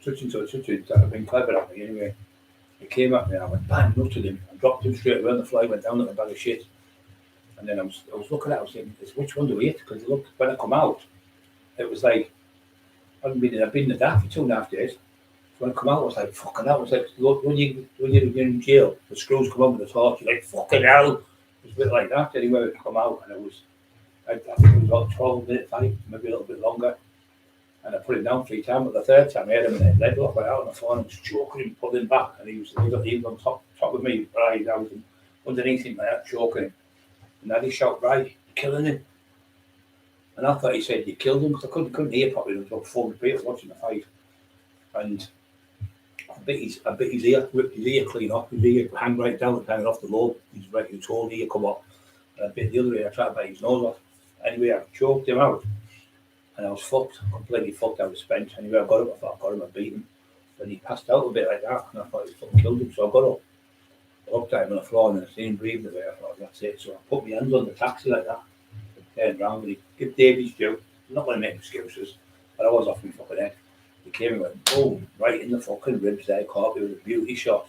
touching, I've been clever at me anyway. He came at me and I went bang, nutted him. I dropped him straight away on the fly, went down like a bag of shit. And then I was looking at it, I was thinking, which one do we hit? Because look, when I come out, it was like, I've been in the dark for 2.5 days. So when I come out, I was like, fucking hell. I was like, look, when you're in jail, the screws come up with the torch, you're like, fucking hell. It was a bit like that. Anyway, I come out and I think it was about 12-minute fight, maybe a little bit longer. And I put him down 3 times, but the third time I had him in his leg lock right out on the floor and I was choking him, pulling back, and he was on top of me, right? I was underneath him, like that, choking him. And then he shouted, right, you're killing him. And I thought he said, you killed him, because I couldn't hear properly. There was about 400 people watching the fight. And I bit his ear, ripped his ear clean off, his ear hang right down, hanging off the lobe. His whole ear come off. And I bit the other ear, I tried to bite his nose off. Anyway, I choked him out. And I was fucked, completely fucked. I was spent. Anyway, I got him, I beat him. And he passed out a bit like that, and I thought he fucking killed him. So I got up. I looked at him on the floor and I seen him breathing away. I thought, that's it. So I put my hands on the taxi like that. Turned round and he gave Davies due. I'm not going to make excuses, but I was off my fucking head. He came and went, boom, right in the fucking ribs there, caught me with a beauty shot.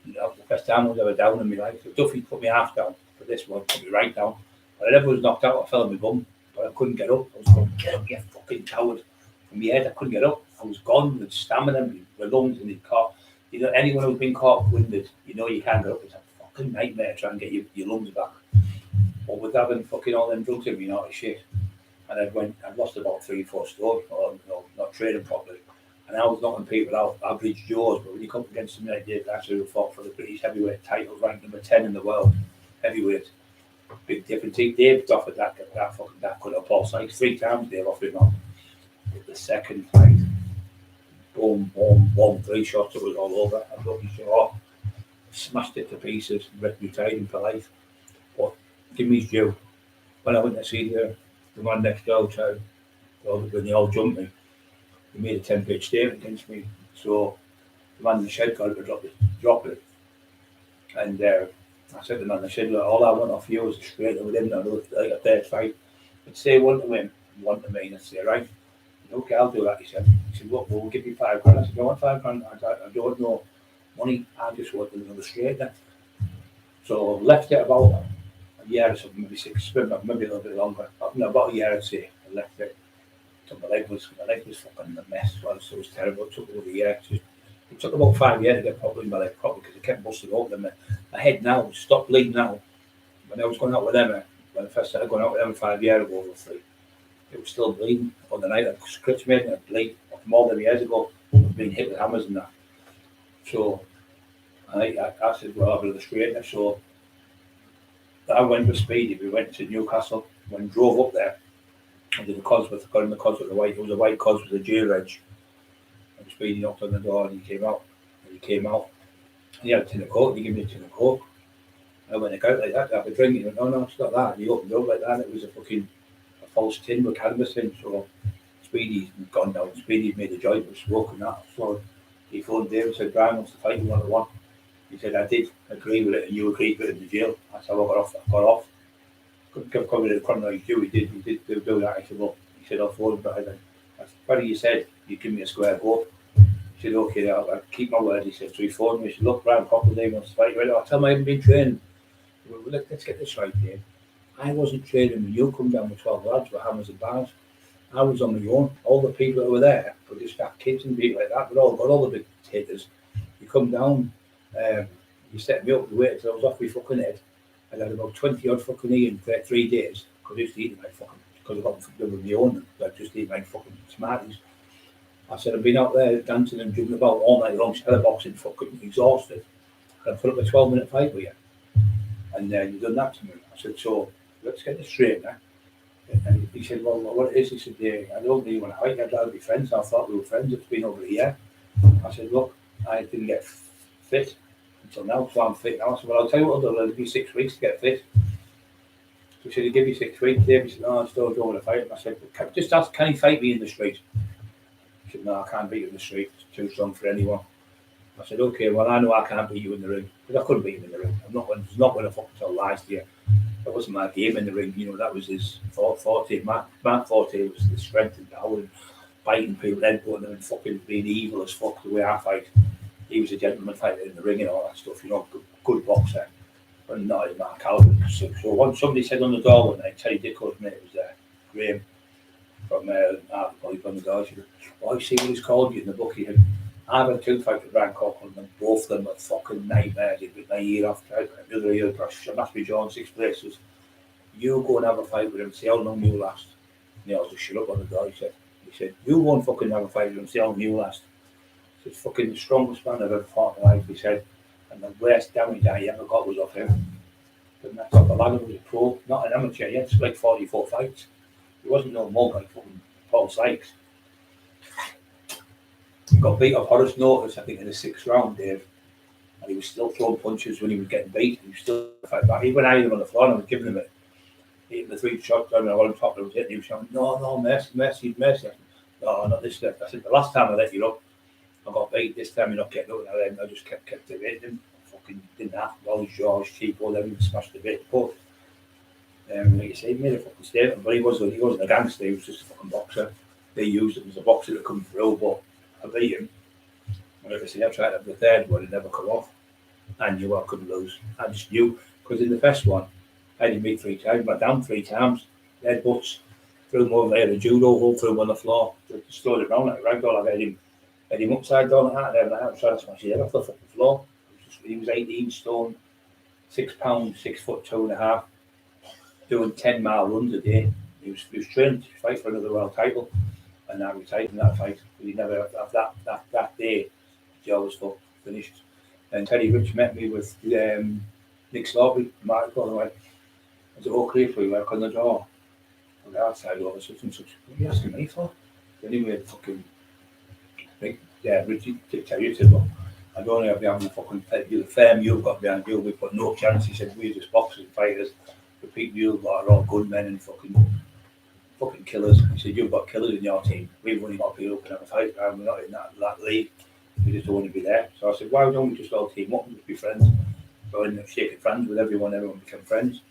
And that was the first time I was ever down in my life. So Duffy put me half down, but this one put me right down. When I never was knocked out, I fell on my bum, but I couldn't get up. I was going, get up, you fucking coward. From my head, I couldn't get up. I was gone with stamina, my lungs, and he caught. You know, anyone who's been caught winded, you know you can't get up. It's a fucking nightmare trying to get your lungs back. But with having fucking all them drugs in me, not shit. And I'd lost about 3-4 stone, or not training properly. And I was knocking people out, average Joes, but when you come against somebody like Dave Lashley, who fought for the British heavyweight title, ranked number 10 in the world, heavyweight, big difference. Dave offered that could have Paul Sykes 3 times. Dave offered him on. But the second fight, boom, boom, boom, 3 shots, it was all over. I got his jaw, smashed it to pieces, retired him for life. But give me his due. When I went to see the man next door, when they all jumped me, he made a 10-page statement against me. So the man in the shed got to drop it. And I said to the man in the shed, look, all I want off you is a straight up with him, like a third fight. I'd say 1 to win, 1 to me, and I'd say, right, okay, I'll do that, he said. He said, look, we'll give you £5 grand. I said, I don't want £5 grand, I don't know money, I just want another straightener. So I left it about a year or something, maybe 6, maybe a little bit longer. About a year, I'd say. I left it. So my leg was fucking a mess. It was terrible. It took over a year. It took about 5 years to get properly in my leg properly because it kept busting open. My head now stopped bleeding now. When I was going out with them, when I first started going out with them 5 years ago, roughly, it was still bleeding. On the night I scratched me and it bleed more than years ago. I've been hit with hammers and that. So I said, well, I'll be the straightener. So I went with Speedy. We went to Newcastle. When we drove up there, I did the Cosworth, got in the Cosworth, it was a white Cosworth with a J-Reg. And Speedy knocked on the door and he came out. And he had a tin of Coke, he gave me a tin of Coke. I went out like that to have a drink. He went, no, it's not that. And he opened it up like that and it was a false tin with canvas in. So Speedy's gone down. Speedy's made a joint with smoke and that. So he phoned Dave and said, Brian wants to fight you 1-on-1. He said, I did agree with it and you agreed with it in the jail. That's how I got off. Couldn't cover the chronology due. He did do that. He said, I'll phone him, but that's funny you said, you give me a square go. He said, okay, I'll keep my word. He said, so he phoned me. He said, look, Brian Cockerill wants to fight you. I'll tell him I haven't been training. Well, let's get this right, Dave. I wasn't training when you come down with 12 lads with hammers and bars. I was on my own. All the people that were there were just got kids and people like that. They all got all the big hitters. You come down, you set me up the weight until I was off my fucking head. I had about 20 odd fucking eat in 3 days because I used to eat like fucking, because I got them with my own, I just eat like fucking Smarties. I said, I've been out there dancing and jumping about all night long, boxing, fucking exhausted. And I put up a 12-minute fight with you. And you've done that to me. I said, so let's get this straight now. And he said, well, what it is? He said, yeah, I don't really want to fight, I'd rather be friends. I thought we were friends, it's been over a year. I said, look, I didn't get fit until now, so I'm fit now. I said, well, I'll tell you what, it'll give you 6 weeks to get fit. So he said, he'll give you 6 weeks. David said, no, I still don't want to fight him. I said, just ask, can he fight me in the street? He said, no, I can't beat you in the street. It's too strong for anyone. I said, okay, well, I know I can't beat you in the ring. Because I couldn't beat him in the ring. I'm not going to fucking tell lies to you. That wasn't my game in the ring. You know, that was his forte. Mark Forte was the strength and power and fighting people, headbutting them and fucking being evil as fuck the way I fight. he was a gentleman fighter in the ring and all that stuff, you know, good boxer, but not in my caliber. So once somebody said on the door one night, Terry Dicko's mate was there, Graham from from the door, he said, "Oh, you see what he's called you in the book?" He said, "I've had 2 fights with Brian Cockerill, and both of them were fucking nightmares. He bit my ear off, the other ear brush, I must be drawn 6 places. You go and have a fight with him, see how long you last." And I was just shut up on the door, he said, "You go and fucking have a fight with him, see how long you last." He said, "Fucking the strongest man I've ever fought in life," he said, "and the worst damage I ever got was off him." But that's what the lad was a pro, not an amateur, he had like 44 fights. He wasn't no mug like fucking Paul Sykes. He got beat off Horace Notice, I think, in the 6th round, Dave. And he was still throwing punches when he was getting beat. He was still fighting back. Even when I had him on the floor and I was giving him it, hitting the 3 shots down, and I was on top of him, hitting, he was shouting, "No, mercy. I said, "No, not this time." I said, "The last time I let you up, I got beat. This time you're not getting up." And then I just kept hitting him. Fucking didn't have all his jaws, cheap, all everything smashed a bit. But like you say, he made a fucking statement. But he wasn't a gangster, he was just a fucking boxer. They used him as a boxer to come through, but I beat him. And like I say, I tried to have the 3rd one, it never come off. I knew I couldn't lose. I just knew, because in the first one, I had him beat 3 times, but down 3 times, headbutts, threw him over there, a judo hold, threw him on the floor, just throwed it around like a ragdoll. I had him upside down like that, and I was trying to smash his head off the fucking floor. He was 18 stone, 6 pounds, 6 foot 2.5, doing 10-mile runs a day. He was trained to fight for another world title, and I retired in that fight. He never have that day. The job was finished. And Teddy Rich met me with Nick Slaughter, Mark, by the way. I said, "Oh, clear for you, work on the door." On the outside, over such and such. "What are you asking me for?" Anyway, fucking Richie tell you, said, "Well, I don't know if you're having a fucking the firm you've got behind you, we've got no chance." He said, "We're just boxers and fighters. The people you've got are all good men and fucking killers." He said, "You've got killers in your team. We've only got people who can have a fight, and we're not in that league. We just don't want to be there." So I said, "Why don't we just all team up and just be friends?" So I ended up shaking hands with everyone became friends.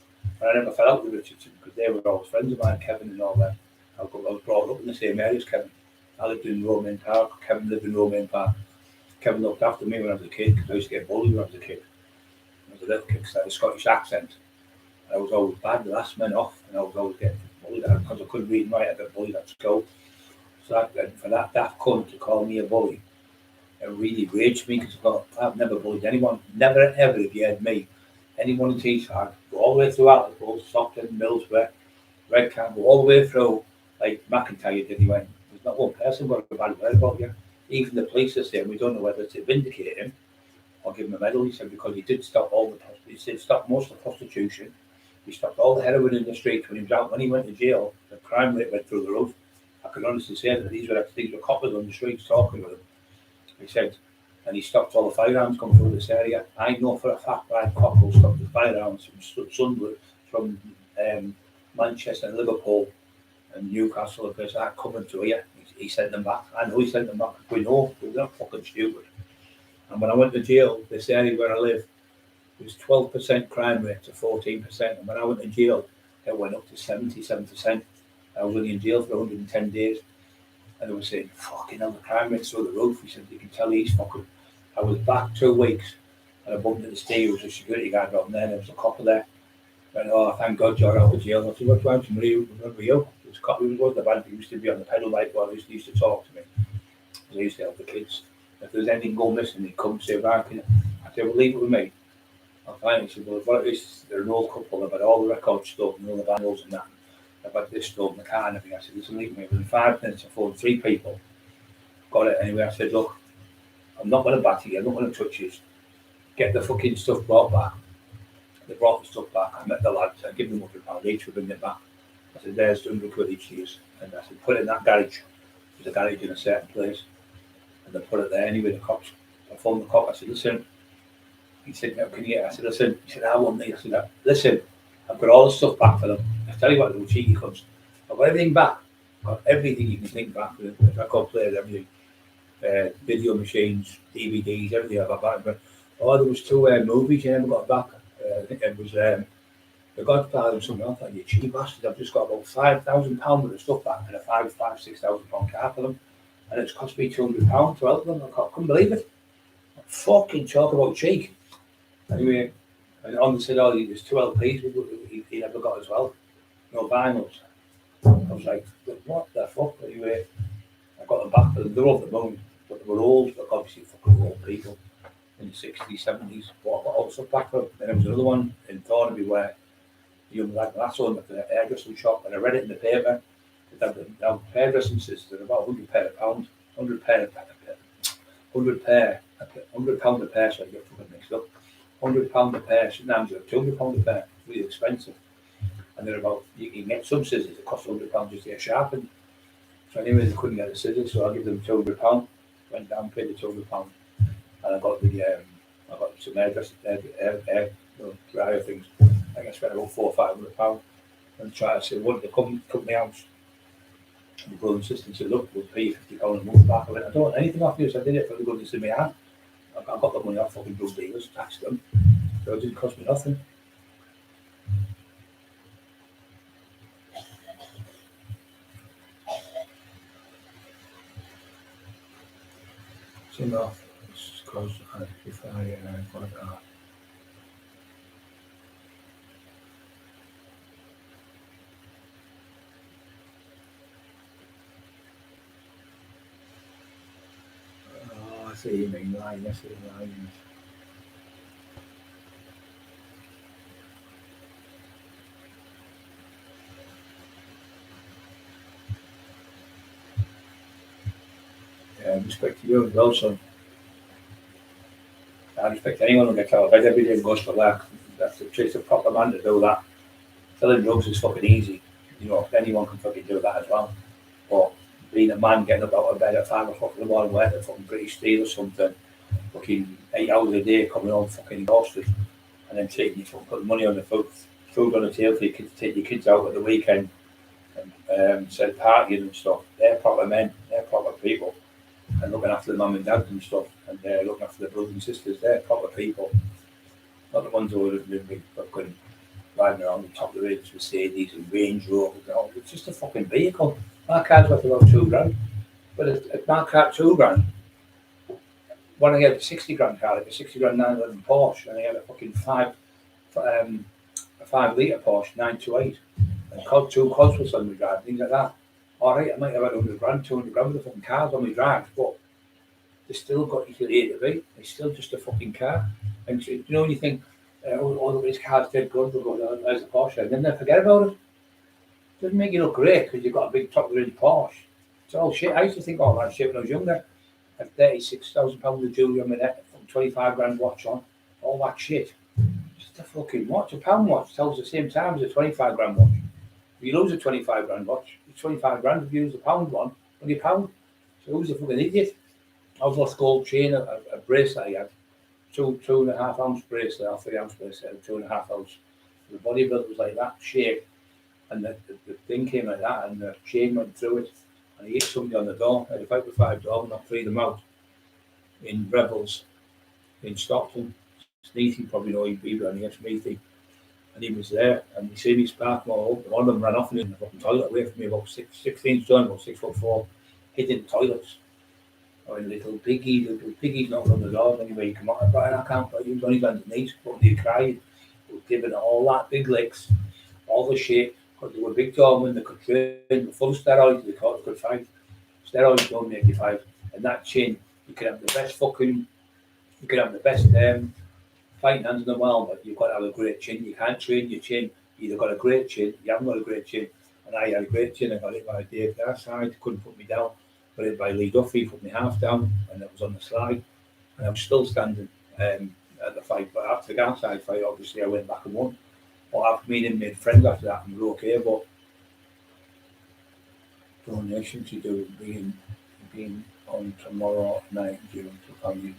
And I never fell out with Richardson because they were always friends of mine, Kevin and all that. I was brought up in the same area as Kevin. I lived in Romaine Park, Kevin lived in Romaine Park. Kevin looked after me when I was a kid because I used to get bullied when I was a kid. I was a little kid because I had a Scottish accent. I was always bad, the last man off, and I was always getting bullied because I couldn't read and write. I got bullied at school. So for that cunt to call me a bully, it really raged me because I've never bullied anyone. Never ever have you had me. Anyone in Teesside, go all the way through Hartlepool, Stockton, Millsborough, Redcar, go all the way through, like McIntyre did, he went, "There's not one person got a bad word about you." Even the police are saying, "We don't know whether to vindicate him or give him a medal." He said, "Because he did stop stop most of the prostitution. He stopped all the heroin in the streets when he was out. When he went to jail, the crime rate went through the roof. I can honestly say that these were coppers on the streets talking with him." He said, and he stopped all the firearms coming through this area. I know for a fact Brian Cockerill stopped the firearms from Sunderland, from Manchester and Liverpool and Newcastle and places like that coming through here. He sent them back. I know he sent them back. We know, we're not fucking stupid. And when I went to jail, this area where I live, it was 12% crime rate to 14%. And when I went to jail, it went up to 77%. I was only in jail for 110 days. And they were saying, "Fucking hell, the crime rate's through the roof." He said, "You can tell he's fucking." I was back 2 weeks and I bumped into Steve, who was a security guard down there, and there was a copper there. I went, "Oh, thank God you're out of jail." I said, "What's wrong with you? Remember you?" It was a copper, he was the band, he used to be on the pedal bike while he used to talk to me. Because I used to help the kids. If there was anything going missing, he'd come and say, "Right, I said, well, leave it with me. I'll find it." He said, "Well, what it is, they're an old couple, they've had all the records stuff and all the vandals and that. They've had this stuff and the car and everything." I said, "Listen, leave me." Within 5 minutes, I phoned 3 people. Got it anyway. I said, "Look, I'm not going to batter you, I'm not going to touch you. Get the fucking stuff brought back." They brought the stuff back. I met the lads, I gave them £100 each for bringing it back. I said, "There's 100 quid each to use." And I said, "Put it in that garage." There's a garage in a certain place. And they put it there anyway, the cops. I phoned the cop, I said, "Listen." He said, "Now, can you get it?" I said, "Listen." He said, "I want these." I said, "Listen, I've got all the stuff back for them. I tell you what, little cheeky cunts. I've got everything back. I've got everything you can think back. The record players, everything. Video machines, DVDs, everything I got back." But, "Oh, there was 2 movies you never got back." I think it was The Godfather and something else. Like, "You cheap bastard, I've just got about £5,000 worth of stuff back and a £6,000 car for them. And it's cost me £200 to help them." I couldn't believe it. Fucking talk about cheek. Anyway, and on the said, oh, there's 2 LPs he never got as well. No vinyls. I was like, what the fuck? Anyway, I got them back, but they're over the moon. But they were old, but obviously fucking old people in the 60s, 70s. But I got all the stuff back for them. Then there was another one in Thornaby where the young lad, that's on the hairdressing shop, and I read it in the paper. Now, hairdressing sisters are about £100 a pound, £100 a £100 a pair, so I get fucking mixed up. £100 a pair, sometimes they're £200 a pair, really expensive. And they're about, you can get some scissors that cost £100 just to get sharpened. So anyway, they couldn't get the scissors, so I give them £200. Went down, paid the £200, and I got some hair dryer things. I think I spent about £400 or £500 and try to say, what to come to my house. And the brother and sister said, look, we'll pay you £50 a month back. I went, I don't want anything off you, so I did it for the goodness of my heart. I got the money off fucking drug dealers, taxed them, so it didn't cost me nothing. Sing off, because if I got I see you mean line, I see line. Respect to you as well, son. I respect anyone who gets out of bed every day and goes for work. That's a proper man to do that. Selling drugs is fucking easy. You know, anyone can fucking do that as well. But being a man getting up out of bed at 5 o'clock in the morning, working fucking British Steel or something, fucking 8 hours a day, coming home fucking exhausted, and then taking your fucking putting money on the food on the table for your kids, take your kids out at the weekend and said partying and stuff. They're proper men, they're proper people. And looking after the mum and dad and stuff, and looking after the brothers and sisters, they're proper people. Not the ones who would have been fucking riding around the top of the ridge, Mercedes and Range Rovers and all. It's just a fucking vehicle. My car's worth about $2,000. But if my car $2,000, when I had a 60 grand car, like a 60 grand 911 Porsche, and I had a fucking 5 litre Porsche 928, and 2 Cosworths on my drive, things like that. All right, I might have had 100 grand, 200 grand with the fucking cars on my drive, but they still got you to the A to B. It's still just a fucking car. And you know, when you think, oh, this car's dead good, we'll go, there's a Porsche, and then they forget about it. It doesn't make you look great because you've got a big top of the range Porsche. It's all shit. I used to think all that shit when I was younger. I had £36,000 of jewellery on my neck, 25 grand watch on, all that shit. Just a fucking watch, a pound watch tells the same time as a 25 grand watch. If you lose a 25 grand watch, it's 25 grand. If you use a pound one, only a pound. So who's a fucking idiot? I was lost gold chain, a bracelet I had, 2.5 ounce bracelet, or 3 ounce bracelet, 2.5 ounce. The body build was like that, shape, and the thing came like that, and the chain went through it, and he hit somebody on the door. I had a 5 door, and knocked 3 of them out in Rebels in Stockton. Sneethy, probably know he ran against Sneethy. And he was there, and he seen me spark them all up, and one of them ran off in the fucking toilet away from me, about 16 stone, about 6'4", hid in the toilets. Or in little piggies knocking on the door anyway, you come out, I can't, but he was only on his knees, but he cried, he was giving all that big licks, all the shit, because they were big doormen, they could train, the full steroids, they could fight. Steroids don't make you fight, and that chin, you can have the best fighting hands in the world, but you've got to have a great chin. You can't train your chin. You either got a great chin, you haven't got a great chin. And I had a great chin. I got it by Dave Garside, couldn't put me down. Got it by Lee Duffy, put me half down, and it was on the slide. And I'm still standing at the fight. But after the Garside fight, obviously I went back and won. But after me and him made friends after that, and we were okay. But donation to do being on tomorrow night during the family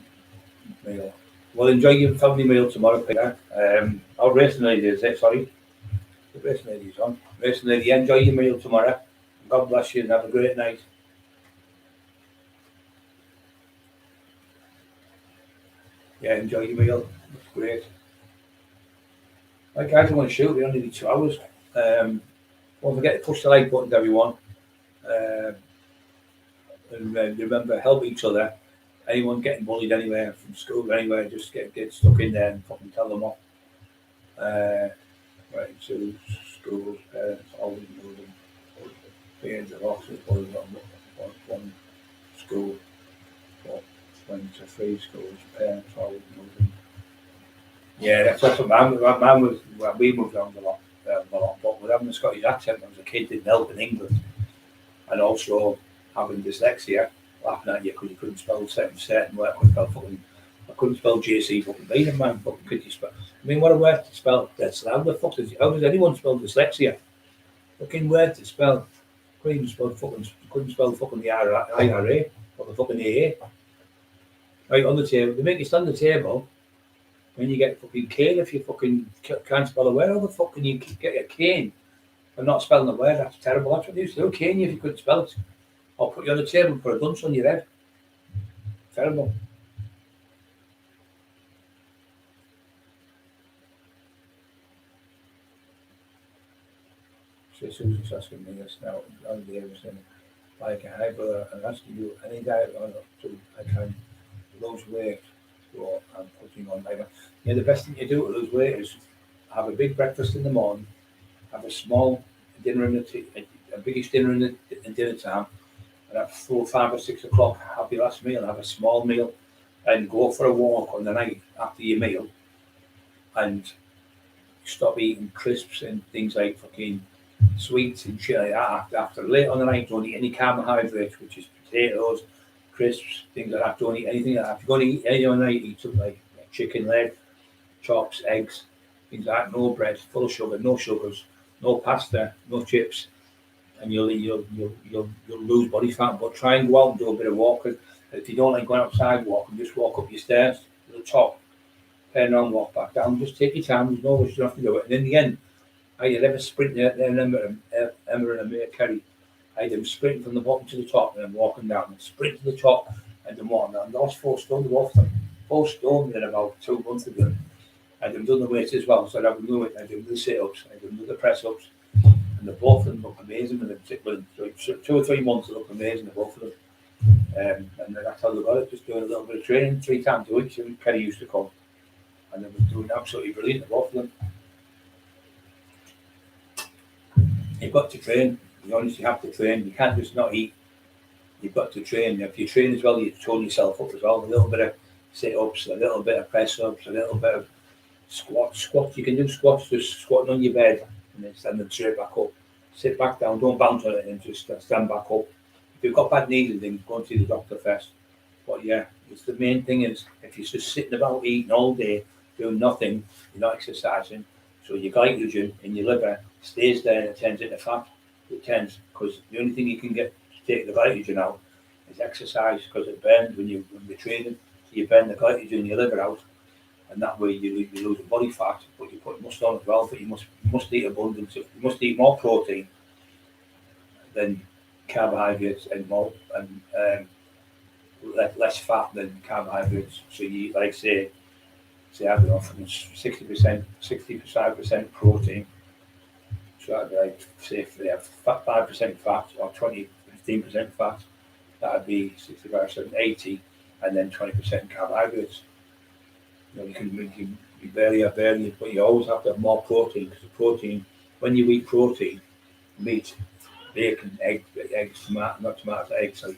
meal. Well, enjoy your family meal tomorrow, Peter. Our racing lady is it, sorry. The racing lady's on. Racing lady, enjoy your meal tomorrow. God bless you and have a great night. Yeah, enjoy your meal. It's great. Right, guys, I'm going to shoot. We only need 2 hours. Don't forget to push the like button, everyone. And remember, help each other. anyone getting bullied anywhere from school or anywhere, just get stuck in there and fucking tell them off. Right to schools, parents, always moving. Parents of officers, bullied on one school, but went to 3 schools, parents always moving. Yeah, that's what mine was. Well, we moved around a lot, but with having a Scottish accent when I was a kid didn't help in England, and also having dyslexia, laughing at you because you couldn't spell certain words. I couldn't spell JC fucking Biden, man. Fucking could you spell? I mean, what a word to spell. That's how the fuck how does anyone spell dyslexia? Fucking word to spell. Couldn't spell fucking the IRA or the fucking AA. Right on the table, they make you stand on the table. When you get fucking cane if you fucking can't spell a word, how the fuck can you get a cane for not spelling a word? That's terrible. That's what they used to do. Cane you if you couldn't spell it. Or put you on the table and put a dunce on your head. Terrible. So Susie's asking me this now. I'm saying, like, hi brother, I'm asking you any diet I can lose weight. So I'm putting on my. Yeah, the best thing you do to lose weight is have a big breakfast in the morning, have a small dinner a biggish dinner in dinner time, and at 4, 5 or 6 o'clock have your last meal, have a small meal, and go for a walk on the night after your meal, and stop eating crisps and things like fucking sweets and shit like that. After late on the night, don't eat any carbohydrates, which is potatoes, crisps, things like that. Don't eat anything like that. If you're going to eat anything on the night, eat something like chicken leg, chops, eggs, things like that. No bread, full of sugar, no sugars, no pasta, no chips, and you'll lose body fat. But try and go out and do a bit of walking. If you don't like going outside walking, just walk up your stairs to the top, turn around, walk back down. Just take your time. There's no rush. You don't have to do it. And in the end, I had ever sprint there. Emma and Amir Kerry. I had them sprinting from the bottom to the top and then walking down and sprint to the top and then walking down. I lost 4 stone to walk them. 4 stone in about 2 months ago. I had them done the weights as well, so I would do it. I did the sit-ups, I did the press-ups, and the both of them look amazing. And within 2 or 3 months, they look amazing, the both of them. And that's how they got it, just doing a little bit of training 3 times a week. So Kerry used to come, and they were doing absolutely brilliant, the both of them. You've got to train. You honestly have to train. You can't just not eat. You've got to train. If you train as well, you tone yourself up as well. A little bit of sit-ups, a little bit of press-ups, a little bit of squats. You can do squats just squatting on your bed and then standing straight back up. Sit back down, don't bounce on it and just stand back up. If you've got bad knees and things, go and see the doctor first. But yeah, it's the main thing is if you're just sitting about eating all day, doing nothing, you're not exercising, so your glycogen in your liver stays there and it turns into fat. It turns, because the only thing you can get to take the glycogen out is exercise, because it burns when you're training. So you burn the glycogen in your liver out, and that way you lose the body fat, but you put muscle on as well. But you must eat abundance. You must eat more protein than carbohydrates and more less fat than carbohydrates. So you eat, like say I don't know, from 60%, 65% protein. So that'd be like, say if they have 5% fat or 15% fat, that'd be 65%, 80, and then 20% carbohydrates. You know, you barely, but you always have to have more protein, because the protein, when you eat protein, meat, bacon, eggs, tomatoes, eggs, like,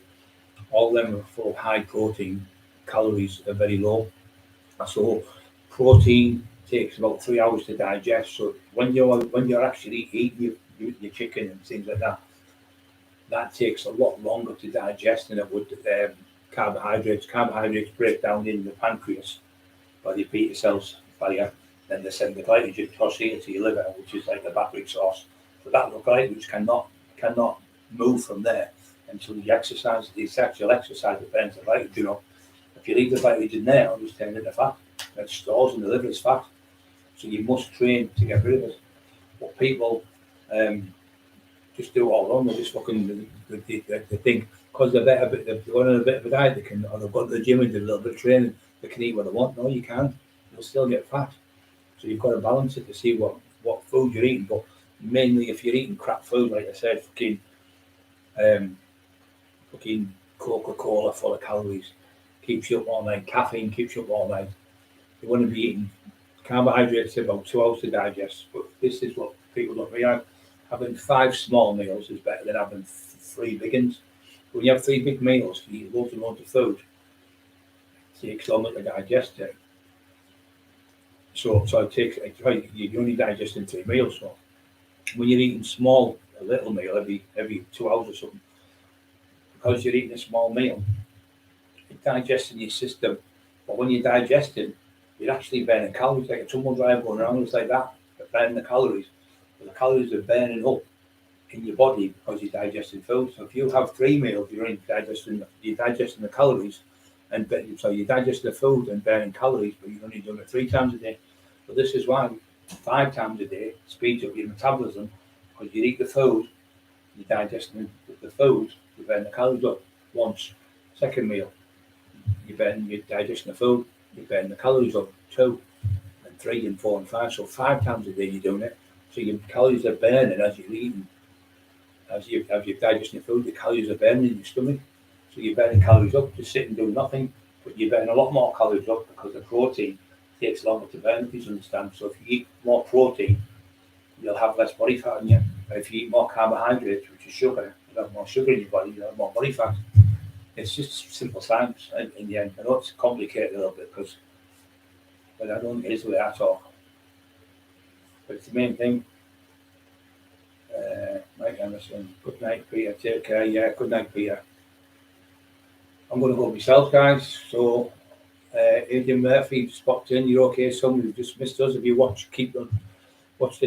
all of them are full of high protein. Calories are very low. So protein takes about 3 hours to digest. So when you're actually eating your chicken and things like that, that takes a lot longer to digest than it would carbohydrates. Carbohydrates break down in the pancreas by the beta cells barrier, then they send the glycogen to your liver, which is like the battery source. So that glycogen cannot move from there until you exercise. The actual exercise that burns the glycogen up. If you leave the glycogen there, it'll just turn into fat. It stores in the liver as fat. So you must train to get rid of it. But people just do it all wrong. They just fucking they think because they're going on a bit of a diet, or they've gone to the gym and did a little bit of training, they can eat what they want. No, you can't. You'll still get fat. So you've got to balance it to see what food you're eating. But mainly, if you're eating crap food, like I said, fucking Coca-Cola full of calories, keeps you up all night. Caffeine keeps you up all night. You want to be eating carbohydrates about 2 hours to digest. But this is what people don't realise. Having 5 small meals is better than having 3 big ones. When you have 3 big meals, you eat loads and loads of food. It takes longer to digest it. So it takes, you only digest in 3 meals. So when you're eating a little meal every 2 hours or something, because you're eating a small meal, it digests in your system. But when you're digesting, you're actually burning calories. Like a tumble drive going around, it's like that. You're burning the calories. But the calories are burning up in your body because you're digesting food. So if you have 3 meals, you're digesting the calories, and so you're digesting the food and burning calories, but you're only doing it 3 times a day. So this is why 5 times a day speeds up your metabolism, because you eat the food, you're digesting the food, you burn the calories up once. Second meal, you're digesting the food, you burn the calories up 2 and 3 and 4 and 5. So 5 times a day you're doing it. So your calories are burning as you're eating. As you're digesting the food, the calories are burning in your stomach. So you're burning calories up, just sitting doing nothing, but you burn a lot more calories up because the protein takes longer to burn, if you understand. So if you eat more protein, you'll have less body fat in you. But if you eat more carbohydrates, which is sugar, you'll have more sugar in your body, you'll have more body fat. It's just simple science in the end. I know it's complicated a little bit, but I don't think it is the way I talk. But it's the main thing. Mike Emerson, good night, Peter. Take care. Yeah, good night, Peter. I'm going to go myself, guys. So, Adrian Murphy just popped in. You're okay? Somebody who just missed us. If you watch it.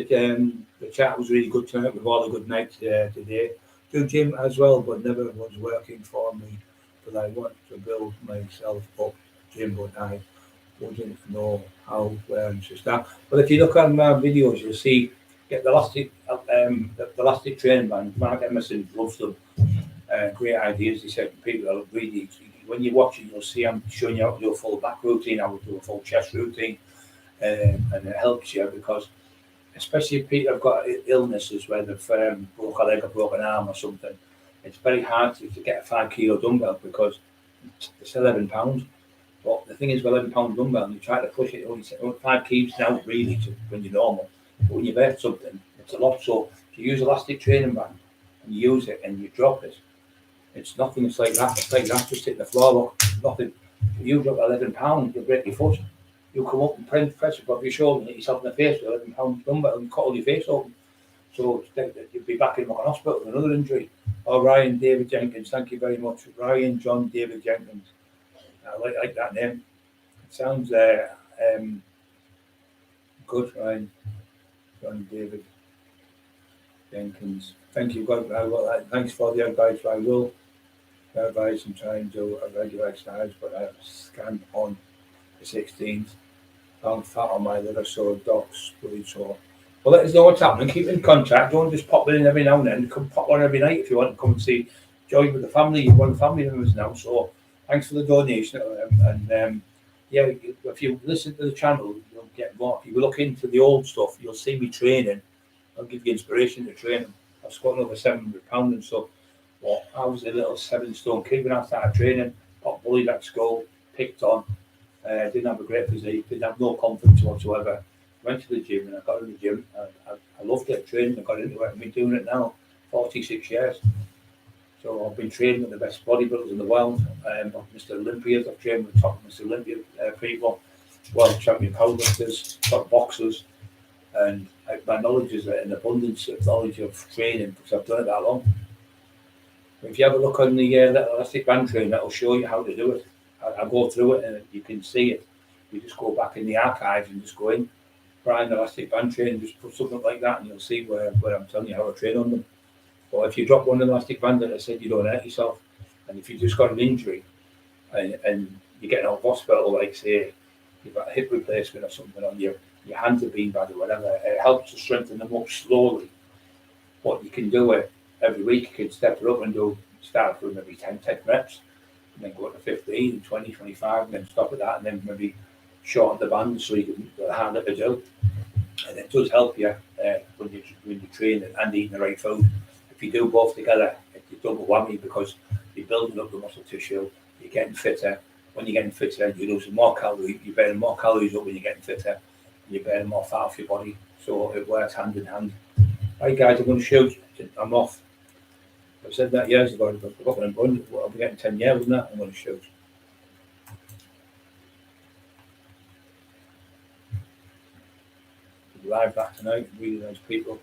The chat was really good tonight with all the good nights today. Do gym as well, but never was working for me. But I want to build myself up gym, but I wouldn't know how, where, and just that. But if you look on my videos, you'll see. Get the elastic training band. Mark Emerson loves them. Great ideas. He said people are really. When you watch it, you'll see I'm showing you how to do a full back routine. I would do a full chest routine, and it helps you because, especially if people have got illnesses where they've broke a leg or broken an arm or something, it's very hard to get a 5 kilo dumbbell because it's £11. But the thing is, with £11 dumbbell, you try to push it only 5 keeps now really when you're normal. But when you hurt something, it's a lot. So if you use elastic training band and you use it and you drop it, it's nothing. It's like that. It's like that. Just hitting the floor. Look, nothing. If you drop £11, you'll break your foot. You'll come up and press above your shoulder and hit yourself in the face with £11 dumbbell and cut all your face open. So you'll be back in a hospital with another injury. Oh, Ryan David Jenkins, thank you very much. Ryan John David Jenkins. I like that name. It sounds good, Ryan. John David Jenkins. Thank you, God. Thanks for the advice. I will advise and try and do a regular exercise, but I have scanned on the 16th. Found fat on my liver, so docs, bleed sore. Well, let us know what's happening. Keep in contact. Don't just pop in every now and then. Come pop on every night if you want to come and see. Join with the family. You're one of the family members now. So thanks for the donation. Yeah, if you listen to the channel, you'll get more. If you look into the old stuff, you'll see me training. I'll give you inspiration to train. I've squatted over 700 pounds and stuff. Well, I was a little 7-stone kid when I started training. Got bullied at school, picked on. Didn't have a great physique. Didn't have no confidence whatsoever. Went to the gym and I got in the gym. I loved it, training. I got into it. I've been doing it now 46 years. So I've been training with the best bodybuilders in the world. Mr. Olympians. I've trained with the top Mr. Olympia people, world champion powerlifters, top boxers, and my knowledge is an abundance of knowledge of training because I've done it that long. If you have a look on the elastic band training, that'll show you how to do it. I go through it and you can see it. You just go back in the archives and just go in, Brian elastic band training, just put something like that, and you'll see where I'm telling you how to train on them. But if you drop one elastic band, that I said, you don't hurt yourself. And if you just got an injury and you're getting out of hospital, like say you've got a hip replacement or something on your hands have been bad or whatever, it helps to strengthen them up slowly. But you can do it every week. You can step it up and start with maybe 10 reps, and then go to 15, 20, 25, and then stop at that, and then maybe shorten the band so you can get a hand up to do. And it does help you when you're training and eating the right food. If you do both together, it's a double whammy because you're building up the muscle tissue, you're getting fitter, when you're getting fitter, you're losing more calories, you're burning more calories up when you're getting fitter, you're burning more fat off your body. So it works hand in hand. Right, guys, I'm going to shoot. I'm off. I said that years ago. I've got one in I'll be getting 10 years, wasn't it? I'm going to shoot. Live back tonight. Really nice people.